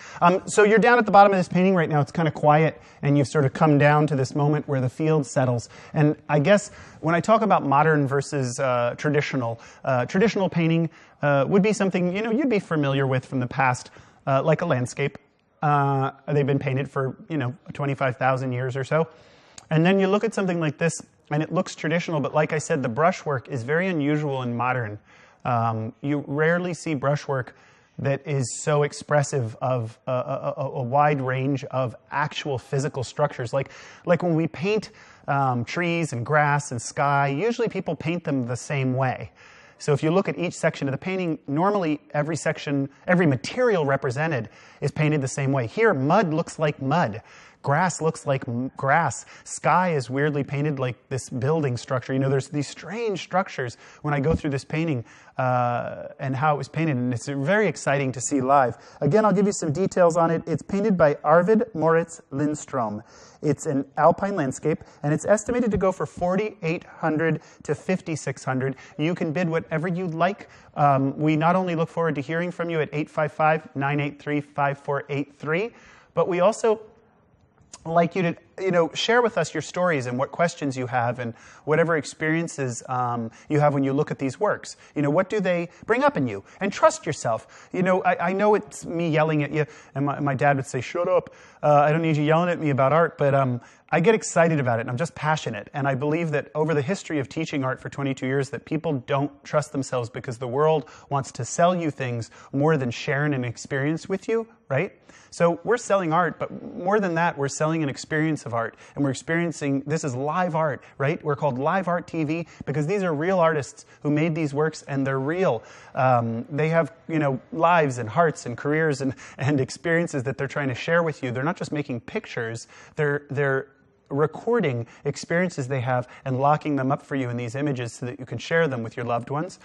Speaker 1: So you're down at the bottom of this painting right now. It's kind of quiet, and you've sort of come down to this moment where the field settles. And I guess when I talk about modern versus traditional painting would be something you'd be familiar with from the past, like a landscape. They've been painted for 25,000 years or so. And then you look at something like this, and it looks traditional, but like I said, the brushwork is very unusual and modern. You rarely see brushwork that is so expressive of a wide range of actual physical structures. Like when we paint trees and grass and sky, usually people paint them the same way. So if you look at each section of the painting, normally every section, every material represented is painted the same way. Here, mud looks like mud. Grass looks like grass. Sky is weirdly painted like this building structure. There's these strange structures when I go through this painting and how it was painted, and it's very exciting to see live. Again, I'll give you some details on it. It's painted by Arvid Moritz Lindstrom. It's an alpine landscape, and it's estimated to go for $4,800 to $5,600. You can bid whatever you'd like. We not only look forward to hearing from you at 855-983-5483, but we also like you to share with us your stories and what questions you have and whatever experiences you have when you look at these works. What do they bring up in you? And trust yourself. I know it's me yelling at you, and my dad would say, shut up. I don't need you yelling at me about art, but I get excited about it, and I'm just passionate. And I believe that over the history of teaching art for 22 years, that people don't trust themselves because the world wants to sell you things more than sharing an experience with you, right? So we're selling art, but more than that, we're selling an experience of art. And we're experiencing, this is live art, right? We're called Live Art TV because these are real artists who made these works, and they're real. They have, lives and hearts and careers and experiences that they're trying to share with you. They're not just making pictures, they're recording experiences they have and locking them up for you in these images so that you can share them with your loved ones.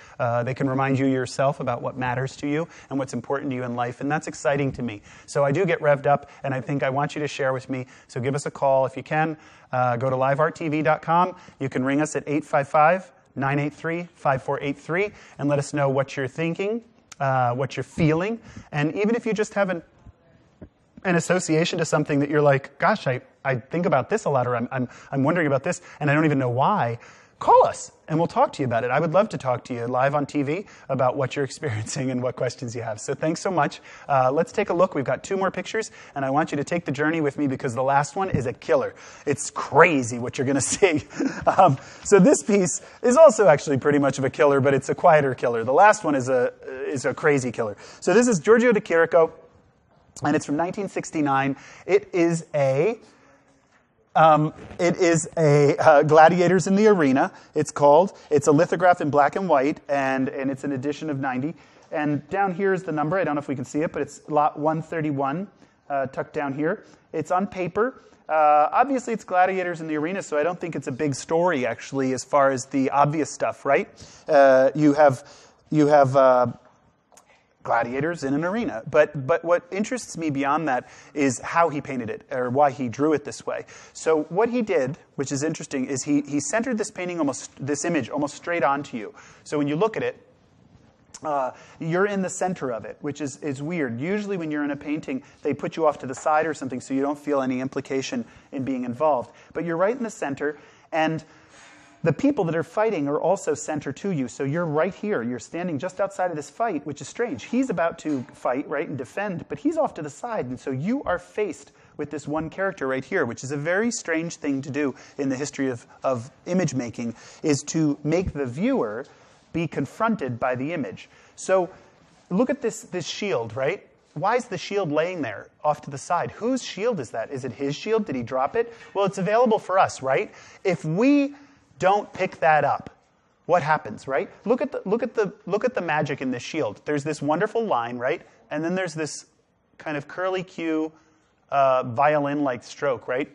Speaker 1: They can remind you yourself about what matters to you and what's important to you in life, and that's exciting to me. So I do get revved up, and I think I want you to share with me. So give us a call if you can. Go to livearttv.com. You can ring us at 855-983-5483 and let us know what you're thinking, what you're feeling, and even if you just have an association to something that you're like, gosh, I think about this a lot, or I'm wondering about this, and I don't even know why, call us, and we'll talk to you about it. I would love to talk to you live on TV about what you're experiencing and what questions you have. So thanks so much. Let's take a look. We've got 2 more pictures, and I want you to take the journey with me because the last one is a killer. It's crazy what you're going to see. So this piece is also actually pretty much of a killer, but it's a quieter killer. The last one is a crazy killer. So this is Giorgio de Chirico, and it's from 1969. It is a Gladiators in the Arena, it's called. It's a lithograph in black and white, and it's an edition of 90. And down here is the number. I don't know if we can see it, but it's lot 131, tucked down here. It's on paper. Obviously, it's Gladiators in the Arena, so I don't think it's a big story, actually, as far as the obvious stuff, right? You have gladiators in an arena. But what interests me beyond that is how he painted it, or why he drew it this way. So what he did, which is interesting, is he centered this painting, this image, almost straight onto you. So when you look at it, you're in the center of it, which is weird. Usually when you're in a painting, they put you off to the side or something so you don't feel any implication in being involved. But you're right in the center, and the people that are fighting are also center to you. So you're right here. You're standing just outside of this fight, which is strange. He's about to fight, right, and defend, but he's off to the side. And so you are faced with this one character right here, which is a very strange thing to do in the history of image making, is to make the viewer be confronted by the image. So look at this shield, right? Why is the shield laying there off to the side? Whose shield is that? Is it his shield? Did he drop it? Well, it's available for us, right? If we don't pick that up, what happens, right? Look at the magic in this shield. There's this wonderful line, right? And then there's this kind of curly Q violin-like stroke, right?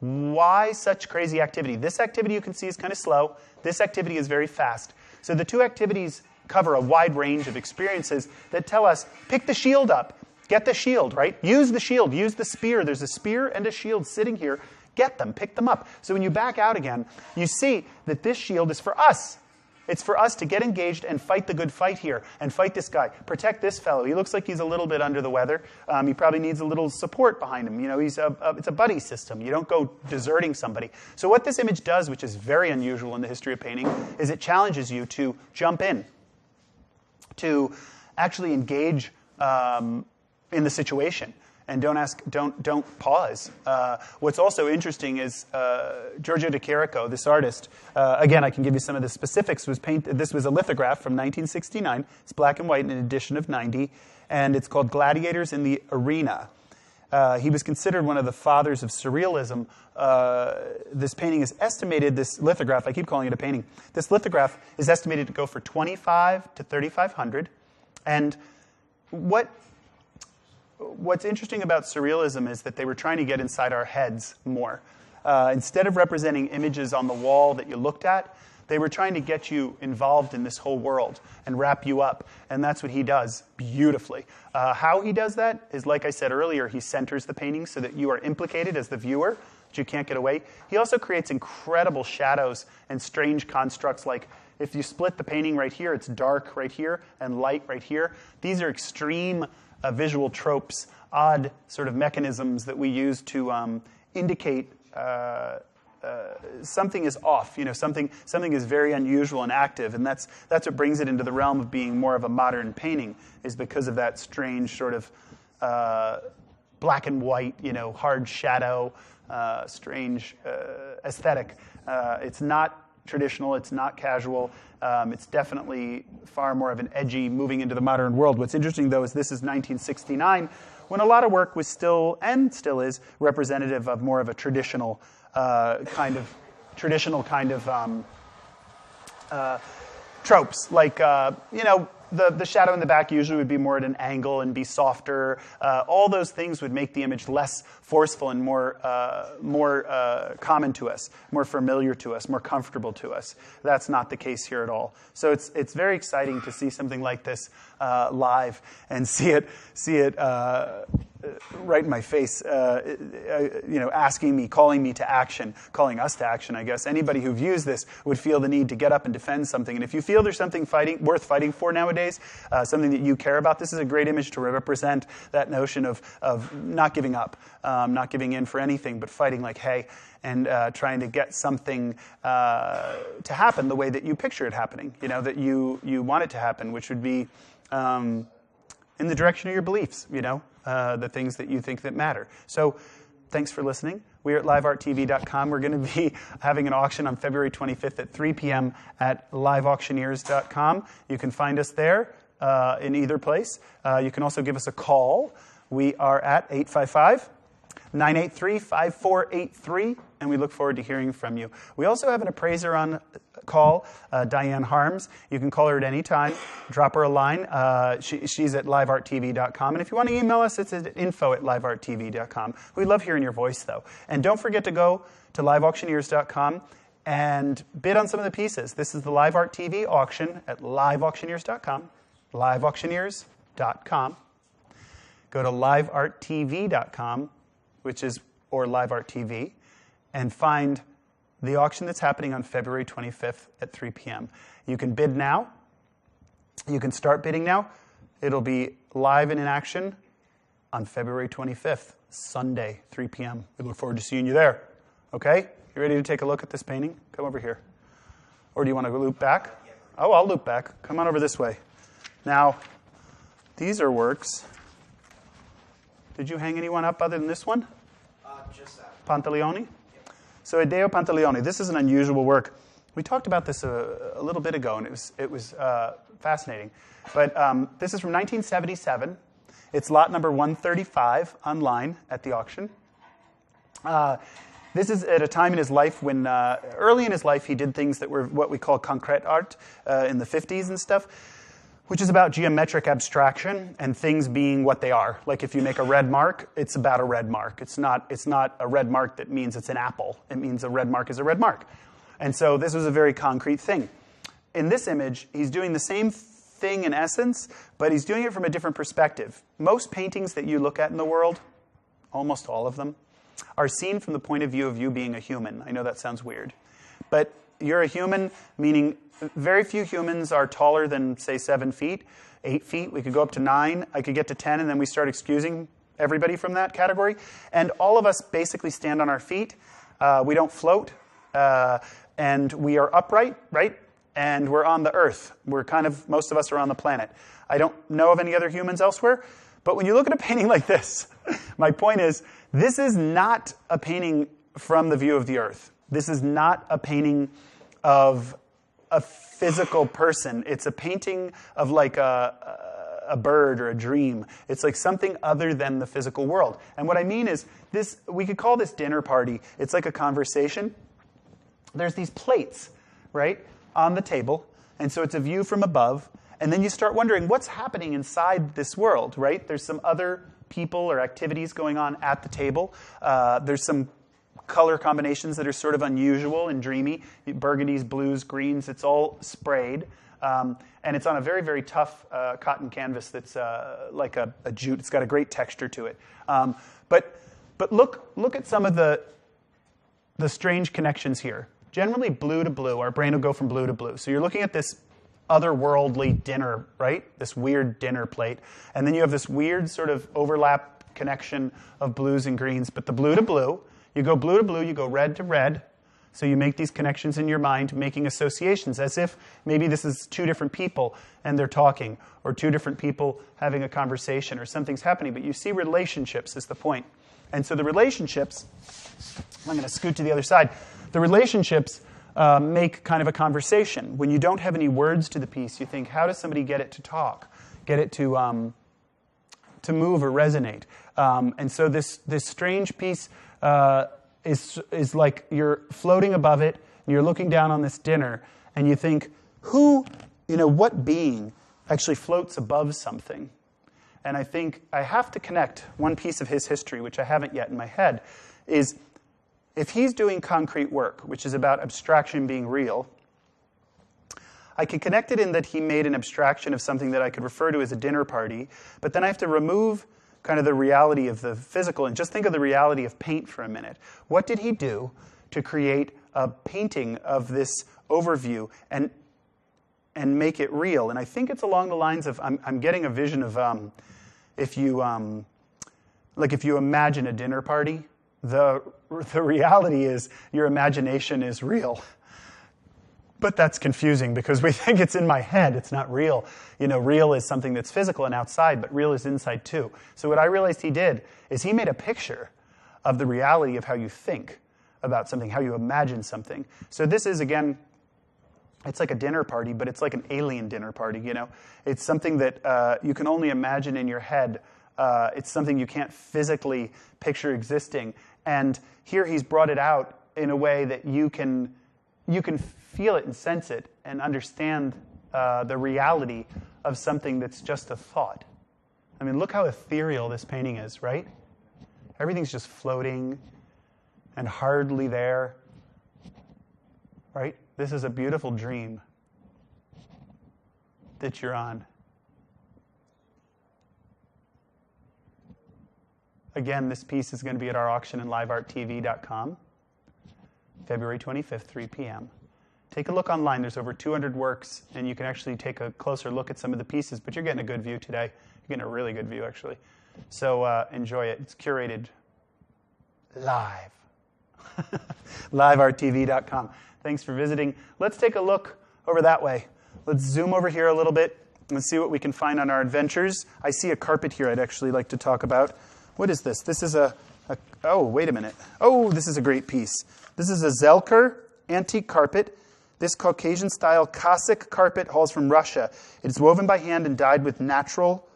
Speaker 1: Why such crazy activity? This activity you can see is kind of slow. This activity is very fast. So the 2 activities cover a wide range of experiences that tell us, pick the shield up. Get the shield, right? Use the shield. Use the spear. There's a spear and a shield sitting here. Get them, pick them up. So when you back out again, you see that this shield is for us. It's for us to get engaged and fight the good fight here and fight this guy. Protect this fellow. He looks like he's a little bit under the weather. He probably needs a little support behind him. It's a buddy system. You don't go deserting somebody. So what this image does, which is very unusual in the history of painting, is it challenges you to jump in, to actually engage in the situation. And don't pause. What's also interesting is Giorgio de Chirico, this artist, again, I can give you some of the specifics. This was a lithograph from 1969. It's black and white in an edition of 90, and it's called Gladiators in the Arena. He was considered one of the fathers of surrealism. This painting is estimated, this lithograph, I keep calling it a painting, this lithograph is estimated to go for $2,500 to $3,500. And what's interesting about surrealism is that they were trying to get inside our heads more. Instead of representing images on the wall that you looked at, they were trying to get you involved in this whole world and wrap you up. And that's what he does beautifully. How he does that is, like I said earlier, he centers the painting so that you are implicated as the viewer, that you can't get away. He also creates incredible shadows and strange constructs, like if you split the painting right here, it's dark right here and light right here. These are extreme visual tropes, odd sort of mechanisms that we use to indicate something is off. Something is very unusual and active, and that's what brings it into the realm of being more of a modern painting, is because of that strange sort of black and white, hard shadow, strange aesthetic. It's not traditional. It's not casual. It's definitely far more of an edgy, moving into the modern world. What's interesting, though, is this is 1969, when a lot of work was still, and still is, representative of more of a traditional kind of tropes. Like, the shadow in the back usually would be more at an angle and be softer. All those things would make the image less forceful and more common to us, more familiar to us, more comfortable to us. That's not the case here at all. So it's very exciting to see something like this live and see it right in my face, asking me, calling me to action, calling us to action, I guess. Anybody who views this would feel the need to get up and defend something. And if you feel there's something worth fighting for nowadays, something that you care about, this is a great image to represent that notion of not giving up, not giving in for anything, but fighting like hay, and trying to get something to happen the way that you picture it happening, that you want it to happen, which would be in the direction of your beliefs, the things that you think that matter. So thanks for listening. We're at livearttv.com. We're going to be having an auction on February 25th at 3 p.m. at liveauctioneers.com. You can find us there in either place. You can also give us a call. We are at 855-983-5483, and we look forward to hearing from you. We also have an appraiser on call, Diane Harms. You can call her at any time. Drop her a line. She's at livearttv.com. And if you want to email us, it's at info@livearttv.com. We love hearing your voice, though. And don't forget to go to liveauctioneers.com and bid on some of the pieces. This is the Live Art TV auction at liveauctioneers.com. liveauctioneers.com. Go to livearttv.com, or Live Art TV, and find the auction that's happening on February 25th at 3 p.m. You can bid now. You can start bidding now. It'll be live and in action on February 25th, Sunday, 3 p.m. We look forward to seeing you there. Okay? You ready to take a look at this painting? Come over here. Or do you want to loop back? Oh, I'll loop back. Come on over this way. Now, these are works. Did you hang anyone up other than this one?
Speaker 2: Just that.
Speaker 1: Pantaleone? So Ideo Pantaleone, this is an unusual work. We talked about this a little bit ago, and it was fascinating. But this is from 1977. It's lot number 135 online at the auction. This is at a time in his life when, early in his life, he did things that were what we call concrete art in the 50s and stuff, which is about geometric abstraction and things being what they are. Like if you make a red mark, it's about a red mark. It's not a red mark that means it's an apple. It means a red mark is a red mark. And so this was a very concrete thing. In this image, he's doing the same thing in essence, but he's doing it from a different perspective. Most paintings that you look at in the world, almost all of them, are seen from the point of view of you being a human. I know that sounds weird. But you're a human, meaning very few humans are taller than, say, 7 feet, 8 feet. We could go up to 9. I could get to 10, and then we start excusing everybody from that category. And all of us basically stand on our feet. We don't float. And we are upright, right? And we're on the earth. Most of us are on the planet. I don't know of any other humans elsewhere. But when you look at a painting like this, my point is, this is not a painting from the view of the earth. This is not a painting of a physical person. It's a painting of like a bird or a dream. It's like something other than the physical world. And what I mean is, we could call this dinner party. It's like a conversation. There's these plates, right, on the table. And so it's a view from above. And then you start wondering what's happening inside this world, right? There's some other people or activities going on at the table. There's some color combinations that are sort of unusual and dreamy. Burgundies, blues, greens, it's all sprayed. And it's on a very, very tough cotton canvas that's like a jute. It's got a great texture to it. But look at some of the strange connections here. Generally blue to blue. Our brain will go from blue to blue. So you're looking at this otherworldly dinner, right? This weird dinner plate. And then you have this weird sort of overlap connection of blues and greens. But the blue to blue, You go blue to blue, you go red to red. So you make these connections in your mind, making associations, as if maybe this is two different people and they're talking, or two different people having a conversation, or something's happening. But you see relationships is the point. And so the relationships, I'm going to scoot to the other side. The relationships make kind of a conversation. When you don't have any words to the piece, you think, how does somebody get it to talk, get it to move or resonate? And so this strange piece is like you're floating above it, and you're looking down on this dinner, and you think, what being actually floats above something? And I think I have to connect one piece of his history, which I haven't yet in my head, is if he's doing concrete work, which is about abstraction being real, I can connect it in that he made an abstraction of something that I could refer to as a dinner party, but then I have to remove kind of the reality of the physical and just think of the reality of paint for a minute. What did he do to create a painting of this overview and make it real? And I think it's along the lines of, I'm getting a vision of if you imagine a dinner party, the reality is your imagination is real. But that's confusing because we think it's in my head. It's not real. Real is something that's physical and outside, but real is inside too. So what I realized he did is he made a picture of the reality of how you think about something, how you imagine something. So this is, again, it's like a dinner party, but it's like an alien dinner party, It's something that you can only imagine in your head. It's something you can't physically picture existing. And here he's brought it out in a way that you can feel it and sense it and understand the reality of something that's just a thought. I mean, look how ethereal this painting is, right? Everything's just floating and hardly there, right? This is a beautiful dream that you're on. Again, this piece is going to be at our auction in livearttv.com, February 25th, 3 p.m. Take a look online. There's over 200 works, and you can actually take a closer look at some of the pieces, but you're getting a good view today. You're getting a really good view, actually. So enjoy it. It's curated live. livearttv.com. Thanks for visiting. Let's take a look over that way. Let's zoom over here a little bit and see what we can find on our adventures. I see a carpet here I'd actually like to talk about. What is this? This is oh, wait a minute. Oh, this is a great piece. This is a Zelker antique carpet. This Caucasian-style Cossack carpet hauls from Russia. It is woven by hand and dyed with natural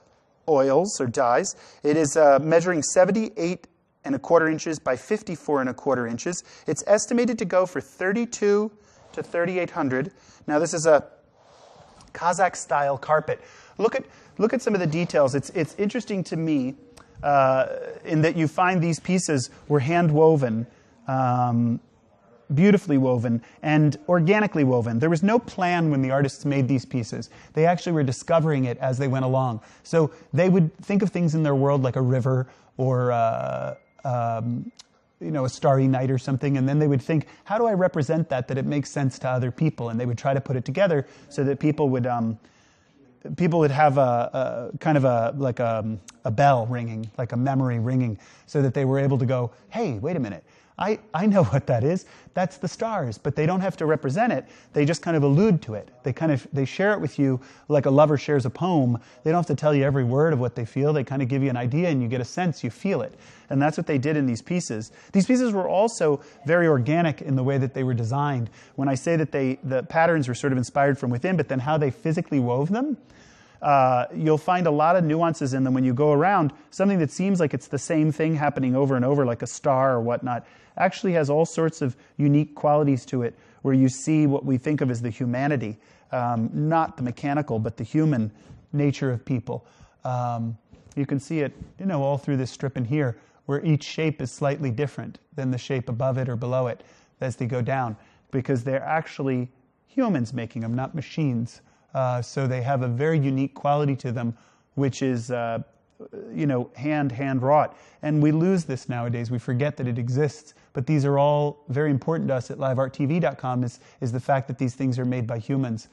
Speaker 1: oils or dyes. It is measuring 78¼ inches by 54¼ inches. It's estimated to go for $3,200 to $3,800. Now, this is a Kazakh-style carpet. Look at some of the details. It's interesting to me in that you find these pieces were hand-woven, beautifully woven, and organically woven. There was no plan when the artists made these pieces. They actually were discovering it as they went along. So they would think of things in their world like a river or a starry night or something, and then they would think, how do I represent that it makes sense to other people? And they would try to put it together so that people would have a kind of a bell ringing, like a memory ringing, so that they were able to go, hey, wait a minute, I know what that is. That's the stars, but they don't have to represent it. They just kind of allude to it. They share it with you like a lover shares a poem. They don't have to tell you every word of what they feel. They kind of give you an idea and you get a sense, you feel it. And that's what they did in these pieces. These pieces were also very organic in the way that they were designed. When I say that the patterns were sort of inspired from within, but then how they physically wove them, you'll find a lot of nuances in them when you go around. Something that seems like it's the same thing happening over and over, like a star or whatnot, actually has all sorts of unique qualities to it where you see what we think of as the humanity, not the mechanical, but the human nature of people. You can see it, all through this strip in here, where each shape is slightly different than the shape above it or below it as they go down, because they're actually humans making them, not machines. So they have a very unique quality to them, which is, hand wrought. And we lose this nowadays. We forget that it exists. But these are all very important to us at livearttv.com is the fact that these things are made by humans.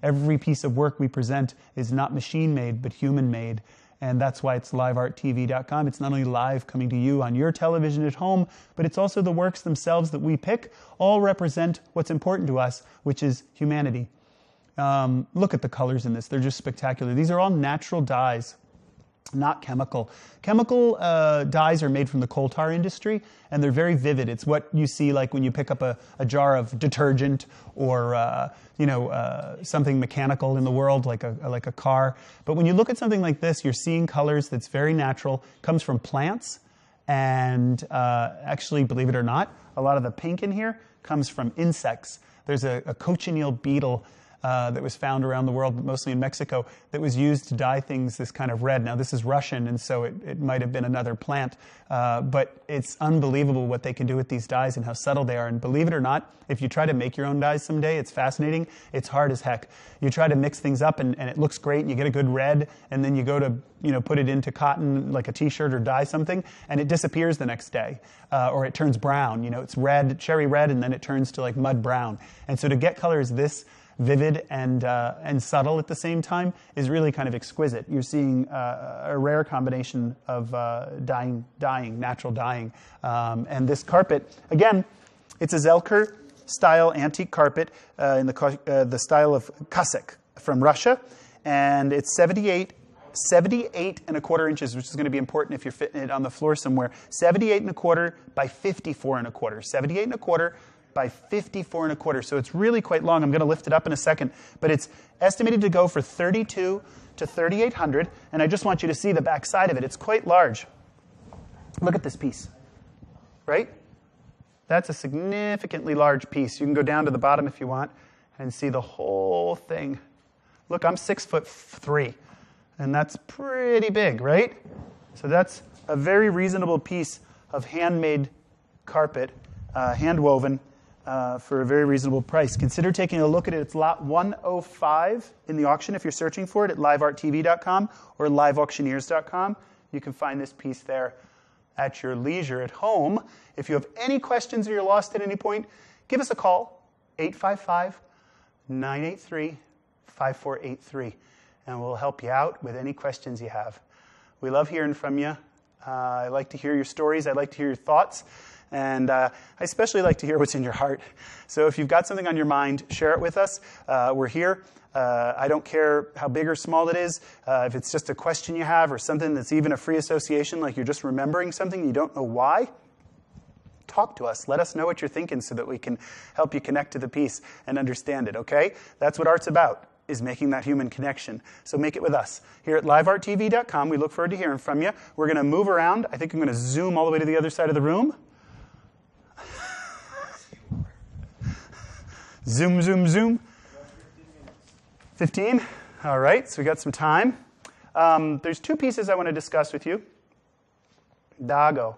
Speaker 1: Every piece of work we present is not machine-made, but human-made. And that's why it's livearttv.com. It's not only live coming to you on your television at home, but it's also the works themselves that we pick all represent what's important to us, which is humanity. Look at the colors in this. They're just spectacular. These are all natural dyes, not chemical. Chemical dyes are made from the coal tar industry, and they're very vivid. It's what you see like when you pick up a jar of detergent or something mechanical in the world, like a car. But when you look at something like this, you're seeing colors that's very natural, comes from plants, and actually, believe it or not, a lot of the pink in here comes from insects. There's a cochineal beetle that was found around the world, mostly in Mexico, that was used to dye things this kind of red. Now, this is Russian, and so it might have been another plant, but it's unbelievable what they can do with these dyes and how subtle they are. And believe it or not, if you try to make your own dyes someday, it's fascinating. It's hard as heck. You try to mix things up, and it looks great, and you get a good red, and then you go to put it into cotton, like a T-shirt, or dye something, and it disappears the next day, or it turns brown. It's red, cherry red, and then it turns to like mud brown. And so to get colors this vivid and subtle at the same time is really kind of exquisite. You're seeing a rare combination of natural dyeing. And this carpet, again, it's a Zelker style antique carpet in the style of Cossack from Russia, and it's 78 and a quarter inches, which is going to be important if you're fitting it on the floor somewhere. 78 and a quarter by 54 and a quarter. 78 and a quarter by 54 and a quarter. So it's really quite long. I'm going to lift it up in a second. But it's estimated to go for $3,200 to $3,800. And I just want you to see the back side of it. It's quite large. Look at this piece. Right? That's a significantly large piece. You can go down to the bottom if you want and see the whole thing. Look, I'm 6'3", and that's pretty big, right? So that's a very reasonable piece of handmade carpet, hand-woven, for a very reasonable price. Consider taking a look at it. It's lot 105 in the auction if you're searching for it at livearttv.com or liveauctioneers.com. You can find this piece there at your leisure at home. If you have any questions or you're lost at any point, give us a call, 855-983-5483, and we'll help you out with any questions you have. We love hearing from you. I like to hear your stories. I like to hear your thoughts. And I especially like to hear what's in your heart. So if you've got something on your mind, share it with us. We're here. I don't care how big or small it is. If it's just a question you have or something that's even a free association, like you're just remembering something you don't know why, talk to us. Let us know what you're thinking so that we can help you connect to the piece and understand it, okay? That's what art's about, is making that human connection. So make it with us. Here at livearttv.com, we look forward to hearing from you. We're going to move around. I think I'm going to zoom all the way to the other side of the room. Zoom, zoom, zoom. 15? All right, so we got some time. There's two pieces I want to discuss with you. Dago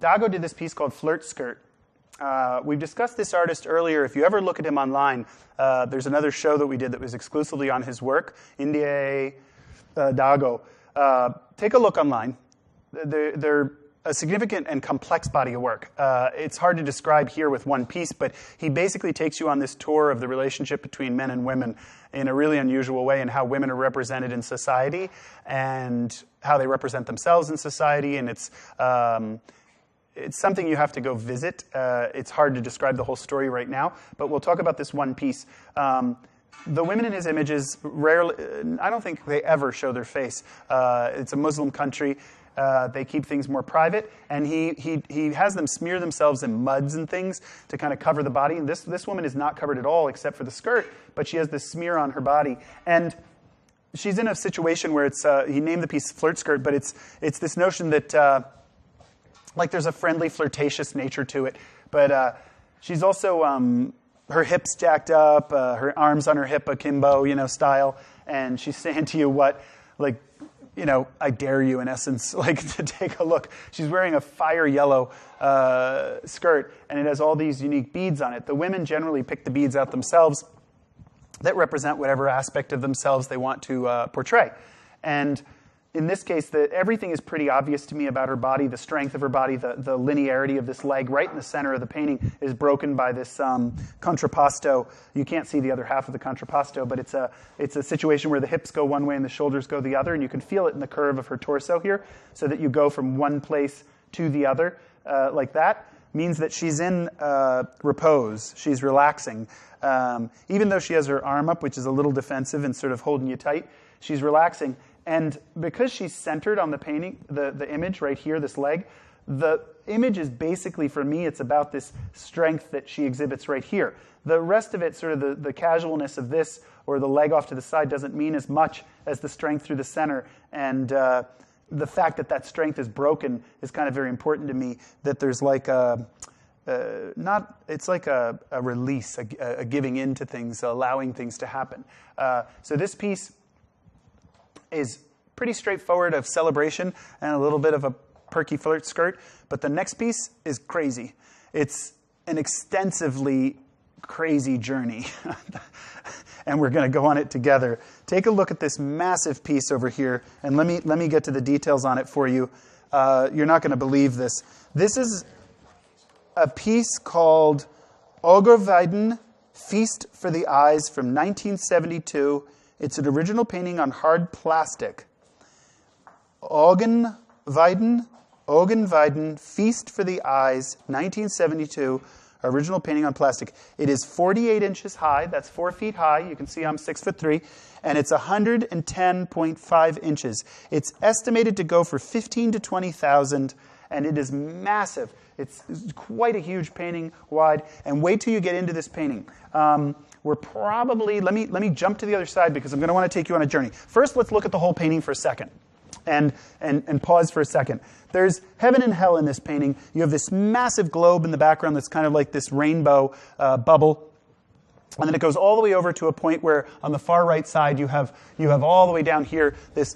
Speaker 1: did this piece called Flirt Skirt. We've discussed this artist earlier. If you ever look at him online, there's another show that we did that was exclusively on his work, India Dago. Take a look online. They're a significant and complex body of work. It's hard to describe here with one piece, but he basically takes you on this tour of the relationship between men and women in a really unusual way, and how women are represented in society and how they represent themselves in society. And it's something you have to go visit. It's hard to describe the whole story right now, but we'll talk about this one piece. The women in his images, rarely, I don't think they ever show their face. It's a Muslim country. They keep things more private, and he has them smear themselves in muds and things to kind of cover the body. And this woman is not covered at all except for the skirt, but she has this smear on her body. And she's in a situation where it's he named the piece Flirt Skirt, but it's this notion that like there's a friendly, flirtatious nature to it. But she's also her hips jacked up, her arms on her hip akimbo, style, and she's saying to you what, like, I dare you, in essence, like, to take a look. She's wearing a fire yellow skirt, and it has all these unique beads on it. The women generally pick the beads out themselves that represent whatever aspect of themselves they want to portray. And in this case, everything is pretty obvious to me about her body, the strength of her body, the linearity of this leg right in the center of the painting is broken by this contrapposto. You can't see the other half of the contrapposto, but it's a situation where the hips go one way and the shoulders go the other, and you can feel it in the curve of her torso here, so that you go from one place to the other like that. Means that she's in repose. She's relaxing. Even though she has her arm up, which is a little defensive and sort of holding you tight, she's relaxing. And because she's centered on the painting, the image right here, this leg, the image is basically, for me, it's about this strength that she exhibits right here. The rest of it, sort of the casualness of this, or the leg off to the side, doesn't mean as much as the strength through the center. And the fact that that strength is broken is kind of very important to me, that there's like it's like a release, a giving in to things, allowing things to happen. So this piece is pretty straightforward of celebration and a little bit of a perky flirt skirt, but the next piece is crazy. It's an extensively crazy journey, and we're going to go on it together. Take a look at this massive piece over here, and let me get to the details on it for you. You're not going to believe this. This is a piece called Augerweiden, Feast for the Eyes from 1972. It's an original painting on hard plastic. Augenweiden, Feast for the Eyes, 1972, original painting on plastic. It is 48 inches high. That's 4 feet high. You can see I'm 6'3", and it's 110.5 inches. It's estimated to go for $15,000 to $20,000, and it is massive. It's quite a huge painting, wide. And wait till you get into this painting. We're probably, let me jump to the other side because I'm going to want to take you on a journey. First, let's look at the whole painting for a second and pause for a second. There's heaven and hell in this painting. You have this massive globe in the background that's kind of like this rainbow bubble. And then it goes all the way over to a point where on the far right side you have all the way down here this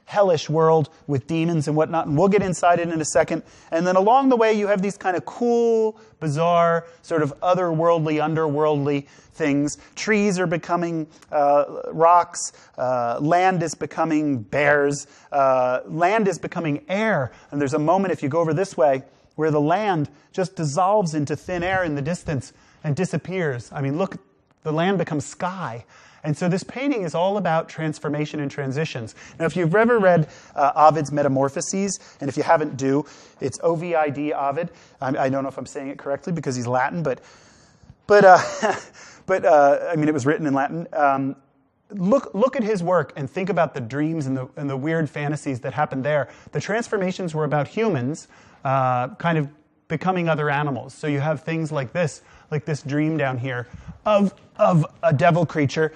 Speaker 1: hellish world with demons and whatnot, and we'll get inside it in a second. And then along the way, you have these kind of cool, bizarre, sort of otherworldly, underworldly things. Trees are becoming rocks. Land is becoming bears. Land is becoming air. And there's a moment, if you go over this way, where the land just dissolves into thin air in the distance and disappears. I mean, look, the land becomes sky. And so this painting is all about transformation and transitions. Now, if you've ever read Ovid's Metamorphoses, and if you haven't, do, it's O-V-I-D, Ovid. I don't know if I'm saying it correctly because he's Latin, but I mean, it was written in Latin. Look at his work and think about the dreams and the weird fantasies that happened there. The transformations were about humans kind of becoming other animals. So you have things like this dream down here of a devil creature,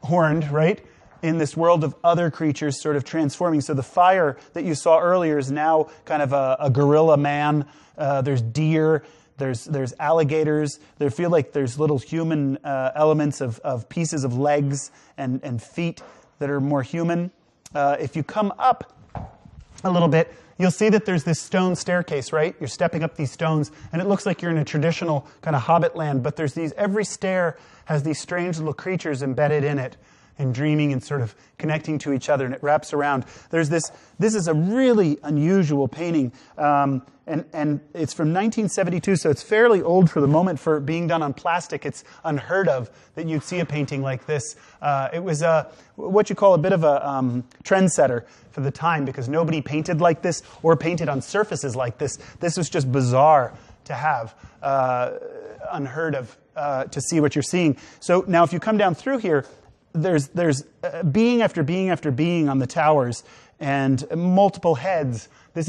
Speaker 1: horned, right, in this world of other creatures sort of transforming. So the fire that you saw earlier is now kind of a gorilla man. There's deer. There's alligators. There feel like there's little human elements of pieces of legs and feet that are more human. If you come up a little bit, you'll see that there's this stone staircase, right? You're stepping up these stones, and it looks like you're in a traditional kind of hobbit land, but there's every stair has these strange little creatures embedded in it and dreaming and sort of connecting to each other, and it wraps around. This is a really unusual painting, and it's from 1972, so it's fairly old for the moment for being done on plastic. It's unheard of that you'd see a painting like this. It was what you call a bit of a trendsetter for the time, because nobody painted like this or painted on surfaces like this. This was just bizarre to have, unheard of to see what you're seeing. So now if you come down through here, there's being after being after being on the towers and multiple heads. This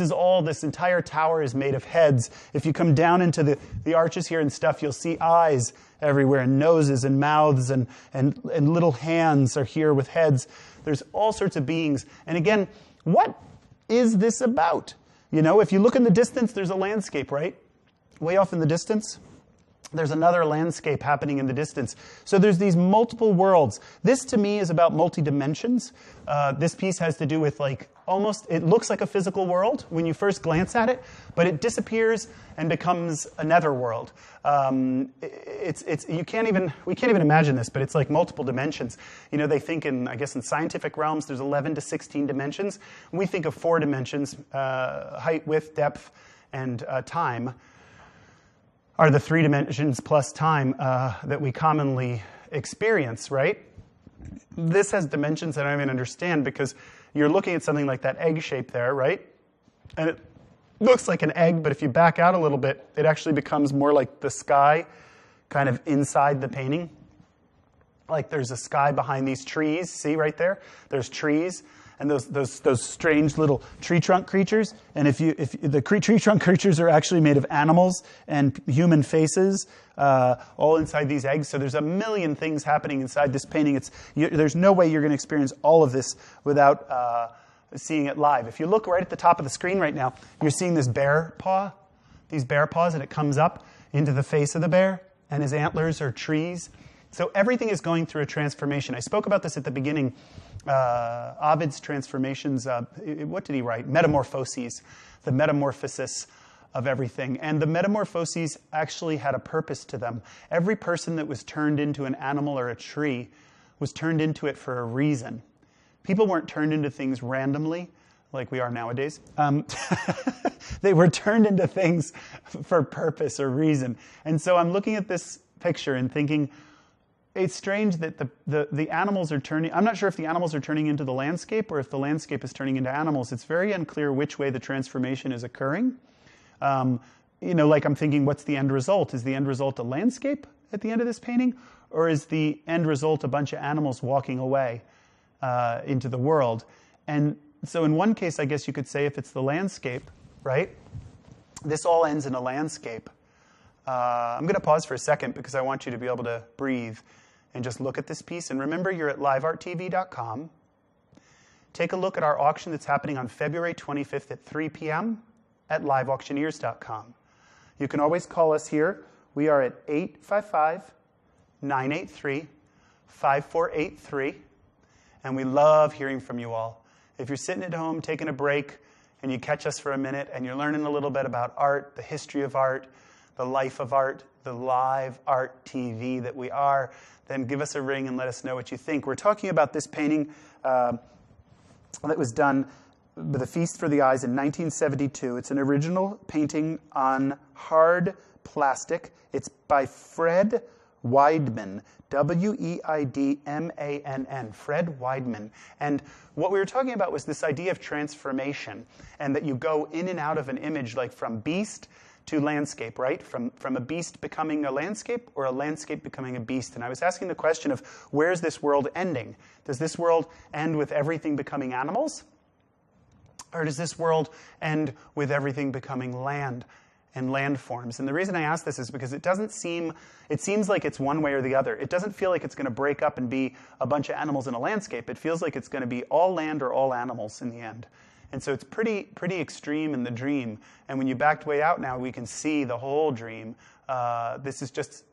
Speaker 1: entire tower is made of heads. If you come down into the arches here and stuff, you'll see eyes everywhere, and noses and mouths and little hands are here with heads. There's all sorts of beings. And again, what is this about? You know, if you look in the distance, there's a landscape, right? Way off in the distance. There's another landscape happening in the distance. So there's these multiple worlds. This, to me, is about multi-dimensions. This piece has to do with it looks like a physical world when you first glance at it, but it disappears and becomes a netherworld. We can't even imagine this, but it's like multiple dimensions. They think in scientific realms, there's 11 to 16 dimensions. We think of 4 dimensions, height, width, depth, and time, are the 3 dimensions plus time that we commonly experience, right? This has dimensions that I don't even understand, because you're looking at something like that egg shape there, right? And it looks like an egg, but if you back out a little bit, it actually becomes more like the sky kind of inside the painting. Like there's a sky behind these trees. See right there? There's trees. And those strange little tree trunk creatures, and if the tree trunk creatures are actually made of animals and human faces, all inside these eggs. So there's a million things happening inside this painting. There's no way you're going to experience all of this without seeing it live. If you look right at the top of the screen right now, you're seeing this bear paw, these bear paws, and it comes up into the face of the bear, and his antlers are trees. So everything is going through a transformation. I spoke about this at the beginning. Ovid's transformations, what did he write? Metamorphoses, the metamorphosis of everything. And the metamorphoses actually had a purpose to them. Every person that was turned into an animal or a tree was turned into it for a reason. People weren't turned into things randomly, like we are nowadays. They were turned into things for purpose or reason. And so I'm looking at this picture and thinking, it's strange that the animals are turning. I'm not sure if the animals are turning into the landscape or if the landscape is turning into animals. It's very unclear which way the transformation is occurring. I'm thinking, what's the end result? Is the end result a landscape at the end of this painting? Or is the end result a bunch of animals walking away into the world? And so in one case, I guess you could say if it's the landscape, right? This all ends in a landscape. I'm going to pause for a second because I want you to be able to breathe and just look at this piece. And remember, you're at livearttv.com. Take a look at our auction that's happening on February 25th at 3 p.m. at liveauctioneers.com. You can always call us here. We are at 855-983-5483. And we love hearing from you all. If you're sitting at home taking a break and you catch us for a minute and you're learning a little bit about art, the history of art, the life of art, the live art TV that we are, then give us a ring and let us know what you think. We're talking about this painting that was done with A Feast for the Eyes in 1972. It's an original painting on hard plastic. It's by Fred Weidman, W-E-I-D-M-A-N-N, Fred Weidman. And what we were talking about was this idea of transformation, and that you go in and out of an image, like from beast to landscape, right? From a beast becoming a landscape or a landscape becoming a beast. And I was asking the question of, where's this world ending? Does this world end with everything becoming animals? Or does this world end with everything becoming land and landforms? And the reason I ask this is because it seems like it's one way or the other. It doesn't feel like it's going to break up and be a bunch of animals in a landscape. It feels like it's going to be all land or all animals in the end. And so it's pretty extreme in the dream. And when you backed way out now, we can see the whole dream. This is just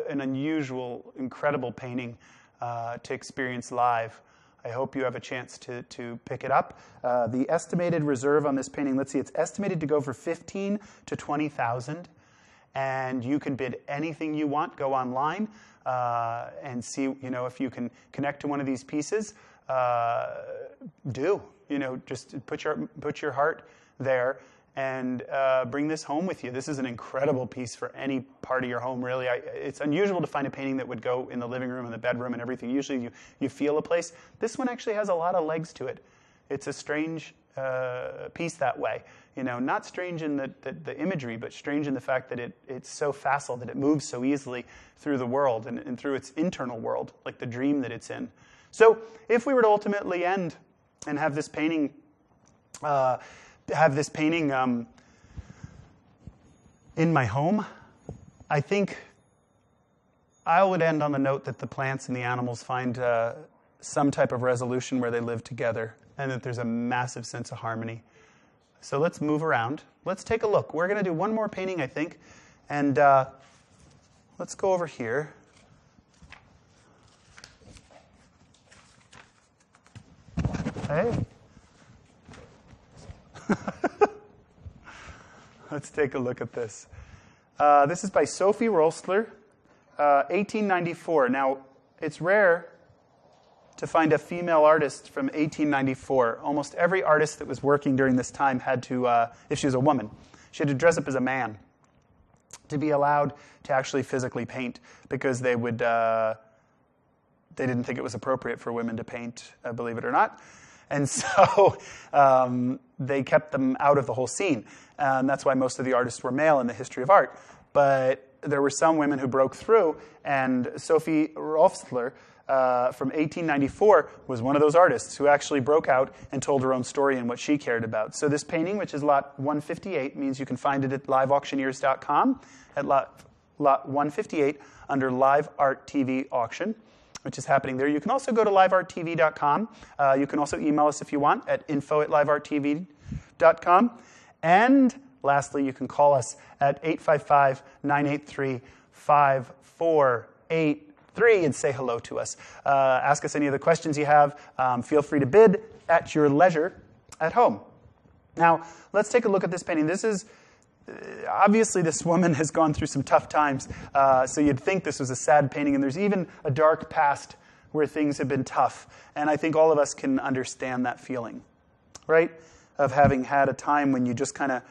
Speaker 1: an unusual, incredible painting to experience live. I hope you have a chance to pick it up. The estimated reserve on this painting, let's see, it's estimated to go for $15,000 to $20,000. And you can bid anything you want. Go online and see, if you can connect to one of these pieces. Just put your heart there and bring this home with you. This is an incredible piece for any part of your home, really. It's unusual to find a painting that would go in the living room and the bedroom and everything. Usually you feel a place. This one actually has a lot of legs to it. It's a strange piece that way. Not strange in the imagery, but strange in the fact that it's so facile, that it moves so easily through the world and through its internal world, like the dream that it's in. So if we were to ultimately end and have this painting, in my home, I think I would end on the note that the plants and the animals find some type of resolution where they live together, and that there's a massive sense of harmony. So let's move around. Let's take a look. We're going to do one more painting, I think, and let's go over here. Hey. Let's take a look at this. This is by Sophie Rolstler, 1894. Now, it's rare to find a female artist from 1894. Almost every artist that was working during this time had to, if she was a woman, she had to dress up as a man to be allowed to actually physically paint, because they would, they didn't think it was appropriate for women to paint, believe it or not. And so they kept them out of the whole scene. And that's why most of the artists were male in the history of art. But there were some women who broke through, and Sophie Rolstler from 1894 was one of those artists who actually broke out and told her own story and what she cared about. So this painting, which is lot 158, means you can find it at liveauctioneers.com at lot 158 under Live Art TV Auction, which is happening there. You can also go to livearttv.com. You can also email us if you want at info@livearttv.com. And lastly, you can call us at 855-983-5483 and say hello to us. Ask us any of the questions you have. Feel free to bid at your leisure at home. Now, let's take a look at this painting. This is, obviously this woman has gone through some tough times, so you'd think this was a sad painting, and there's even a dark past where things have been tough. And I think all of us can understand that feeling, right? Of having had a time when you just kind of,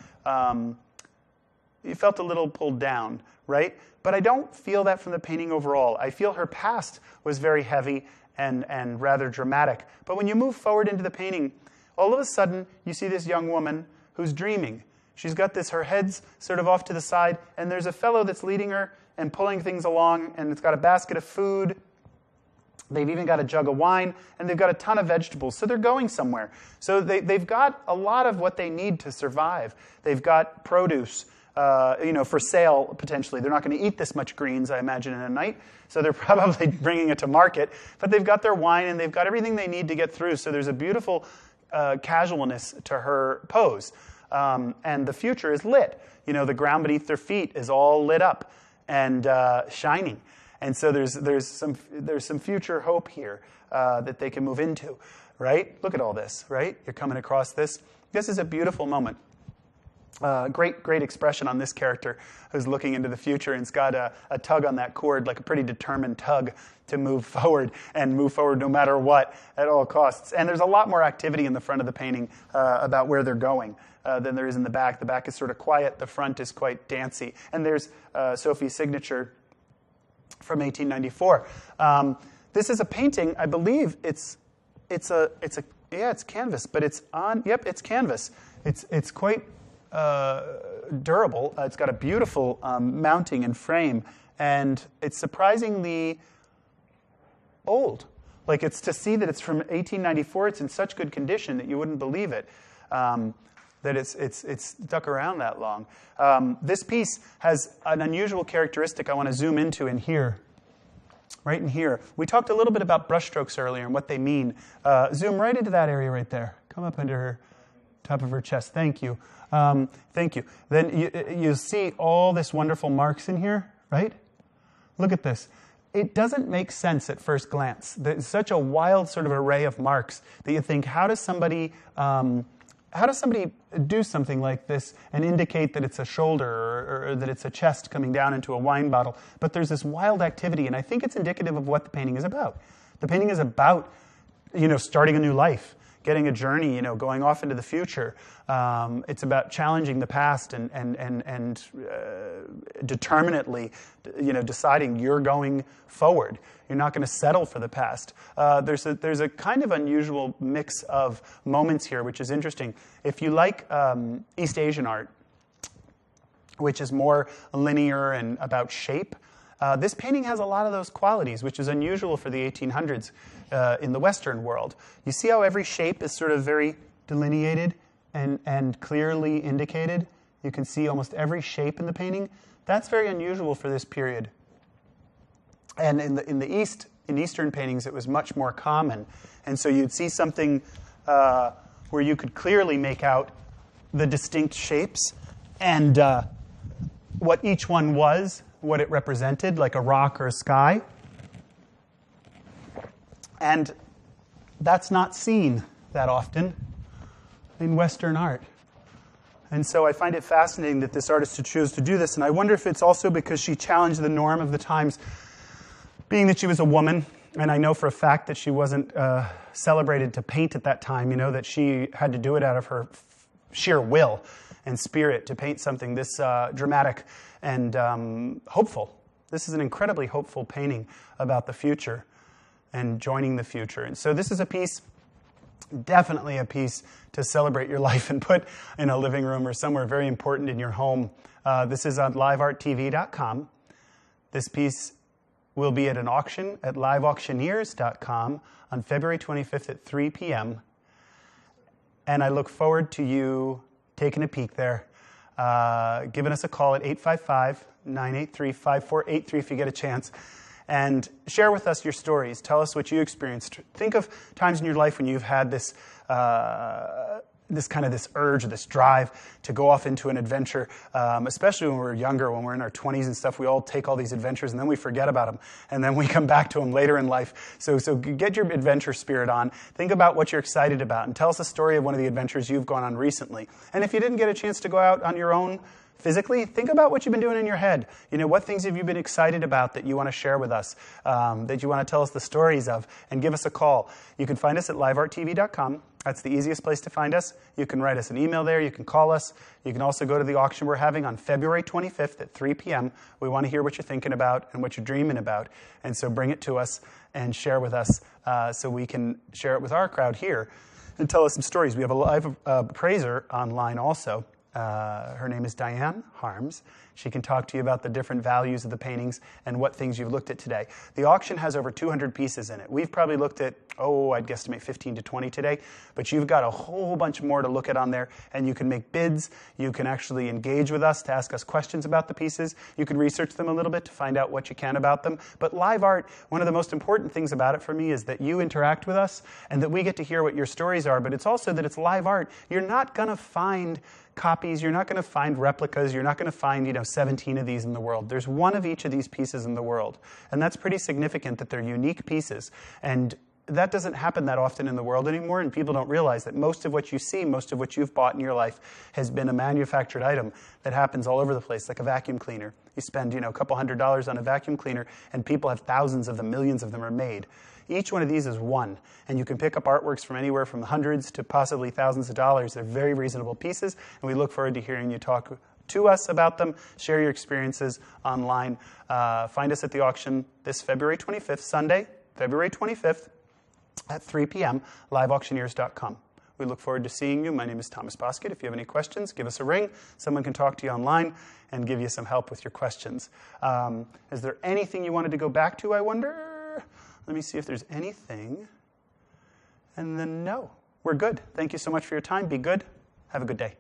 Speaker 1: you felt a little pulled down, right? But I don't feel that from the painting overall. I feel her past was very heavy and rather dramatic. But when you move forward into the painting, all of a sudden you see this young woman who's dreaming. She's got this, her head's sort of off to the side, and there's a fellow that's leading her and pulling things along, and it's got a basket of food. They've even got a jug of wine, and they've got a ton of vegetables. So they're going somewhere. So they've got a lot of what they need to survive. They've got produce, for sale, potentially. They're not going to eat this much greens, I imagine, in a night. So they're probably bringing it to market. But they've got their wine, and they've got everything they need to get through. So there's a beautiful casualness to her pose. And the future is lit. The ground beneath their feet is all lit up and shining. And so there's some future hope here that they can move into, right? Look at all this, right? You're coming across this. This is a beautiful moment. Great expression on this character who's looking into the future and's got a tug on that cord, like a pretty determined tug to move forward and move forward no matter what at all costs. And there's a lot more activity in the front of the painting about where they're going than there is in the back. The back is sort of quiet. The front is quite dancey. And there's Sophie's signature from 1894. This is a painting. I believe it's canvas, but it's canvas. It's quite durable. It's got a beautiful mounting and frame, and it's surprisingly old. Like, it's to see that it's from 1894. It's in such good condition that you wouldn't believe it. That it's stuck around that long. This piece has an unusual characteristic I want to zoom into in here, right in here. We talked a little bit about brushstrokes earlier and what they mean. Zoom right into that area right there. Come up under her, top of her chest. Thank you. Thank you. Then you see all this wonderful marks in here, right? Look at this. It doesn't make sense at first glance. There's such a wild sort of array of marks that you think, how does somebody do something like this and indicate that it's a shoulder or that it's a chest coming down into a wine bottle? But there's this wild activity, and I think it's indicative of what the painting is about. The painting is about, starting a new life, getting a journey, going off into the future. It's about challenging the past and determinately, deciding you're going forward. You're not going to settle for the past. There's a kind of unusual mix of moments here, which is interesting. If you like East Asian art, which is more linear and about shape, this painting has a lot of those qualities, which is unusual for the 1800s in the Western world. You see how every shape is sort of very delineated and clearly indicated? You can see almost every shape in the painting. That's very unusual for this period. And in the East, in Eastern paintings, it was much more common. And so you'd see something where you could clearly make out the distinct shapes and what each one was what it represented, like a rock or a sky. And that's not seen that often in Western art. And so I find it fascinating that this artist chose to do this. And I wonder if it's also because she challenged the norm of the times, being that she was a woman. And I know for a fact that she wasn't celebrated to paint at that time, that she had to do it out of her sheer will and spirit to paint something this dramatic and hopeful. This is an incredibly hopeful painting about the future and joining the future. And so this is a piece, definitely a piece to celebrate your life and put in a living room or somewhere very important in your home. This is on livearttv.com. This piece will be at an auction at liveauctioneers.com on February 25th at 3 p.m. And I look forward to you taking a peek there. Giving us a call at 855-983-5483 if you get a chance. And share with us your stories. Tell us what you experienced. Think of times in your life when you've had this urge, this drive to go off into an adventure, especially when we're younger, when we're in our 20s and stuff. We all take all these adventures and then we forget about them. And then we come back to them later in life. So get your adventure spirit on. Think about what you're excited about and tell us a story of one of the adventures you've gone on recently. And if you didn't get a chance to go out on your own physically, think about what you've been doing in your head. What things have you been excited about that you want to share with us, that you want to tell us the stories of, and give us a call. You can find us at livearttv.com. That's the easiest place to find us. You can write us an email there. You can call us. You can also go to the auction we're having on February 25th at 3 p.m. We want to hear what you're thinking about and what you're dreaming about. And so bring it to us and share with us so we can share it with our crowd here and tell us some stories. We have a live appraiser online also. Her name is Diane Harms. She can talk to you about the different values of the paintings and what things you've looked at today. The auction has over 200 pieces in it. We've probably looked at, I'd guesstimate 15 to 20 today, but you've got a whole bunch more to look at on there, and you can make bids. You can actually engage with us to ask us questions about the pieces. You can research them a little bit to find out what you can about them. But live art, one of the most important things about it for me is that you interact with us and that we get to hear what your stories are, but it's also that it's live art. You're not going to find copies. You're not going to find replicas. You're not going to find, 17 of these in the world. There's one of each of these pieces in the world. And that's pretty significant that they're unique pieces. And that doesn't happen that often in the world anymore, and people don't realize that most of what you see, most of what you've bought in your life has been a manufactured item that happens all over the place, like a vacuum cleaner. You spend, a couple $100s on a vacuum cleaner, and people have thousands of them, millions of them are made. Each one of these is one, and you can pick up artworks from anywhere from hundreds to possibly thousands of dollars. They're very reasonable pieces, and we look forward to hearing you talk to us about them, share your experiences online. Find us at the auction this February 25th, Sunday, February 25th at 3 p.m., liveauctioneers.com. We look forward to seeing you. My name is Thomas Bosket. If you have any questions, give us a ring. Someone can talk to you online and give you some help with your questions. Is there anything you wanted to go back to, I wonder? Let me see if there's anything. And then no, we're good. Thank you so much for your time. Be good. Have a good day.